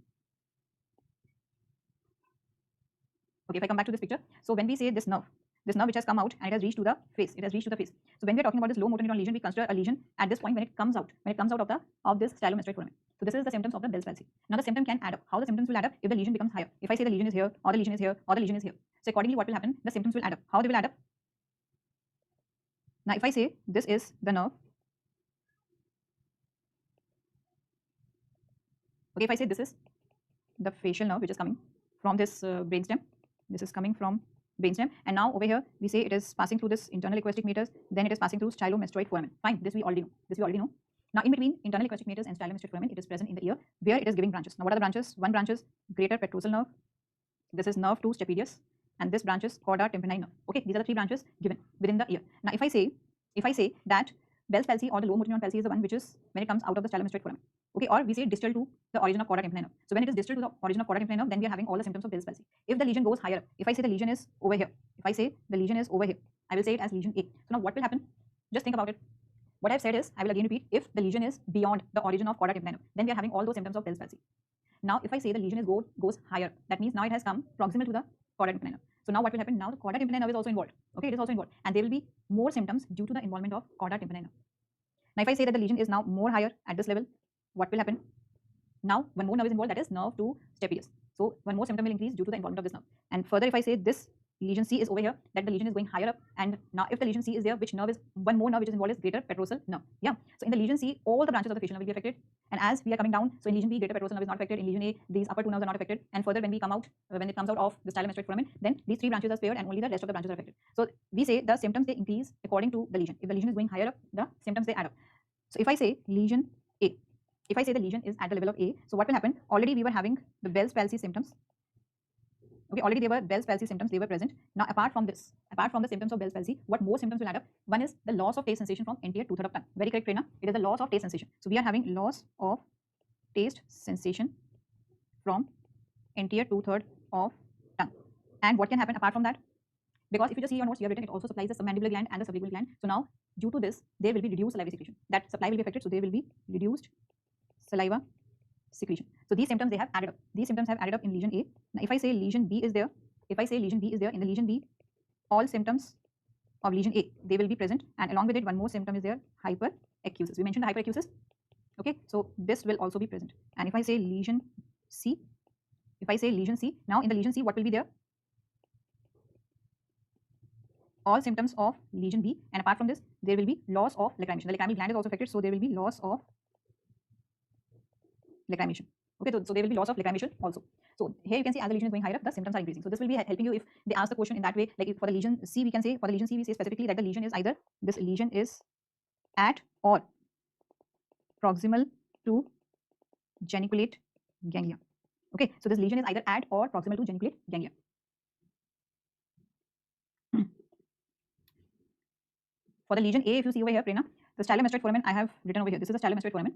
okay, if I come back to this picture, so when we say this nerve which has come out and it has reached to the face, So when we're talking about this low motor neuron lesion, we consider a lesion at this point when it comes out of this stylomastoid foramen. So this is the symptoms of the Bell's palsy. Now the symptom can add up. How the symptoms will add up? If the lesion becomes higher. If I say the lesion is here, or the lesion is here, or the lesion is here. So accordingly, what will happen? The symptoms will add up. How they will add up? Now if I say this is the nerve, okay, if I say this is the facial nerve which is coming from this brainstem, this is coming from brainstem, and now over here we say it is passing through this internal equistic meatus, then it is passing through stylomastoid foramen. Fine, this we already know. Now in between internal equistic meatus and stylomastoid foramen, it is present in the ear where it is giving branches. Now what are the branches? One branch is greater petrosal nerve, this is nerve 2 stapedius, and this branch is cauda tympani nerve. Okay, these are the three branches given within the ear. Now if I say that Bell's palsy or the low motor neuron palsy is the one which is when it comes out of the stylomastoid foramen. Okay, or we say distal to the origin of cauda tympani nerve. So when it is distal to the origin of cauda tympani nerve, then we are having all the symptoms of Bell's palsy. If the lesion goes higher, if I say the lesion is over here, I will say it as lesion A. So now what will happen? Just think about it. What I've said is, I will again repeat, if the lesion is beyond the origin of cauda tympani nerve, then we are having all those symptoms of Bell's palsy. Now if I say the lesion is goes higher, that means now it has come proximal to the cauda tympani nerve. So now what will happen? Now the cauda tympani nerve is also involved. Okay, it is also involved, and there will be more symptoms due to the involvement of cauda tympani nerve. Now if I say that the lesion is now more higher at this level, what will happen? Now one more nerve is involved, that is nerve 2 stapedius. So one more symptom will increase due to the involvement of this nerve. And further, if I say this lesion C is over here, that the lesion is going higher up, and now if the lesion C is there, which nerve is one more nerve which is involved is greater petrosal nerve. Yeah. So in the lesion C, all the branches of the facial nerve will be affected, and as we are coming down, so in lesion B, greater petrosal nerve is not affected. In lesion A, these upper two nerves are not affected, and further when we come out, when it comes out of the stylomastoid foramen, then these three branches are spared and only the rest of the branches are affected. So we say the symptoms they increase according to the lesion. If the lesion is going higher up, the symptoms they add up. So if I say lesion A, if I say the lesion is at the level of A, so what will happen? Already we were having the Bell's palsy symptoms. Okay, already there were Bell's palsy symptoms, they were present. Now apart from this, apart from the symptoms of Bell's palsy, what more symptoms will add up? One is the loss of taste sensation from anterior two-third of tongue. Very correct, Prerna. It is the loss of taste sensation. So we are having loss of taste sensation from anterior two-third of tongue. And what can happen apart from that? Because if you just see your notes, you have written it also supplies the submandibular gland and the sublingual gland. So now due to this, there will be reduced salivary secretion. That supply will be affected, so there will be reduced saliva secretion. So these symptoms they have added up. These symptoms have added up in lesion A. Now if I say lesion B is there, in the lesion B, all symptoms of lesion A, they will be present, and along with it one more symptom is there, hyperacusis. We mentioned the hyperacusis. Okay, so this will also be present. And if I say lesion C, now in the lesion C, what will be there? All symptoms of lesion B, and apart from this, there will be loss of lacrimation. The lacrimal gland is also affected, so there will be loss of lacrimation. Okay, so there will be loss of lacrimation also. So here you can see as the lesion is going higher up, the symptoms are increasing. So this will be helping you if they ask the question in that way. Like if for the lesion C, we can say, we say specifically that the lesion is either, this lesion is at or proximal to geniculate ganglia. Okay, so this lesion is either at or proximal to geniculate ganglia. For the lesion A, if you see over here, Prerna, the stylomastoid foramen I have written over here. This is the stylomastoid foramen,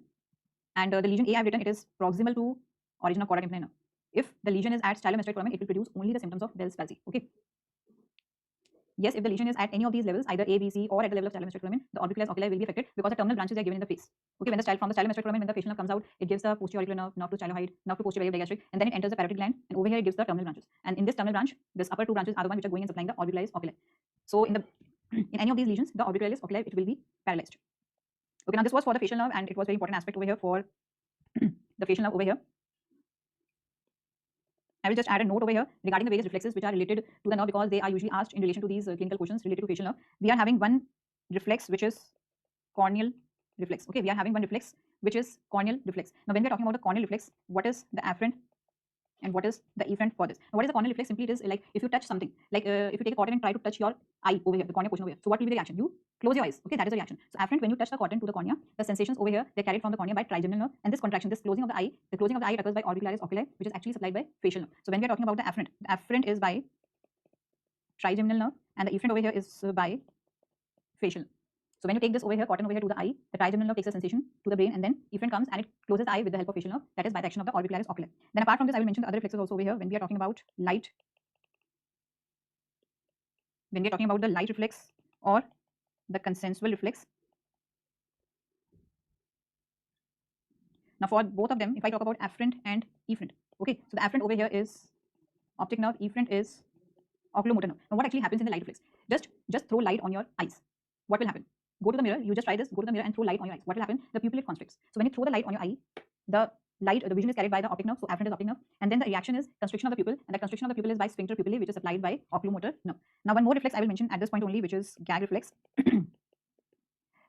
and the lesion A I have written it is proximal to origin of cauda tympani nerve. If the lesion is at stylomastoid foramen, it will produce only the symptoms of Bell's palsy. Okay. Yes, if the lesion is at any of these levels, either A, B, C, or at the level of stylomastoid foramen, the orbicularis oculi will be affected because the terminal branches are given in the face. Okay, when the from the stylomastoid foramen, when the facial nerve comes out, it gives the posterior auricular nerve, nerve to styloid, nerve to posterior digastric, and then it enters the parotid gland, and over here it gives the terminal branches. And in this terminal branch, this upper two branches are the ones which are going and supplying the orbicularis oculi. So in any of these lesions, the orbicularis oculi, it will be paralyzed. Okay, now this was for the facial nerve, and it was very important aspect over here for the facial nerve over here. I will just add a note over here regarding the various reflexes which are related to the nerve, because they are usually asked in relation to these clinical questions related to facial nerve. We are having one reflex which is corneal reflex. Okay, we are having one reflex which is corneal reflex. Now when we are talking about the corneal reflex, what is the afferent and what is the efferent for this. Now, what is the corneal reflex? Simply it is like if you touch something, like if you take a cotton and try to touch your eye over here, the cornea portion over here. So what will be the reaction? You close your eyes. Okay, that is the reaction. So afferent, when you touch the cotton to the cornea, the sensations over here, they're carried from the cornea by trigeminal nerve, and this contraction, this closing of the eye, it occurs by orbicularis oculi, which is actually supplied by facial nerve. So when we are talking about the afferent is by trigeminal nerve, and the efferent over here is by facial nerve. So when you take this over here, cotton over here to the eye, the trigeminal nerve takes a sensation to the brain, and then efferent comes and it closes the eye with the help of facial nerve, that is by the action of the orbicularis oculi. Then apart from this, I will mention the other reflexes also over here when we are talking about light. When we are talking about the light reflex or the consensual reflex. Now for both of them, if I talk about afferent and efferent, okay, so the afferent over here is optic nerve, efferent is oculomotor nerve. Now what actually happens in the light reflex? Just throw light on your eyes. What will happen? Go to the mirror, you just try this, go to the mirror and throw light on your eyes. What will happen? The pupillate constricts. So when you throw the light on your eye, the vision is carried by the optic nerve, so afferent is optic nerve, and then the reaction is constriction of the pupil, and the constriction of the pupil is by sphincter pupillae, which is supplied by oculomotor nerve. Now one more reflex I will mention at this point only, which is gag reflex.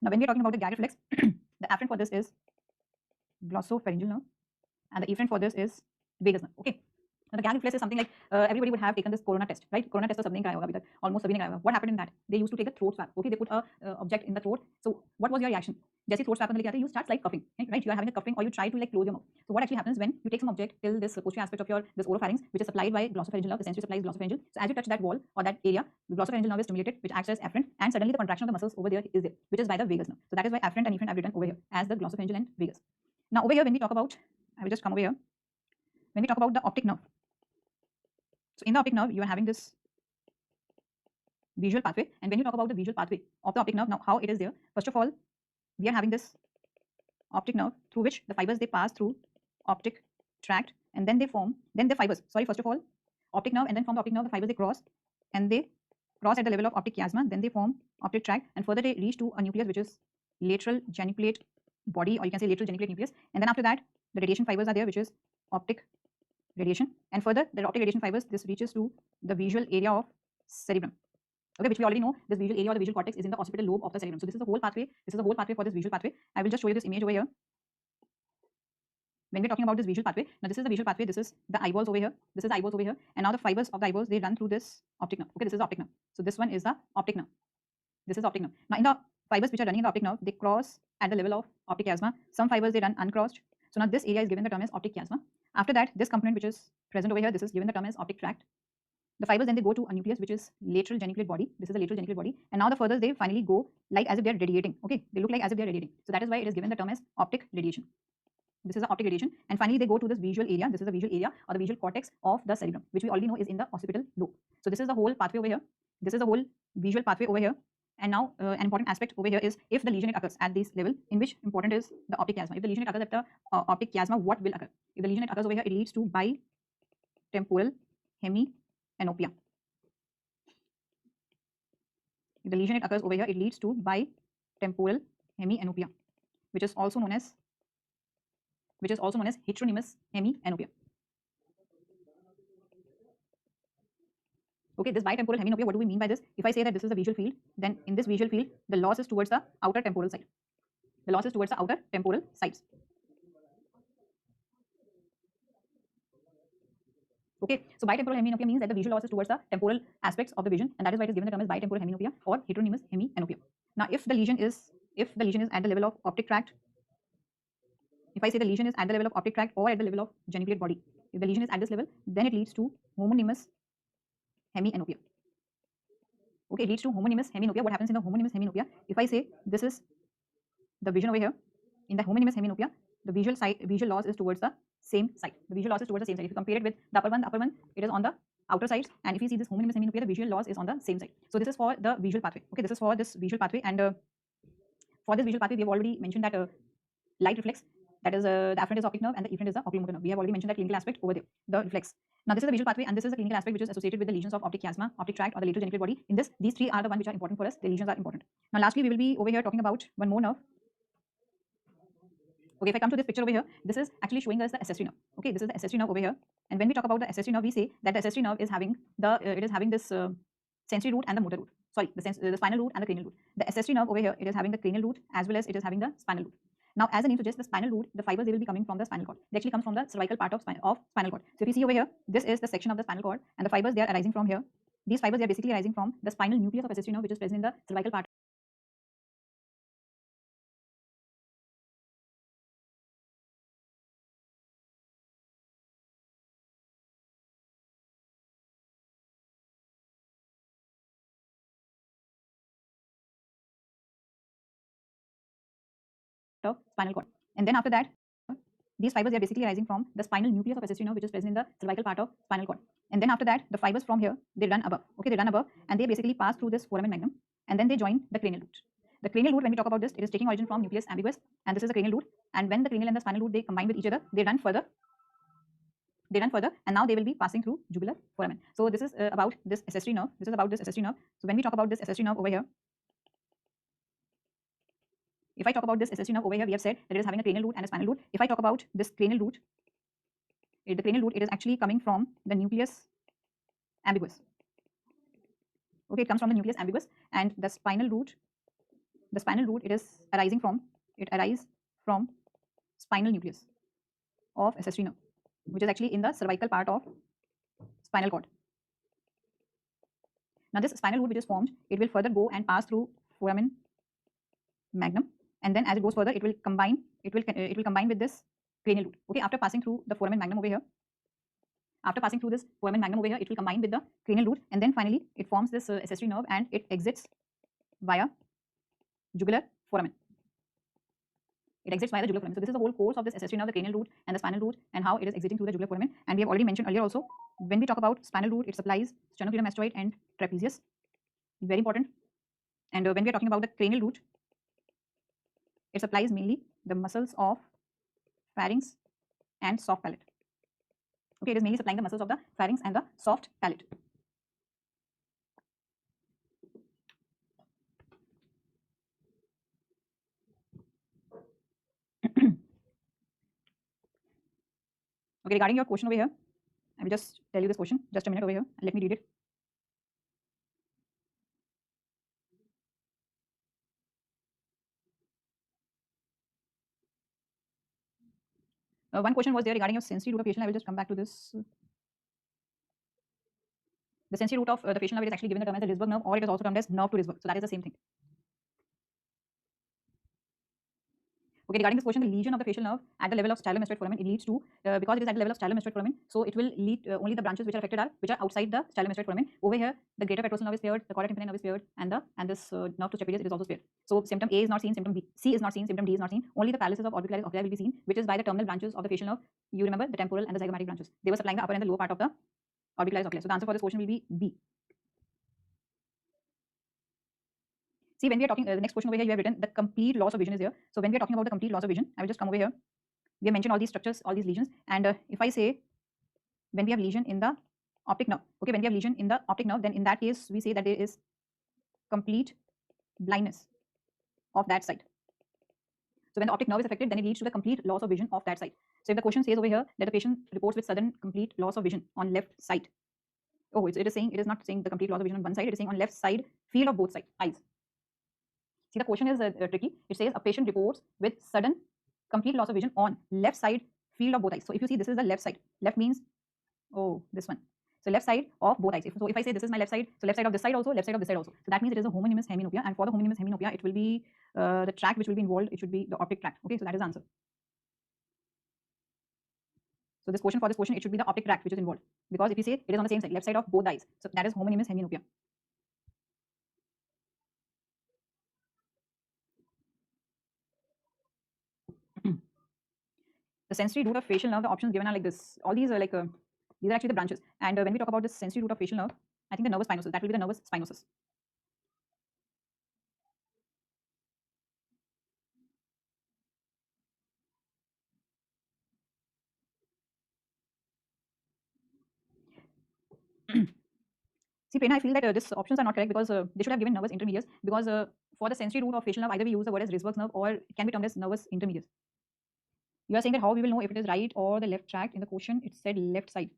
Now when we are talking about the gag reflex, the afferent for this is glossopharyngeal nerve, and the efferent for this is vagus nerve. Okay. Now the gag reflex is something like everybody would have taken this corona test, right? Corona test तो सबने कराया होगा अभी तक, almost सभी ने कराया होगा. What happened in that? They used to take a throat swab. Okay, they put a object in the throat. So what was your reaction? जैसे throat swab करने लेके आते, you start like coughing, right? You are having a coughing, or you try to like close your mouth. So what actually happens when you take some object till this posterior aspect of your this oropharynx, which is supplied by glossopharyngeal nerve, the sensory supplies glossopharyngeal. So as you touch that wall or that area, the glossopharyngeal nerve is stimulated, which acts as afferent, and suddenly the contraction of the muscles over there is there, which is by the vagus nerve. So that is why afferent and efferent are written over here as the glossopharyngeal and vagus. Now over here, when we talk about, I will just come over here. When we talk about the optic nerve, so in the optic nerve, you are having this visual pathway, and when you talk about the visual pathway of the optic nerve, now how it is there? First of all, we are having this optic nerve through which the fibers they pass through optic tract, and then they form, then the fibers, first of all, optic nerve, and then from the optic nerve, the fibers they cross, and they cross at the level of optic chiasma, then they form optic tract, and further they reach to a nucleus, which is lateral geniculate body, or you can say lateral geniculate nucleus, and then after that, the radiation fibers are there, which is optic radiation, and further the optic radiation fibers, this reaches to the visual area of cerebrum, okay, which we already know. This visual area or the visual cortex is in the occipital lobe of the cerebrum. So this is the whole pathway. This is the whole pathway for this visual pathway. I will just show you this image over here. When we're talking about this visual pathway, now this is the visual pathway, this is the eyeballs over here, this is the eyeballs over here, and now the fibers of the eyeballs, they run through this optic nerve. Okay, this is the optic nerve. So this one is the optic nerve. This is the optic nerve. Now in the fibers which are running in the optic nerve, they cross at the level of optic chiasma. Some fibers they run uncrossed. So now this area is given the term as optic chiasma. After that, this component which is present over here, this is given the term as optic tract. The fibers then they go to a nucleus, which is lateral geniculate body. This is the lateral geniculate body, and now the furthers they finally go like as if they are radiating. Okay, they look like as if they are radiating. So that is why it is given the term as optic radiation. This is the optic radiation, and finally they go to this visual area. This is the visual area or the visual cortex of the cerebrum, which we already know is in the occipital lobe. So this is the whole pathway over here. This is the whole visual pathway over here. And now an important aspect over here is if the lesion it occurs at this level, in which important is the optic chiasma. If the lesion it occurs at the optic chiasma, what will occur? If the lesion it occurs over here, it leads to bitemporal hemianopia. If the lesion it occurs over here, it leads to bitemporal hemianopia, which is also known as heteronymous hemianopia. Okay, this bitemporal hemianopia, what do we mean by this? If I say that this is the visual field, then in this visual field, the loss is towards the outer temporal side. The loss is towards the outer temporal sides. Okay, so bitemporal hemianopia means that the visual loss is towards the temporal aspects of the vision, and that is why it is given the term as bitemporal hemianopia or heteronymous hemianopia. Now, if the lesion is at the level of optic tract, if I say the lesion is at the level of optic tract or at the level of geniculate body, if the lesion is at this level, then it leads to homonymous hemianopia. Okay, it leads to homonymous hemianopia. What happens in the homonymous hemianopia? If I say this is the vision over here, in the homonymous hemianopia, the visual loss is towards the same side. The visual loss is towards the same side. If you compare it with the upper one, it is on the outer sides, and if you see this homonymous hemianopia, the visual loss is on the same side. So this is for the visual pathway. Okay, this is for this visual pathway, and for this visual pathway, we have already mentioned that light reflex, that is the afferent is optic nerve and the efferent is the oculomotor nerve. We have already mentioned that clinical aspect over there, the reflex. Now this is the visual pathway, and this is the clinical aspect which is associated with the lesions of optic chiasma, optic tract, or the lateral geniculate body. In this, these three are the one which are important for us. The lesions are important. Now lastly, we will be over here talking about one more nerve. Okay, if I come to this picture over here, this is actually showing us the accessory nerve. Okay, this is the accessory nerve over here, and when we talk about the accessory nerve, we say that the accessory nerve is having this sensory root and the motor root. Sorry, the spinal root and the cranial root. The accessory nerve over here, it is having the cranial root as well as it is having the spinal root. Now, as the name suggests, the spinal root, the fibers, they will be coming from the spinal cord. They actually comes from the cervical part of spinal cord. So if you see over here, this is the section of the spinal cord, and the fibers, they are arising from here. These fibers, they are basically arising from the spinal nucleus of accessory nerve, which is present in the cervical part of spinal cord. And then after that, these fibers, they are basically arising from the spinal nucleus of accessory nerve, which is present in the cervical part of spinal cord. And then after that, the fibers from here, they run above. Okay, they run above, and they basically pass through this foramen magnum, and then they join the cranial root. The cranial root, when we talk about this, it is taking origin from nucleus ambiguous, and this is the cranial root. And when the cranial and the spinal root, they combine with each other, they run further. And now they will be passing through jugular foramen. So this is about this accessory nerve. This is about this accessory nerve. So when we talk about this accessory nerve over here, if I talk about this accessory nerve over here, we have said that it is having a cranial root and a spinal root. If I talk about this cranial root, the cranial root, it is actually coming from the nucleus ambiguous. Okay, it comes from the nucleus ambiguous, and the spinal root, it is arising from, spinal nucleus of accessory nerve, which is actually in the cervical part of spinal cord. Now this spinal root which is formed, it will further go and pass through foramen magnum, and then as it goes further, it will combine with this cranial root. Okay, after passing through the foramen magnum over here, it will combine with the cranial root, and then finally it forms this accessory nerve, and it exits via jugular foramen. So this is the whole course of this accessory nerve, the cranial root and the spinal root, and how it is exiting through the jugular foramen. And we have already mentioned earlier also, when we talk about spinal root, it supplies sternocleidomastoid and trapezius, very important. And when we are talking about the cranial root, it supplies mainly the muscles of pharynx and soft palate. Okay, it is mainly supplying the muscles of the pharynx and the soft palate. Okay, regarding your question over here, I will just tell you this question. Just a minute over here. Let me read it. One question was there regarding your sensory root of facial nerve. I will just come back to this. The sensory root of the facial nerve is actually given the term as the Lisburg nerve, or it is also termed as nerve to Lisburg. So that is the same thing. Okay, regarding this question, the lesion of the facial nerve at the level of stylomastoid foramen, it leads to, because it is at the level of stylomastoid foramen, so it will lead only the branches which are affected which are outside the stylomastoid foramen. Over here, the greater petrosal nerve is spared, the choroid tympani nerve is spared, and this nerve to trapezius, it is also spared. So symptom A is not seen, symptom C is not seen, symptom D is not seen. Only the paralysis of orbicularis oculi will be seen, which is by the terminal branches of the facial nerve. You remember the temporal and the zygomatic branches. They were supplying the upper and the lower part of the orbicularis oculi. So the answer for this question will be B. See, when we are talking, the next question over here, you have written the complete loss of vision is here. So when we are talking about the complete loss of vision, I will just come over here. We have mentioned all these structures, all these lesions. And if I say, when we have lesion in the optic nerve, okay, when we have lesion in the optic nerve, then in that case, we say that there is complete blindness of that side. So when the optic nerve is affected, then it leads to the complete loss of vision of that side. So if the question says over here that the patient reports with sudden complete loss of vision on left side, oh, it is not saying the complete loss of vision on one side, it is saying on left side field of both sides, eyes. See, the question is tricky. It says a patient reports with sudden complete loss of vision on left side field of both eyes. So if you see, this is the left side. Left means, oh, this one. So left side of both eyes. So if I say this is my left side, so left side of this side also, left side of this side also. So that means it is a homonymous hemianopia. And for the homonymous hemianopia, it will be the tract which will be involved. It should be the optic tract. Okay, so that is the answer. So this question, for this question, it should be the optic tract which is involved. Because if you say it is on the same side, left side of both eyes. So that is homonymous hemianopia. The sensory root of facial nerve, the options given are like this. All these are like, these are actually the branches. And when we talk about the sensory root of facial nerve, I think the nervus spinosus, that will be the nervus spinosus. See, Prerna, I feel that these options are not correct because they should have given nervus intermedius, because for the sensory root of facial nerve, either we use the word as Risberg's nerve or it can be termed as nervus intermedius. You are saying that how we will know if it is right or the left tract. In the question, it said left side.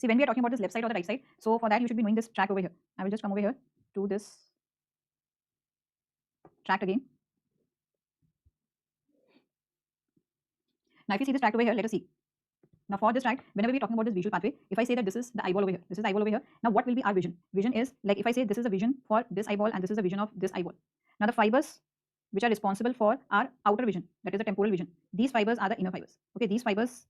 See, when we are talking about this left side or the right side, so for that you should be knowing this tract over here. I will just come over here to this tract again. Now, if you see this tract over here, let us see. Now, for this tract, whenever we're talking about this visual pathway, if I say that this is the eyeball over here, this is the eyeball over here. Now, what will be our vision? Vision is like if I say this is a vision for this eyeball and this is a vision of this eyeball. Now, the fibers which are responsible for our outer vision, that is the temporal vision. These fibers are the inner fibers. Okay, these fibers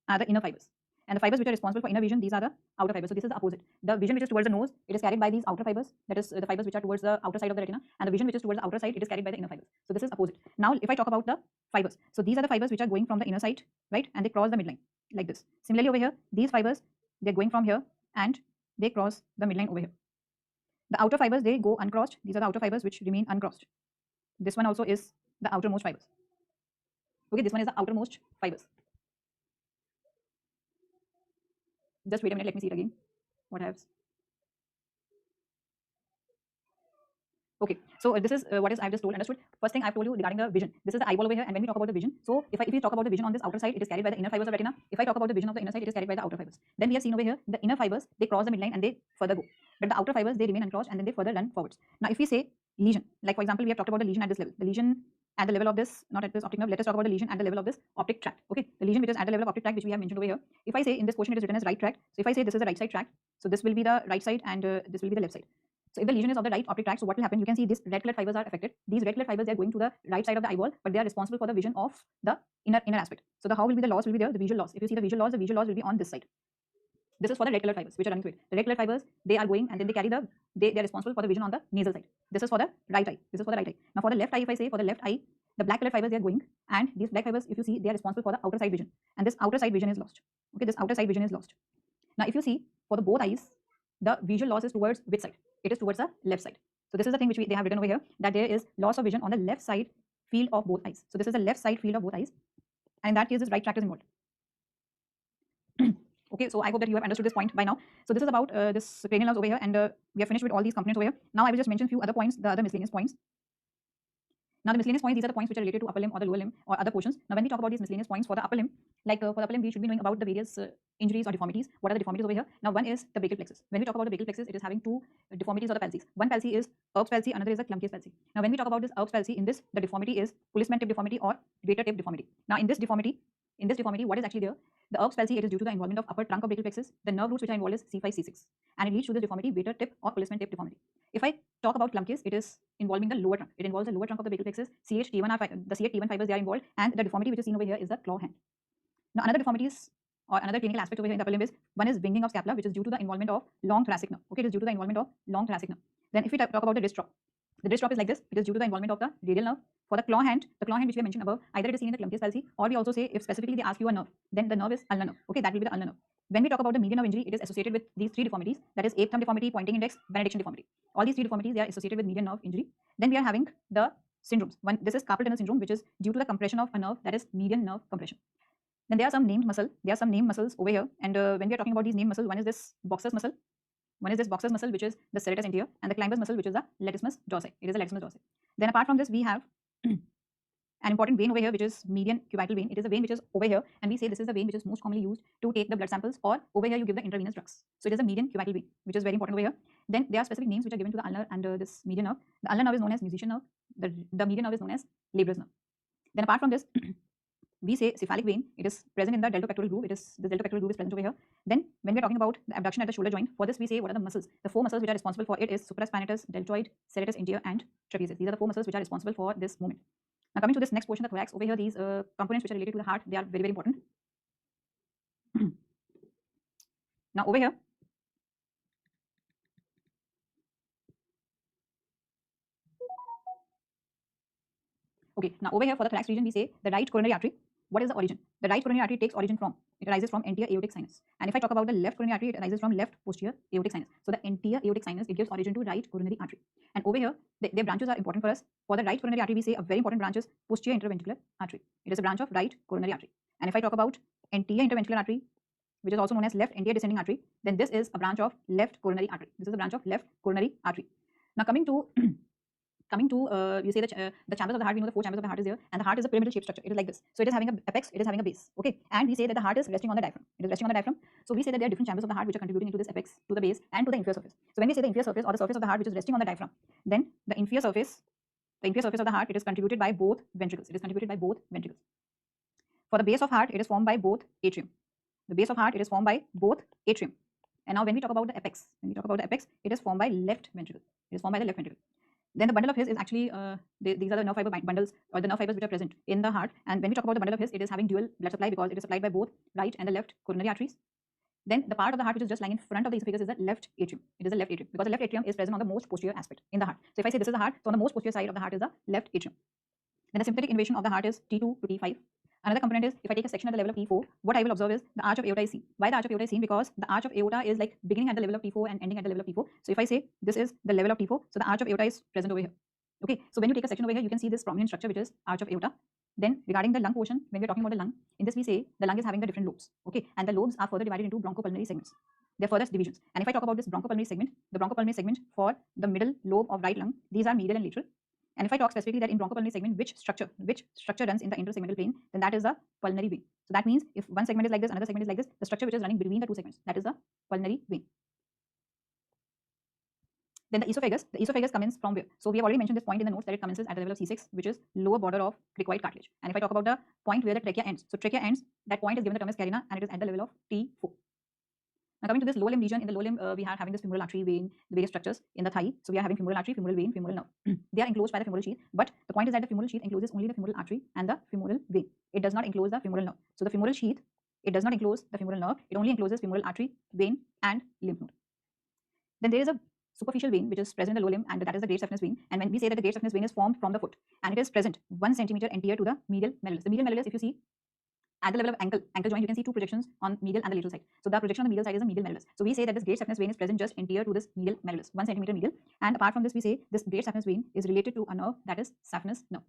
are the inner fibers. And the fibers which are responsible for inner vision, these are the outer fibers. So this is the opposite. The vision which is towards the nose, it is carried by these outer fibers. That is the fibers which are towards the outer side of the retina. And the vision which is towards the outer side, it is carried by the inner fibers. So this is opposite. Now, if I talk about the fibers, so these are the fibers which are going from the inner side, right? And they cross the midline like this. Similarly, over here, these fibers, they're going from here and they cross the midline over here. The outer fibers, they go uncrossed. These are the outer fibers which remain uncrossed. This one also is the outermost fibers. Okay, this one is the outermost fibers. Just wait a minute, let me see it again. What I have. Okay, so this is what is I have just told, understood. First thing I have told you regarding the vision. This is the eyeball over here, and when we talk about the vision, so if we talk about the vision on this outer side, it is carried by the inner fibers of retina. If I talk about the vision of the inner side, it is carried by the outer fibers. Then we have seen over here the inner fibers, they cross the midline and they further go, but the outer fibers, they remain uncrossed and then they further run forwards. Now, if we say lesion, like for example, we have talked about the lesion at this level, the lesion at the level of this, not at this optic nerve. Let us talk about the lesion at the level of this optic tract. Okay, the lesion which is at the level of optic tract, which we have mentioned over here. If I say in this question it is written as right tract, so if I say this is the right side tract, so this will be the right side and this will be the left side. So if the lesion is of the right optic tract, so what will happen? You can see these red colored fibers are affected. These red colored fibers, they are going to the right side of the eyeball, but they are responsible for the vision of the inner aspect. So the how will be the loss will be there, the visual loss. If you see the visual loss will be on this side. This is for the red colored fibers which are running through it. The red colored fibers, they are going and then they carry the, they are responsible for the vision on the nasal side. This is for the right eye. This is for the right eye. Now for the left eye, if I say for the left eye, the black colored fibers, they are going, and these black fibers, if you see, they are responsible for the outer side vision, and this outer side vision is lost. Okay, this outer side vision is lost. Now if you see for the both eyes, the visual loss is towards which side? It is towards the left side. So this is the thing which they have written over here, that there is loss of vision on the left side field of both eyes. So this is the left side field of both eyes, and in that case this right tract is involved. Okay, so I hope that you have understood this point by now. So this is about this cranial nerves over here, and we have finished with all these components over here. Now I will just mention a few other points, the other miscellaneous points. Now the miscellaneous points, these are the points which are related to upper limb or the lower limb or other portions. Now when we talk about these miscellaneous points for the upper limb, like for the upper limb, we should be knowing about the various injuries or deformities. What are the deformities over here? Now one is the brachial plexus. When we talk about the brachial plexus, it is having two deformities or the palsies. One palsy is Erb's palsy, another is the Klumpke's palsy. Now when we talk about this Erb's palsy, in this the deformity is policeman tip deformity or waiter tip deformity. Now in this deformity, what is actually there? The Erb's palsy, it is due to the involvement of upper trunk of brachial plexus. The nerve roots which are involved is C5, C6, and it leads to the deformity waiter tip or policeman tip deformity. If I talk about Klumpke's, it is involving the lower trunk. It involves the lower trunk of the brachial plexus. The CH-T1 fibers, they are involved, and the deformity which is seen over here is the claw hand. Now another deformities or another clinical aspect over here in the upper limb is, one is winging of scapula, which is due to the involvement of long thoracic nerve. Okay, it is due to the involvement of long thoracic nerve. Then if we talk about the wrist drop, the wrist drop is like this. It is due to the involvement of the radial nerve. For the claw hand which we have mentioned above, either it is seen in the Klumpke's palsy, or we also say if specifically they ask you a nerve, then the nerve is ulnar nerve. Okay, that will be the ulnar nerve. When we talk about the median nerve injury, it is associated with these three deformities, that is ape thumb deformity, pointing index, benediction deformity. All these three deformities, they are associated with median nerve injury. Then we are having the syndromes. This is carpal tunnel syndrome, which is due to the compression of a nerve, that is median nerve compression. Then there are some named muscles over here, and when we are talking about these named muscles, one is this boxer's muscle. One is this boxer's muscle, which is the serratus anterior, and the climber's muscle, which is the latissimus dorsi. It is the latissimus dorsi. Then apart from this, we have an important vein over here, which is median cubital vein. It is a vein which is over here, and we say this is the vein which is most commonly used to take the blood samples, or over here you give the intravenous drugs. So it is a median cubital vein, which is very important over here. Then there are specific names which are given to the ulnar and this median nerve. The ulnar nerve is known as musician nerve. The median nerve is known as laborer's nerve. Then apart from this, we say cephalic vein. It is present in the deltopectoral groove. The deltopectoral groove is present over here. Then when we are talking about the abduction at the shoulder joint, for this we say what are the muscles. The four muscles which are responsible for it is supraspinatus, deltoid, serratus anterior, and trapezius. These are the four muscles which are responsible for this movement. Now coming to this next portion, the thorax. Over here, these components which are related to the heart, they are very, very important. Now over here, okay, now over here for the thorax region, we say the right coronary artery. What is the origin? The right coronary artery takes origin from, it arises from anterior aortic sinus. And if I talk about the left coronary artery, it arises from left posterior aortic sinus. So the anterior aortic sinus, it gives origin to right coronary artery. And over here, their branches are important for us. For the right coronary artery, we say a very important branch is posterior interventricular artery. It is a branch of right coronary artery. And if I talk about anterior interventricular artery, which is also known as left anterior descending artery, then this is a branch of left coronary artery. This is a branch of left coronary artery. Now coming to you say the chambers of the heart, we know the four chambers of the heart is here, and the heart is a pyramidal shaped structure. It is like this. So it is having an apex, it is having a base. Okay, and we say that the heart is resting on the diaphragm. It is resting on the diaphragm. So we say that there are different chambers of the heart which are contributing into this apex, to the base, and to the inferior surface. So when we say the inferior surface or the surface of the heart which is resting on the diaphragm, then the inferior surface of the heart, it is contributed by both ventricles. It is contributed by both ventricles. For the base of heart, it is formed by both atrium. The base of heart, it is formed by both atrium. And now when we talk about the apex, it is formed by left ventricle. It is formed by the left ventricle. Then the bundle of His is actually, these are the nerve fiber bundles or the nerve fibers which are present in the heart. And when we talk about the bundle of His, it is having dual blood supply because it is supplied by both right and the left coronary arteries. Then the part of the heart which is just lying in front of the esophagus is the left atrium. It is the left atrium because the left atrium is present on the most posterior aspect in the heart. So if I say this is the heart, so on the most posterior side of the heart is the left atrium. Then the sympathetic innervation of the heart is T2 to T5. Another component is, if I take a section at the level of T4, what I will observe is the arch of aorta is seen. Why the arch of aorta is seen? Because the arch of aorta is like beginning at the level of T4 and ending at the level of T4. So if I say this is the level of T4, so the arch of aorta is present over here. Okay, so when you take a section over here, you can see this prominent structure which is arch of aorta. Then regarding the lung portion, when we're talking about the lung, in this we say the lung is having the different lobes. Okay, and the lobes are further divided into bronchopulmonary segments. They're further divisions. And if I talk about this bronchopulmonary segment, the bronchopulmonary segment for the middle lobe of right lung, these are medial and lateral. And if I talk specifically that in bronchopulmonary segment, which structure runs in the intersegmental plane, then that is the pulmonary vein. So that means if one segment is like this, another segment is like this, the structure which is running between the two segments, that is the pulmonary vein. Then the esophagus commences from where? So we have already mentioned this point in the notes that it commences at the level of C6, which is lower border of cricoid cartilage. And if I talk about the point where the trachea ends, so trachea ends, that point is given the term as carina, and it is at the level of T4. Now coming to this lower limb region, in the lower limb we are having this femoral artery, vein, the various structures in the thigh. So we are having femoral artery, femoral vein, femoral nerve. They are enclosed by the femoral sheath, but the point is that the femoral sheath encloses only the femoral artery and the femoral vein. It does not enclose the femoral nerve. So the femoral sheath, it does not enclose the femoral nerve. It only encloses femoral artery, vein, and lymph node. Then there is a superficial vein which is present in the lower limb, and that is the great saphenous vein. And when we say that the great saphenous vein is formed from the foot, and it is present 1 centimeter anterior to the medial malleolus. The medial malleolus, if you see at the level of ankle joint, you can see two projections on medial and the lateral side. So the projection on the medial side is the medial malleolus. So we say that this great saphenous vein is present just anterior to this medial malleolus, 1 centimeter medial. And apart from this, we say this great saphenous vein is related to a nerve that is saphenous nerve.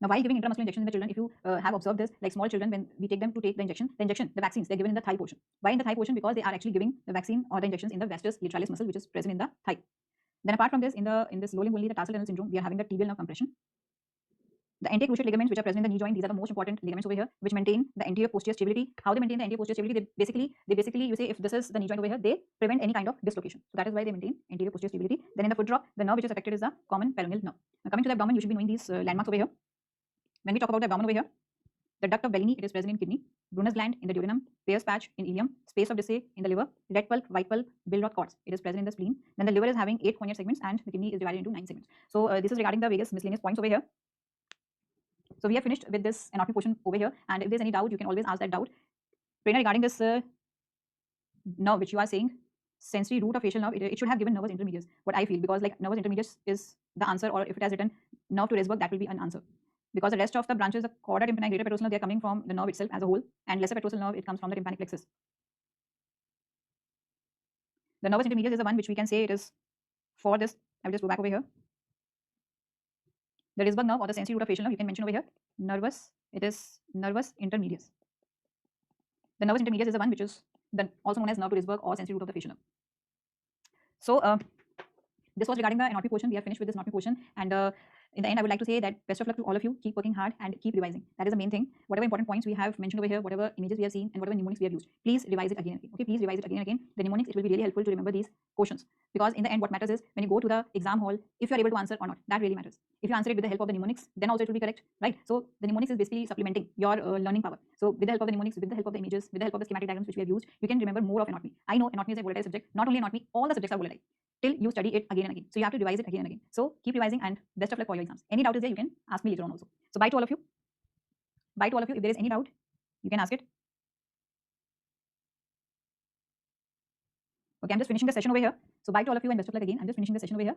Now, while giving intramuscular injections in the children, if you have observed this, like small children, when we take them to take the injection, the vaccines, they're given in the thigh portion. Why in the thigh portion? Because they are actually giving the vaccine or the injections in the vastus lateralis muscle, which is present in the thigh. Then apart from this, in this low limb only, the tarsal tunnel syndrome, we are having the tibial nerve compression. The anterior cruciate ligaments which are present in the knee joint, these are the most important ligaments over here, which maintain the anterior posterior stability. How they maintain the anterior posterior stability? They basically, you say if this is the knee joint over here, they prevent any kind of dislocation. So that is why they maintain anterior posterior stability. Then in the foot drop, the nerve which is affected is the common peroneal nerve. Now coming to the abdomen, you should be knowing these landmarks over here. When we talk about the abdomen over here, the duct of Bellini, it is present in kidney, Brunner's gland in the duodenum, Peyer's patch in ileum, space of Dissay in the liver, red pulp, white pulp, Billroth cords, it is present in the spleen. Then the liver is having 8 poignard segments and the kidney is divided into 9 segments. So this is regarding the various miscellaneous points over here. So we have finished with this anatomy portion over here, and if there's any doubt, you can always ask that doubt. Prerna, regarding this nerve which you are saying, sensory root of facial nerve, it should have given nervus intermedius, what I feel, because like nervus intermedius is the answer, or if it has written nerve to Resberg, that will be an answer. Because the rest of the branches, the chorda tympani, greater petrosal nerve, they are coming from the nerve itself as a whole, and lesser petrosal nerve, it comes from the tympanic plexus. The nervus intermedius is the one which we can say it is for this. I will just go back over here. The Resberg nerve or the sensory root of facial nerve, you can mention over here, it is nervus intermedius. The nervus intermedius is the one which is also known as nerve to Resberg or sensory root of the facial nerve. So this was regarding the anatomy portion. We are finished with this anatomy portion, and in the end, I would like to say that best of luck to all of you. Keep working hard and keep revising. That is the main thing. Whatever important points we have mentioned over here, whatever images we have seen, and whatever mnemonics we have used, please revise it again and again. Okay, please revise it again and again. The mnemonics, it will be really helpful to remember these questions, because in the end, what matters is when you go to the exam hall, if you are able to answer or not, that really matters. If you answer it with the help of the mnemonics, then also it will be correct, right? So the mnemonics is basically supplementing your learning power. So with the help of the mnemonics, with the help of the images, with the help of the schematic diagrams which we have used, you can remember more of anatomy. I know anatomy is a volatile subject. Not only anatomy, all the subjects are volatile till you study it again and again. So you have to revise it again and again. So keep revising, and best of luck for your exams. Any doubt is there, you can ask me later on also. So bye to all of you. Bye to all of you. If there is any doubt, you can ask it. Okay, I'm just finishing the session over here. So bye to all of you and best of luck again. I'm just finishing the session over here.